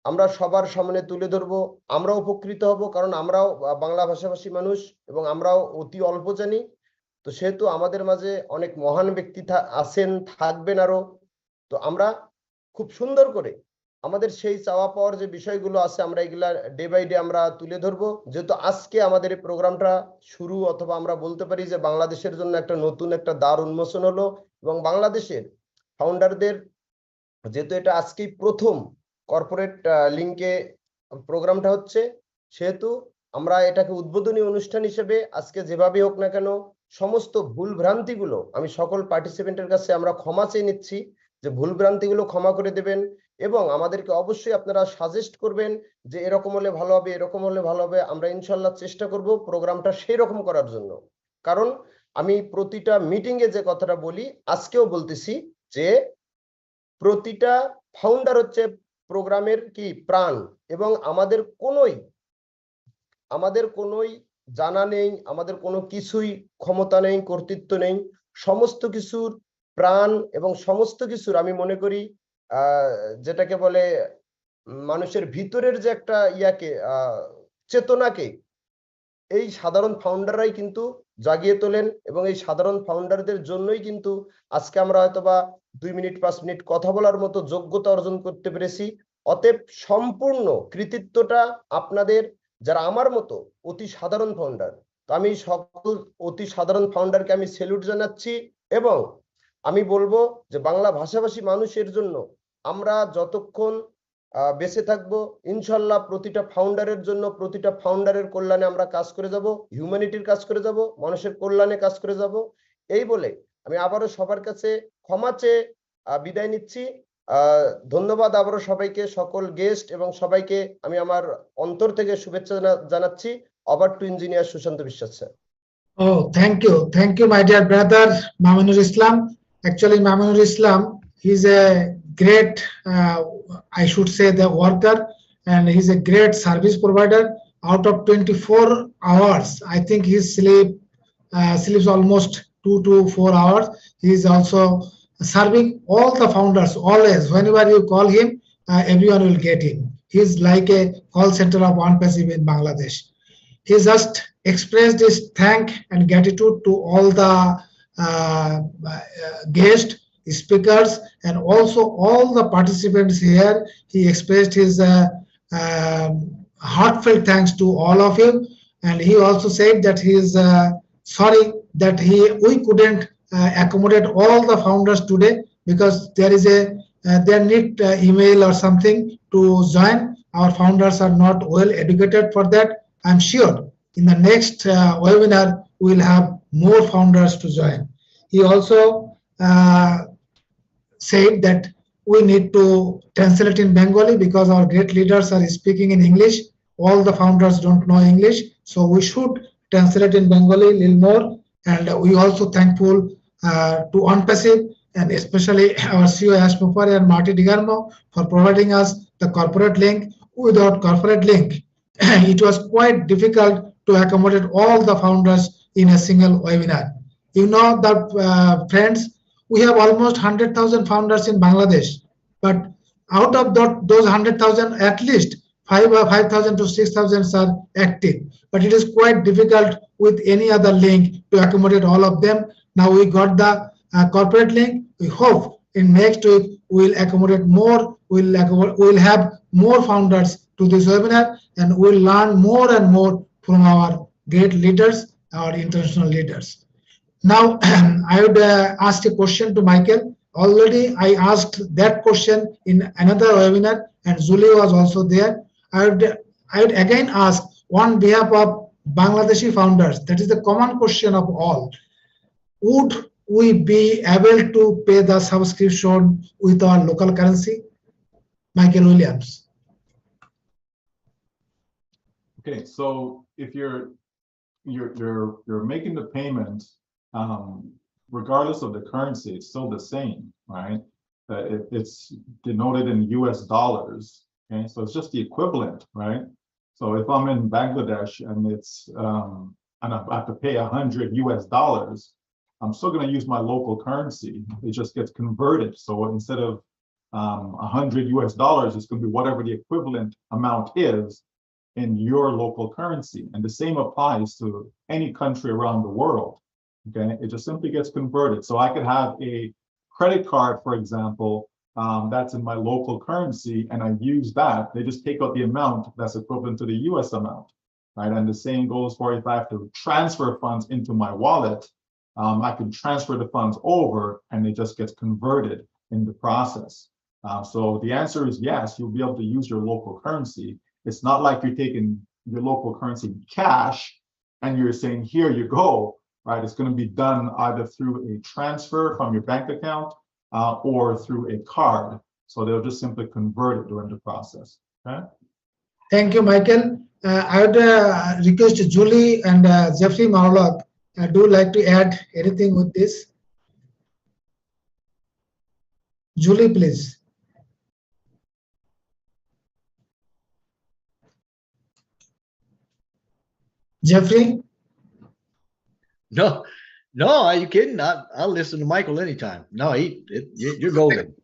আমরা সবার সামনে তুলে ধরবো, আমরাও উপকৃত হব, কারণ আমরাও বাংলা ভাষাভাষী মানুষ এবং আমরাও অতি অল্প জানি। তো সেহেতু আমাদের মাঝে অনেক মহান ব্যক্তি আছেন, থাকবেন আরো। তো আমরা খুব সুন্দর করে আমাদের সেই চাওয়া পাওয়ার যে বিষয়গুলো আছে আমরা এগুলা ডে বাই ডে আমরা তুলে ধরবো। যেহেতু আজকে আমাদের এই প্রোগ্রামটা শুরু, অথবা আমরা বলতে পারি যে বাংলাদেশের জন্য একটা নতুন একটা দ্বার উন্মোচন হলো, এবং বাংলাদেশের ফাউন্ডারদের যেহেতু এটা আজকেই প্রথম কর্পোরেট লিঙ্কে প্রোগ্রামটা হচ্ছে, সেহেতু আমরা এটাকে উদ্বোধনী অনুষ্ঠান হিসেবে আজকে যেভাবে হোক না কেন সমস্ত ভুল ভ্রান্তিগুলো আমি সকল পার্টিসিপেন্টের কাছে আমরা ক্ষমা চেয়ে নিচ্ছি, যে ভুল ভ্রান্তিগুলো ক্ষমা করে দেবেন, এবং আমাদেরকে অবশ্যই আপনারা সাজেস্ট করবেন যে এরকম হলে ভালো হবে, এরকম হলে ভালো হবে। আমরা ইনশাল্লাহ চেষ্টা করব প্রোগ্রামটা সেই রকম করার জন্য। কারণ আমি প্রতিটা মিটিংয়ে যে কথাটা বলি, আজকেও বলতেছি যে প্রতিটা ফাউন্ডার হচ্ছে প্রোগ্রামের কি প্রাণ, এবং আমাদের কোনোই জানা নেই, আমাদের কোনো কিছুই ক্ষমতা নেই, কর্তৃত্ব নেই, সমস্ত কিছুর প্রাণ এবং সমস্ত কিছুর আমি মনে করি যেটাকে বলে মানুষের ভিতরের যে একটা চেতনাকে এই সাধারণ ফাউন্ডাররাই কিন্তু জাগিয়ে তোলেন, এবং এই সাধারণ ফাউন্ডারদের জন্যই কিন্তু আজকে আমরা হয়তোবা 2 মিনিট 5 মিনিট কথা বলার মতো যোগ্যতা অর্জন করতে পেরেছি। অতএব সম্পূর্ণ কৃতিত্বটা আপনাদের, যারা আমার মতো অতি সাধারণ ফাউন্ডার। তো আমি সকল অতি সাধারণ ফাউন্ডারকে আমি স্যালুট জানাচ্ছি, এবং আমি বলবো যে বাংলা ভাষাভাষী মানুষের জন্য আমরা যতক্ষণ বেঁচে থাকবো ইনশাল্লাহ প্রতিটা ফাউন্ডারের জন্য, প্রতিটা ফাউন্ডারের কল্যাণে আমরা কাজ করে যাব, হিউম্যানিটির কাজ করে যাব, মানুষের কল্যাণে কাজ করে যাব। এই বলে আমি আবারও সবার কাছে ক্ষমা চেয়ে বিদায় নিচ্ছি। ধন্যবাদ আবারও সবাইকে, সকল গেস্ট এবং সবাইকে আমি আমার অন্তর থেকে শুভেচ্ছা জানাচ্ছি। ওভার টু ইঞ্জিনিয়ার সুশান্ত বিশ্বাস sir. Oh, thank you, my dear brother Mamunur Islam. Actually, Mamunur Islam, he's a great, I should say, the worker, and he's a great service provider. Out of 24 hours, I think he sleeps almost 2 to 4 hours. He is also serving all the founders always. Whenever you call him, everyone will get him. He's like a call center of One Passive in Bangladesh. He just expressed his thank and gratitude to all the guests speakers and also all the participants here. He expressed his heartfelt thanks to all of you, and he also said that he is sorry that we couldn't accommodate all the founders today because there is a they need email or something to join. Our founders are not well educated for that. I'm sure in the next webinar we will have more founders to join. He also said that we need to translate in Bengali because our great leaders are speaking in English. All the founders don't know English, so we should translate in Bengali a little more. And we also thankful to OnPassive and especially our CEO Ash Mupari and Marty DiGarmo for providing us the corporate link. Without corporate link, it was quite difficult to accommodate all the founders in a single webinar. You know that, friends, we have almost 100,000 founders in Bangladesh, but out of those 100,000, at least 5,000 to 6,000 are active. But it is quite difficult with any other link to accommodate all of them. Now we got the corporate link. We hope in next week we will accommodate more. We'll have more founders to this webinar, and we'll learn more and more from our great leaders, our international leaders. Now, I would ask a question to Michael. Already, I asked that question in another webinar, and Julie was also there. I would again ask on behalf of Bangladeshi founders, that is the common question of all. Would we be able to pay the subscription with our local currency? Michael Williams. Okay, so if you're making the payment, regardless of the currency, it's still the same, right? It's denoted in US dollars. Okay, so it's just the equivalent, right? So if I'm in Bangladesh and it's and I have to pay 100 US dollars, I'm still going to use my local currency. It just gets converted. So instead of 100 US dollars, it's going to be whatever the equivalent amount is in your local currency. And the same applies to any country around the world. Okay, it just simply gets converted. So I could have a credit card, for example, that's in my local currency, and I use that. They just take out the amount that's equivalent to the US amount, right? And the same goes for if I have to transfer funds into my wallet, I can transfer the funds over and it just gets converted in the process. So the answer is yes, you'll be able to use your local currency. It's not like you're taking your local currency in cash and you're saying, here you go, right? It's going to be done either through a transfer from your bank account or through a card. So they'll just simply convert it during the process. Okay. Thank you, Michael. I would request Julie and Jeffrey Marlock. Do you like to add anything with this? Julie, please. Jeffrey? No, are you kidding? I'll listen to Michael anytime. No, you're golden.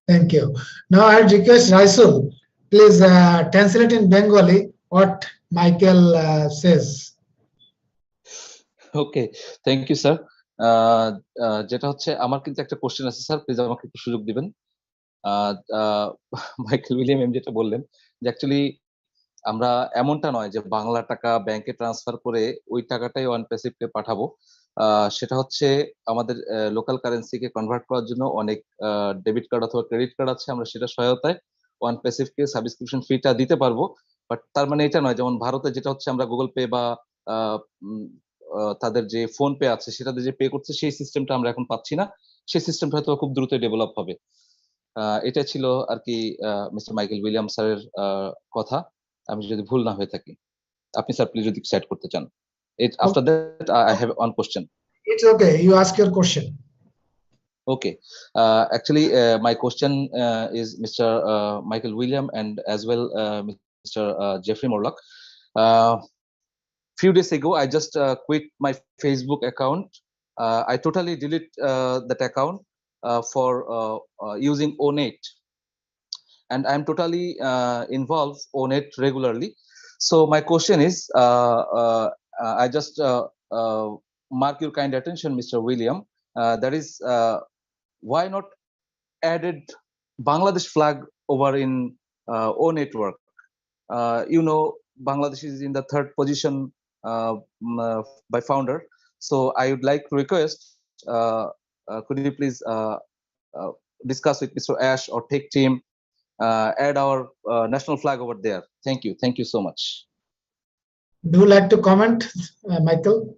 Thank you. Now I request Raisul, please translate in Bengali what Michael says. Okay thank you sir যেটা হচ্ছে আমার কিন্তু একটা question আছে sir, please আমাকে একটু সুযোগ দিবেন। মাইকেল উইলিয়াম এম যেটা বললেন যে অ্যাকচুয়ালি আমরা এমনটা নয় যে বাংলা টাকা ব্যাংকে ট্রান্সফার করে ওই টাকাটাই OnePassive-কে পাঠাবো। সেটা হচ্ছে আমাদের লোকাল কারেন্সিকে কনভার্ট করার জন্য অনেক ডেবিট কার্ড অথবা ক্রেডিট কার্ড আছে, আমরা সেটা সহায়তায় OnePassive-কে সাবস্ক্রিপশন ফিটা দিতে পারবো। বাট তার মানে এটা নয় যেমন ভারতে যেটা হচ্ছে আমরা গুগল পে বা তাদের যে ফোন পে আছে সেটাতে যে পে করছে সেই সিস্টেমটা আমরা এখন পাচ্ছি না, সেই সিস্টেমটা হয়তো খুব দ্রুত ডেভেলপ হবে। এটা ছিল আর কি মিস্টার মাইকেল উইলিয়াম স্যারের কথা, আমি যদি ভুল না হয়ে থাকি। আপনি স্যার প্লিজ যদি সেট করতে চান। After that I have one question. It's okay, you ask your question. Okay, actually my question is Mr. Michael William and as well Mr. Jeffrey Morlock. Few days ago I just quit my Facebook account. I totally delete that account for using Onet, and I'm totally involved Onet regularly. So my question is I just mark your kind attention, Mr. William, that is why not added Bangladesh flag over in O network? You know, Bangladesh is in the 3rd position by founder. So I would like to request, could you please discuss with Mr. Ash or tech team, add our national flag over there. Thank you. Thank you so much. Do you like to comment, Michael?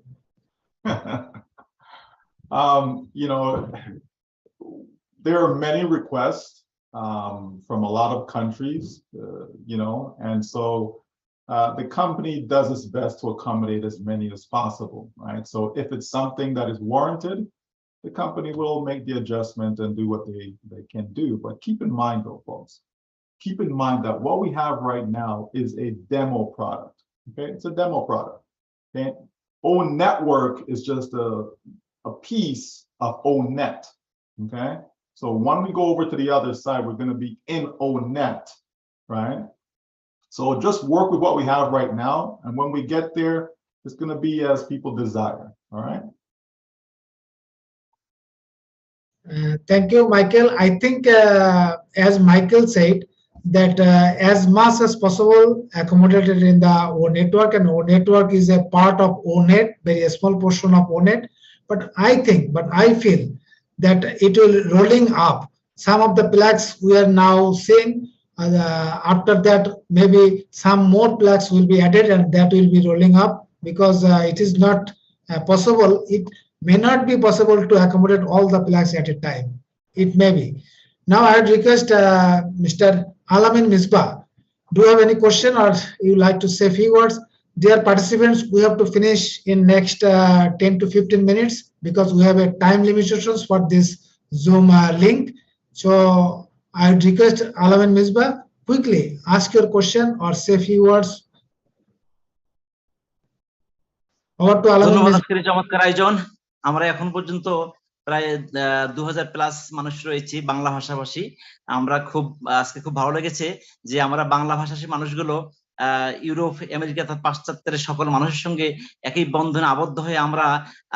You know, there are many requests from a lot of countries, you know, and so the company does its best to accommodate as many as possible, right? So if it's something that is warranted, the company will make the adjustment and do what they can do. But keep in mind though, folks, keep in mind that what we have right now is a demo product, okay? It's a demo product, okay? O network is just a piece of O net, okay? So when we go over to the other side, we're gonna be in O net, right? So just work with what we have right now. And when we get there, it's gonna be as people desire, all right? Thank you, Michael. I think, as Michael said, that as much as possible accommodated in the O network, and O network is a part of O net, very small portion of O net. But I feel that it will rolling up. Some of the plugs we are now seeing. After that, maybe some more plugs will be added, and that will be rolling up, because it is not possible. It may not be possible to accommodate all the plugs at a time. It may be. Now I would request Mr. Alamin Misbah. Do you have any question, or you like to say a few words? Dear participants, we have to finish in next 10 to 15 minutes because we have a time limitations for this Zoom link. So I would request Alamin Misbah, quickly ask your question or say a few words. Over to Alamin ধন্যবাদ Misbah. আজকের এই চমৎকার আয়োজন। আমরা এখন পর্যন্ত প্রায় 2000 plus মানুষ রয়েছি বাংলা ভাষাভাষী। আমরা আজকে খুব ভালো লেগেছে যে আমরা বাংলা ভাষাভাষী মানুষগুলো ইউরোপ, আমেরিকা তথা পাশ্চাত্যের সকল মানুষের সঙ্গে একই বন্ধনে আবদ্ধ হয়ে আমরা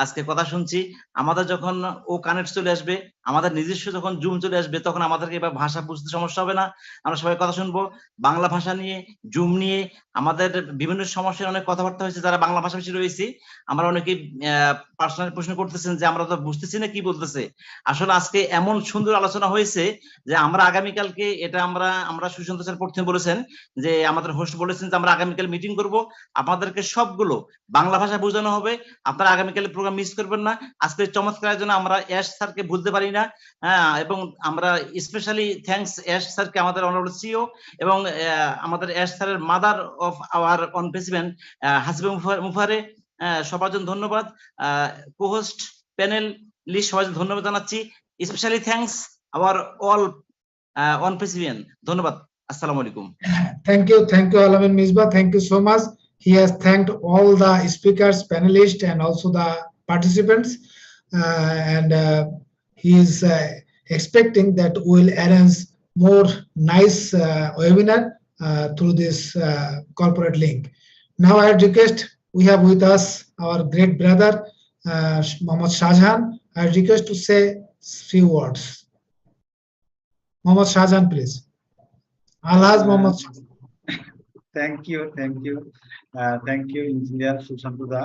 আজকে কথা শুনছি। আমাদের যখন ও কানেক্ট চলে আসবে, আমাদের নিজস্ব যখন জুম চলে আসবে, তখন আমাদেরকে এবার ভাষা বুঝতে সমস্যা হবে না। আমরা সবাই কথা শুনবো বাংলা ভাষা নিয়ে, জুম নিয়ে। আমাদের বিভিন্ন সমস্যার অনেক কথাবার্তা হয়েছে যারা বাংলা ভাষাভাষী রয়েছে। আমরা অনেকেই পার্সোনাল প্রশ্ন করতেছেন যে আমরা তো বুঝতেছি না কি বলতেছে। আসলে আজকে এমন সুন্দর আলোচনা হয়েছে যে আমরা আগামীকালকে এটা আমরা সুশান্ত স্যার প্রথমে বলেছেন যে আমাদের হোস্ট বলেছেন যে আমরা আগামীকাল মিটিং করব, আপনাদেরকে সবগুলো বাংলা ভাষা বোঝানো হবে। আপনারা আগামীকালের প্রোগ্রাম মিস করবেন না। আজকের চমৎকারের জন্য আমরা অ্যাশ স্যারকে ভুলতে পারি না, এবং আমরা স্পেশালি থ্যাঙ্কস অ্যাশ স্যারকে, আমাদের অনারেবল সিইও, এবং আমাদের অ্যাশ স্যারের mother of our own president Hasiba মুফারে, সবার জন্য ধন্যবাদ। কো-হোস্ট, প্যানেল লিস্ট সবাই ধন্যবাদ জানাচ্ছি। Specially thanks our all own president. ধন্যবাদ। Assalamu alaikum. Thank you, Alamin Misbah. Thank you so much. He has thanked all the speakers, panelists, and also the participants, and he is expecting that we will arrange more nice webinar through this corporate link. Now I request, we have with us our great brother Mohammad Shahjahan. I request to say few words. Mohammad Shahjahan, please. Alhaj Mohammad. Thank you, engineer Sushanta da.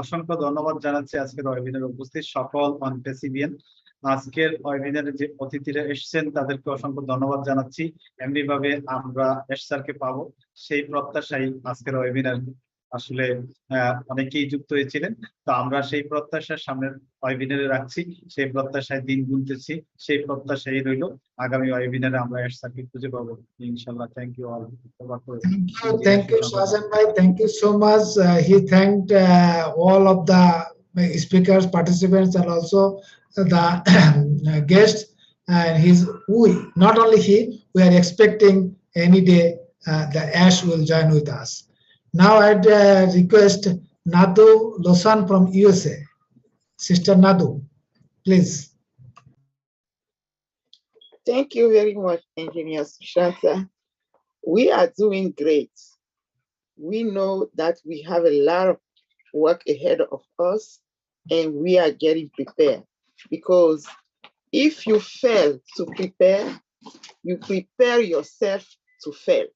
অসংখ্য ধন্যবাদ জানাচ্ছি আজকের ওয়েবিনারে উপস্থিত সকল অনপেসিভিয়ান। আজকের ওয়েবিনারে যে অতিথিরা এসেছেন তাদেরকে অসংখ্য ধন্যবাদ জানাচ্ছি। এমনি ভাবে আমরা এস স্যারকে পাবো সেই প্রত্যাশাই আজকের ওয়েবিনার আসলে অনেকেই যুক্ত হয়েছিলেন। তো আমরা সেই প্রত্যাশার সামনের ওয়েবিনারে রাখছি, সেই প্রত্যাশায় দিন গুনতেছি, সেই প্রত্যাশাই রইল আগামী ওয়েবিনারে আমরা এস স্যারকে খুঁজে পাবো ইনশাআল্লাহ। Thank you all. Thank you, Shahjahan bhai. Thank you so much. He thanked all of the speakers, participants, and also the guests. And not only he, we are expecting any day the Ash will join with us. Now I'd request Nadu Losan from USA. Sister Nadu, please. Thank you very much, Engineer Sushanta. We are doing great. We know that we have a lot of work ahead of us, and we are getting prepared because If you fail to prepare, you prepare yourself to fail.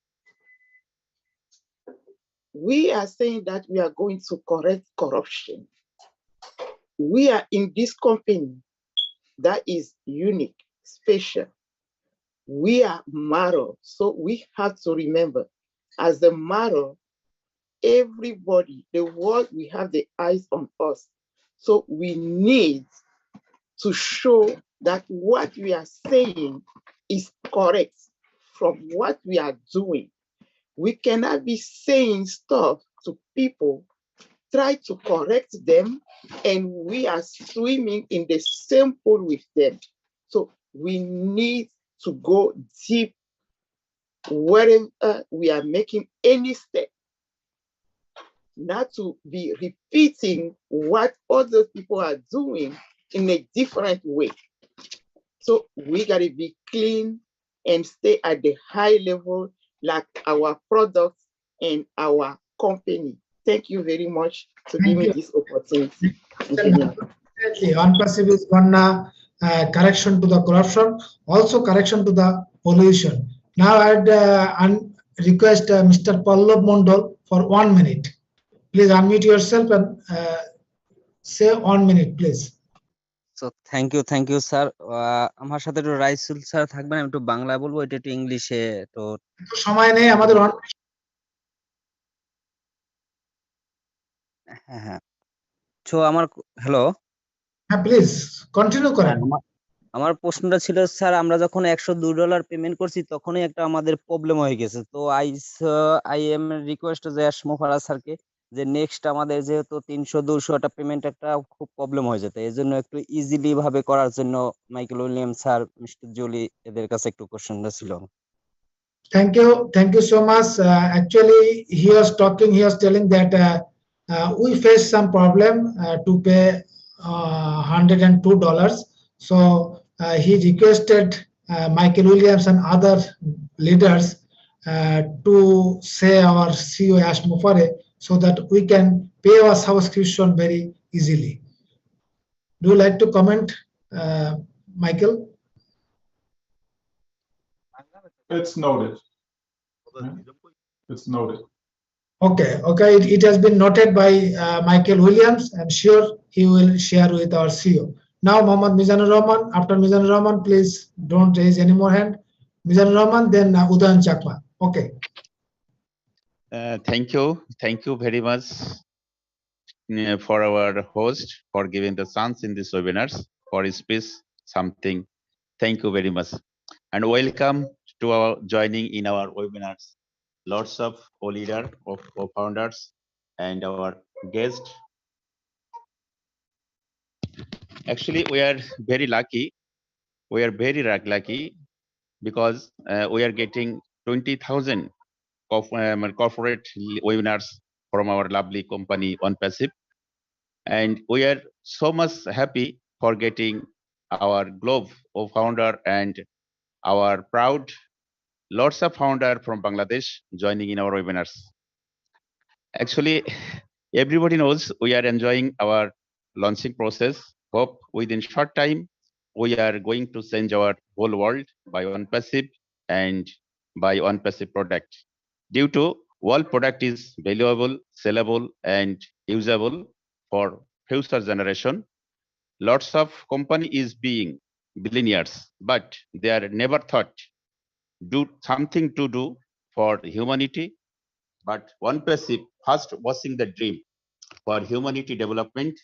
We are saying that we are going to correct corruption. We are in this company that is unique, special. We are Maro, so we have to remember, as the Maro, everybody, the world, we have the eyes on us. So we need to show that what we are saying is correct from what we are doing. We cannot be saying stuff to people, try to correct them, and we are swimming in the same pool with them. So we need to go deep wherever we are making any step, not to be repeating what other people are doing in a different way. So we got to be clean and stay at the high level like our products and our company. Thank you very much to give me this opportunity. Definitely, OnePassive is one correction to the corruption, also correction to the pollution. Now I'd request Mr. Pallab Mondol for 1 minute. Please unmute yourself and say 1 minute, please. So thank you sir. আমার সাথে একটু Raisul sir থাকবেন, আমি একটু বাংলা বলবো, এটা একটু ইংলিশে তো সময় নেই আমাদের। হ্যাঁ তো আমার হ্যালো, হ্যাঁ প্লিজ কন্টিনিউ করেন। আমার প্রশ্নটা ছিল স্যার, আমরা যখন $102 পেমেন্ট করছি তখনই একটা আমাদের প্রবলেম হয়ে গেছে। তো আই এম রিকোয়েস্ট যে মোফারা স্যারকে যে নেক্সট আমাদের যেহেতু 300-200 একটা পেমেন্ট একটা খুব প্রবলেম হয়ে যেত, এই জন্য একটু ইজিলি ভাবে করার জন্য Michael William sir, mister Julie এদের কাছে একটু কোশ্চেনটা ছিল। Thank you so much. Actually, he was telling that we faced some problem to pay $102. So he requested Michael Williams and other leaders to say our CEO Ash Mufare so that we can pay our subscription very easily. Do you like to comment, Michael? It's noted. It's noted. Okay. It has been noted by Michael Williams. I'm sure he will share with our CEO. Now, Mohammad Mizanur Rahman. After Mizanur Rahman, please don't raise any more hand. Mizanur Rahman, then Udayan Chakma. Okay. Thank you very much for our host for giving the chance in this webinars for his speech something. Thank you very much, and welcome to our joining in our webinars. Lots of co-leader, co-founders, and our guests. Actually, we are very lucky. We are very lucky because we are getting 20,000 corporate webinars from our lovely company OnePassive, and we are so much happy for getting our Globe founder and our proud lots of founder from Bangladesh joining in our webinars. Actually, everybody knows we are enjoying our launching process. Hope within short time we are going to change our whole world by OnePassive and by OnePassive product. Due to all product is valuable, sellable, and usable for future generation. Lots of company is being billionaires, but they are never thought do something to do for humanity. But OnePassive first watching the dream for humanity development,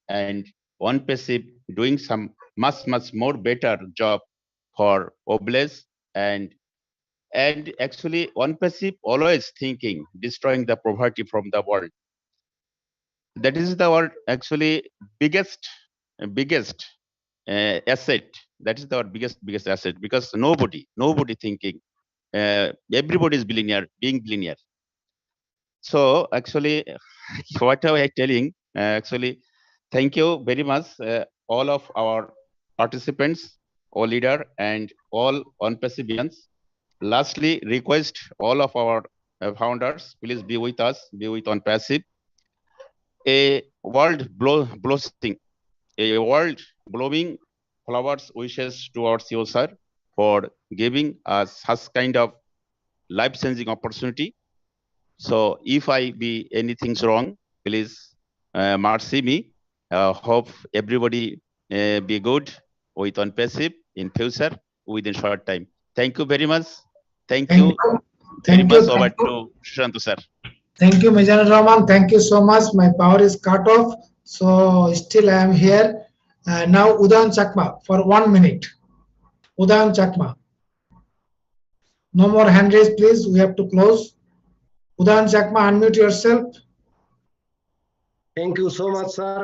and OnePassive doing some much more better job for obelisk and actually OnePassive always thinking destroying the poverty from the world. That is our actually biggest asset. That is our biggest asset, because nobody thinking everybody is billionaire, being billionaire. So actually what am I telling, actually thank you very much all of our participants, all leader and all OnePassivians. Lastly, request all of our founders, please be with us, be with OnePassive. A world blowing flowers wishes towards you, sir, for giving us such kind of life-changing opportunity. So if I be anything wrong, please mercy me. Hope everybody be good with OnePassive in future within short time. Thank you very much. Thank you very much. Over to Shantu, sir. Thank you, Mizanur Rahman. Thank you so much. My power is cut off, so still I am here. Now Udayan Chakma for 1 minute. Udayan Chakma. No more hand raise, please. We have to close. Udayan Chakma, unmute yourself. Thank you so much, sir.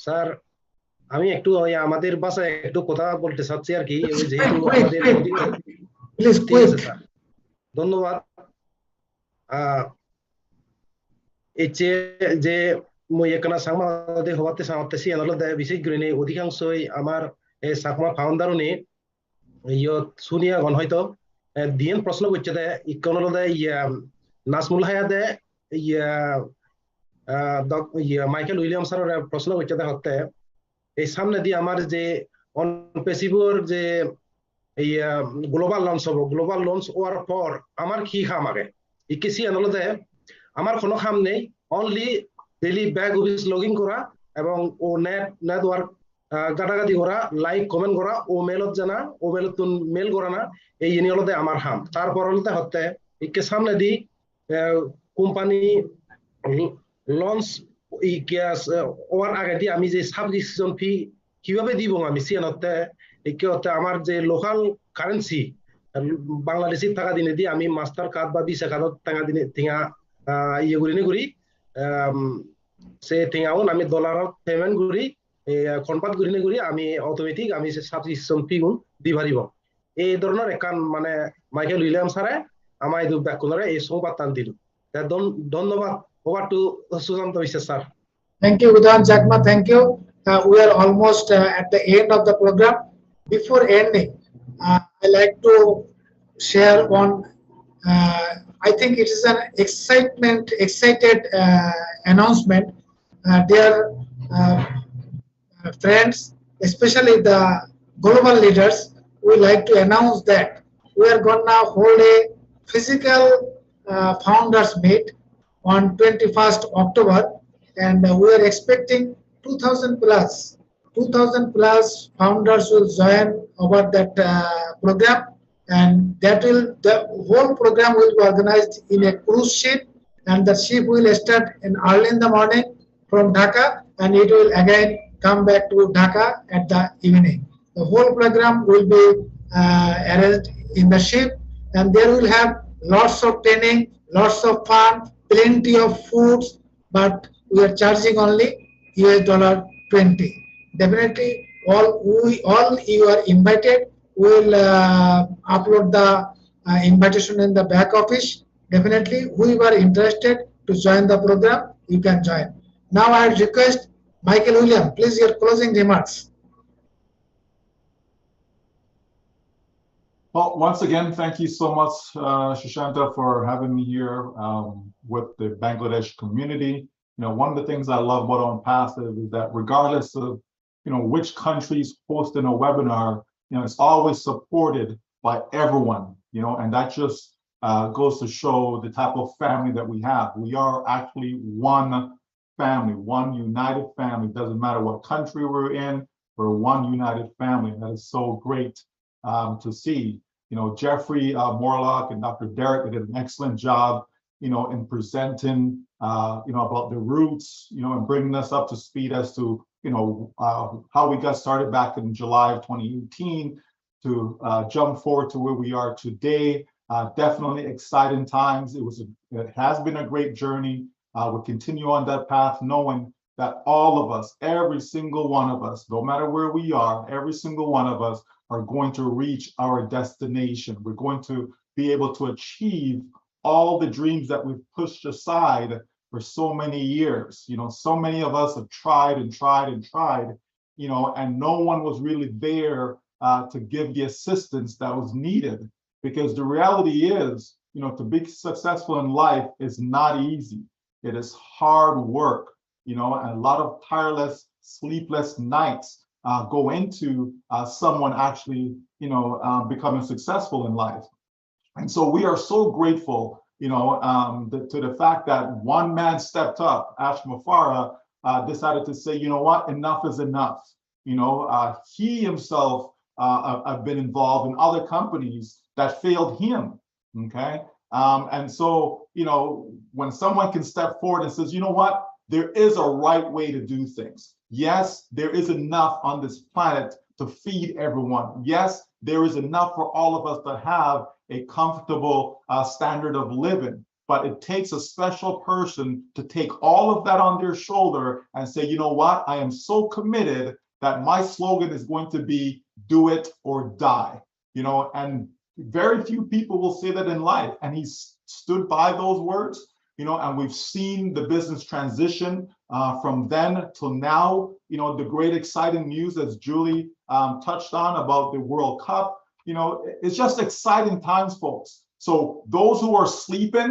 Sir, আমি একটু আমাদের ভাষায় একটু কথা বলতে চাচ্ছি আর কি যেহেতু আমাদের প্লিজ কুইক স্যার ধন্যবাদ যে মই এখানে সাংবাদিক হওয়াতে সামর্থ্যসি আনলদে বিশেষ করে অধিকাংশই আমার সাকমা ফাউন্ডারনে ইয়ত সুনিয়া গণ হয়তো দিন প্রশ্ন করছে দে ইকনলদে নাসমুল হায়াদে মাইকেল উইলিয়ামস স্যার প্রশ্ন করছে দে হতে এই সামনে দিয়ে আমার যে অনপেসিভর যে এই গ্লোবাল লঞ্চ হবো গ্লোবাল লঞ্চ হওয়ার পর আমার কি খাম আগে ইকেসি আনলদে আমার কোনো খাম নেই only daily back office log in করা এবং ও নেটওয়ার্ক গাটাগাটি করা লাইক কমেন্ট করা ও মেলত জানা ও মেলত মেল করা না এই ইনিয়লতে আমার খাম তারপর হলতে হতে ইকে সামনে দি কোম্পানি লঞ্চ ওয়ার আগে দিয়ে আমি যে সাবস্ক্রিপশন ফি কিভাবে দিব আমি সিয়ানতে একে হতে আমার যে লোকাল কারেন্সি বাংলাদেশি টাকা দিনে দিয়ে আমি মাস্টার কার্ড বা ভিসা কার্ডত টাকা দিনে টিঙা ইয়ে করি সে টিঙাউন আমি ডলারত পেমেন্ট করি কনভার্ট করি আমি অটোমেটিক আমি সাবস্ক্রিপশন ফি গুণ দি পারিব এই ধরনের একান মানে মাইকেল উইলিয়াম স্যারে আমায় এই ব্যাকুলরে এই সংবাদ টান দিল ধন্যবাদ over to Susanto Vishal sir. Thank you, Udayan Chakma. Thank you. We are almost at the end of the program. Before ending, I like to share one. I think it is an excited announcement. Dear friends, especially the global leaders, we like to announce that we are gonna hold a physical founders meet on 21st October, and we are expecting 2,000 plus founders will join over that program, and the whole program will be organized in a cruise ship, and the ship will start early in the morning from Dhaka, and it will again come back to Dhaka at the evening. The whole program will be arranged in the ship, and there will have lots of training, lots of fun, plenty of foods, but we are charging only $20. Definitely, all you are invited. We will upload the invitation in the back office. Definitely, whoever interested to join the program, you can join. Now, I request Michael William, please your closing remarks. Well, once again, thank you so much, Shushanta, for having me here with the Bangladesh community. You know, one of the things I love about OnPassive is that regardless of, you know, which countries hosting a webinar, you know, it's always supported by everyone, you know, and that just goes to show the type of family that we have. We are actually one family, one united family. Doesn't matter what country we're in, we're one united family. That is so great to see. You know, Jeffrey Morlock and Dr. Derek did an excellent job, you know, in presenting, you know, about the roots, you know, and bringing us up to speed as to, you know, how we got started back in July of 2018 to jump forward to where we are today. Definitely exciting times. It has been a great journey. We'll continue on that path, knowing that all of us, every single one of us, no matter where we are, every single one of us are going to reach our destination. We're going to be able to achieve all the dreams that we've pushed aside for so many years. You know, so many of us have tried and tried and tried, you know, and no one was really there to give the assistance that was needed. Because the reality is, you know, to be successful in life is not easy. It is hard work, you know, and a lot of tireless, sleepless nights go into someone actually, becoming successful in life. And so we are so grateful, to the fact that one man stepped up. Ash Mufara decided to say, you know what, enough is enough. He himself have been involved in other companies that failed him. Okay. And so, when someone can step forward and says, you know what, there is a right way to do things. Yes, there is enough on this planet to feed everyone. Yes, there is enough for all of us to have a comfortable standard of living. But it takes a special person to take all of that on their shoulder and say, you know what, I am so committed that my slogan is going to be do it or die. And very few people will say that in life. And he stood by those words, and we've seen the business transition from then till now. The great exciting news, as Julie touched on, about the World Cup. It's just exciting times, folks. So those who are sleeping,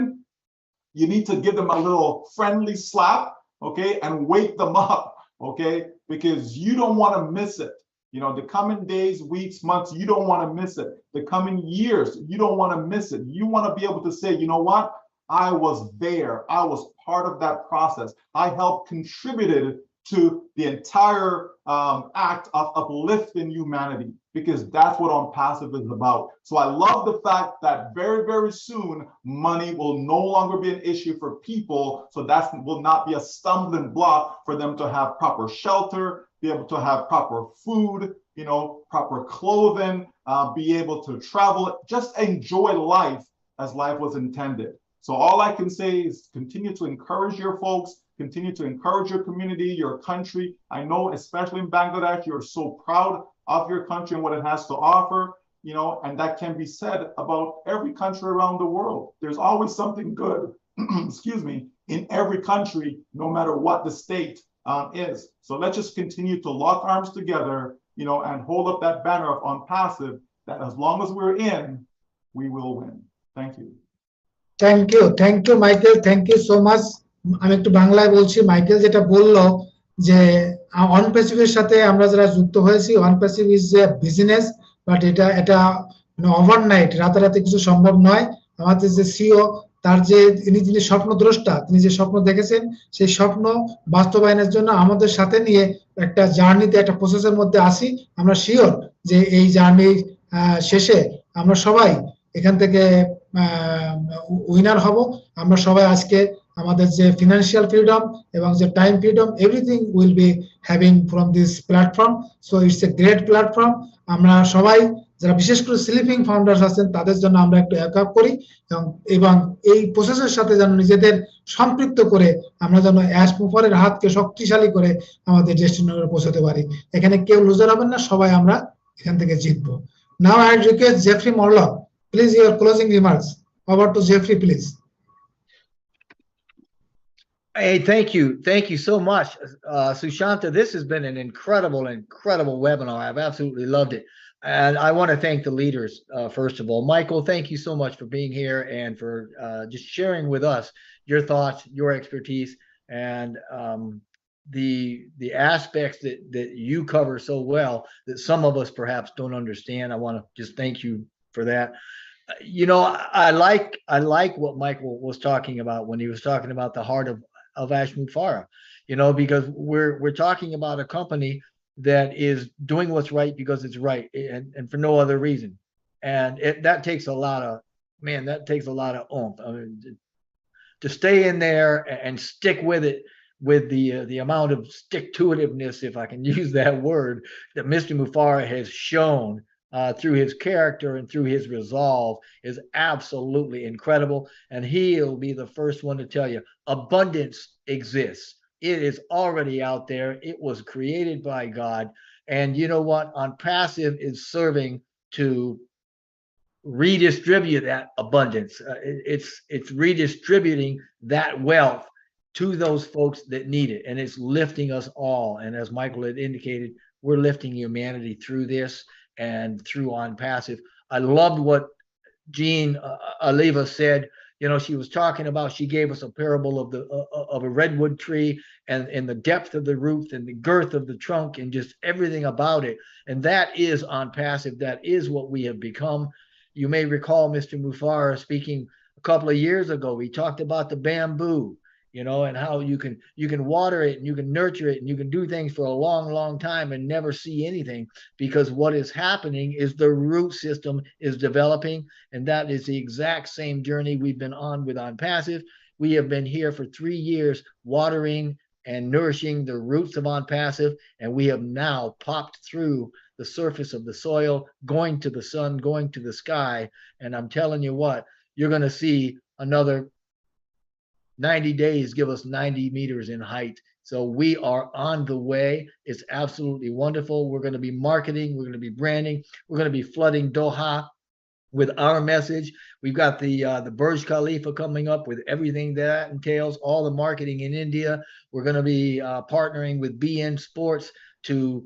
you need to give them a little friendly slap, okay, and wake them up, okay, because you don't want to miss it. The coming days, weeks, months, you don't want to miss it. The coming years, you don't want to miss it. You want to be able to say, you know what? I was there. I was part of that process. I helped contributed to the entire act of uplifting humanity, because that's what OnPassive is about. So I love the fact that very, very soon, money will no longer be an issue for people. So that will not be a stumbling block for them to have proper shelter, be able to have proper food, proper clothing, be able to travel, just enjoy life as life was intended. So all I can say is continue to encourage your folks, continue to encourage your community, your country. I know, especially in Bangladesh, you're so proud of your country and what it has to offer, and that can be said about every country around the world. There's always something good, excuse me, in every country, no matter what the state is. So let's just continue to lock arms together, and hold up that banner of OnPassive, that as long as we're in, we will win. Thank you. Thank you Michael, thank you so much. আমি একটু বাংলায় বলছি। Michael যেটা বললো যে অনপ্যাসিভের সাথে আমরা যারা যুক্ত হয়েছি, অনপ্যাসিভ ইজ এ বিজনেস, বাট এটা ওভারনাইট, রাতারাতি কিছু সম্ভব নয়। আমাদের যে সিও, তার যে যিনি স্বপ্নদ্রষ্টা, তিনি যে স্বপ্ন দেখেছেন, সেই স্বপ্ন বাস্তবায়নের জন্য আমাদের সাথে নিয়ে একটা জার্নিতে, একটা প্রসেসের মধ্যে আসি। আমরা শিওর যে এই জার্নি শেষে আমরা সবাই এখান থেকে উইনার হব। আমরা সবাই আজকে আমাদের যে ফিনান্সিয়াল ফ্রিডম এবং যে time freedom, everything will be having from this platform. So it's a great platform. আমরা সবাই যারা বিশেষ করে স্লিপিং ফাউন্ডার্স আছেন, তাদের জন্য আমরা একটু এক আপ করি এবং এই প্রসেসের সাথে যেন নিজেদের সম্পৃক্ত করে আমরা যেন অ্যাশ মুফারের হাতকে শক্তিশালী করে আমাদের ডেস্টিনেশনে পৌঁছাতে পারি। এখানে কেউ লুজার হবেন না, সবাই আমরা এখান থেকে জিতবো। Now I request Jeffrey Morlock, please your closing remarks. Over to Jeffrey, please. Hey, thank you so much, Sushanta. This has been an incredible webinar. I've absolutely loved it, and I want to thank the leaders first of all. Michael, thank you so much for being here and for just sharing with us your thoughts, your expertise, and the aspects that you cover so well that some of us perhaps don't understand. I want to just thank you for that. I like what Michael was talking about when he was talking about the heart of Ash Mufara, because we're talking about a company that is doing what's right because it's right, and for no other reason. And that takes a lot of oomph. I mean, to stay in there and stick with it, with the amount of stick-to-itiveness, if I can use that word, that Mr. Mufara has shown through his character and through his resolve is absolutely incredible. And he'll be the first one to tell you abundance exists. It is already out there. It was created by God. And you know what? OnPassive is serving to redistribute that abundance. It's redistributing that wealth to those folks that need it. And it's lifting us all. And as Michael had indicated, we're lifting humanity through this and through OnPassive. I loved what Jean Aliva said. You know, she was talking about, she gave us a parable of the of a redwood tree and the depth of the root and the girth of the trunk and just everything about it. And that is on passive. That is what we have become. You may recall Mr. Mufara speaking a couple of years ago. He talked about the bamboo, you know, and how you can water it and you can nurture it and you can do things for a long, long time and never see anything, because what is happening is the root system is developing, and that is the exact same journey we've been on with On Passive. We have been here for 3 years watering and nourishing the roots of On Passive, and we have now popped through the surface of the soil, going to the sun, going to the sky, and I'm telling you what, you're going to see another 90 days give us 90 meters in height. So we are on the way. It's absolutely wonderful. We're going to be marketing. We're going to be branding. We're going to be flooding Doha with our message. We've got the Burj Khalifa coming up with everything that entails, all the marketing in India. We're going to be partnering with BN Sports to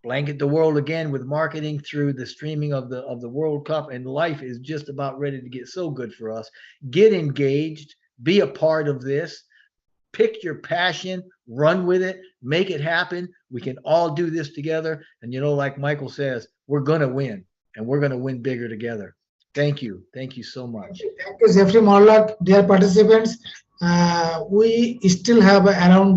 blanket the world again with marketing through the streaming of the World Cup. And life is just about ready to get so good for us. Get engaged. Be a part of this. Pick your passion, run with it, make it happen. We can all do this together. And you know, like Michael says, we're going to win, and we're going to win bigger together. Thank you. Thank you so much. Thank you, Jeffrey Morlock. Dear participants, we still have around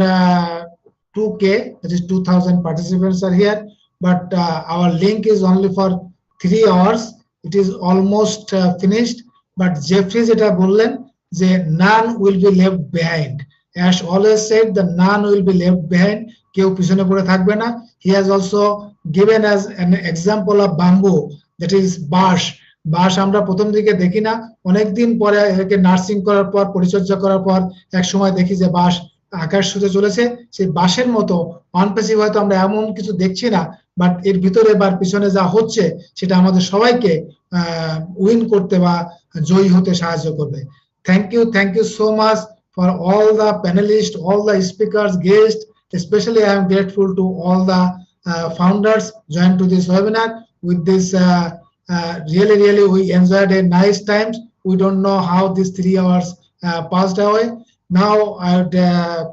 2K, that is 2,000 participants are here, but our link is only for 3 hours. It is almost finished, but Jeffrey যেটা বললেন যে none will be left behind. Ash always said that none will be left behind. কেউ পিছনে পড়ে থাকবে না. He has also given us an example of bamboo, that is বাঁশ. বাঁশ আমরা প্রথম দিকে দেখি না, অনেকদিন পরে একে নার্সিং করার পর, পরিচর্যা করার পর এক সময় দেখি যে বাঁশ আকাশ ছুঁতে চলেছে। সেই বাঁশের মতো অনপ্যাসিভ হয়তো আমরা এমন কিছু দেখছি না, বাট এর ভিতরে বা পিছনে যা হচ্ছে সেটা আমাদের সবাইকে উইন করতে বা জয়ী হতে সাহায্য করবে। Thank you so much for all the panelists, all the speakers, guests. Especially I am grateful to all the founders joined to this webinar. With this really we enjoyed a nice times. We don't know how these 3 hours passed away. Now I would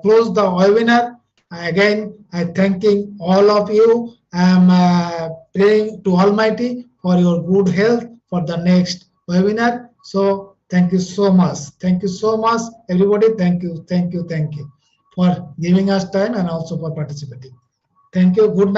close the webinar. Again, I thanking all of you. I am praying to Almighty for your good health for the next webinar. So thank you so much. Thank you so much, everybody. Thank you for giving us time and also for participating. Thank you. Good night.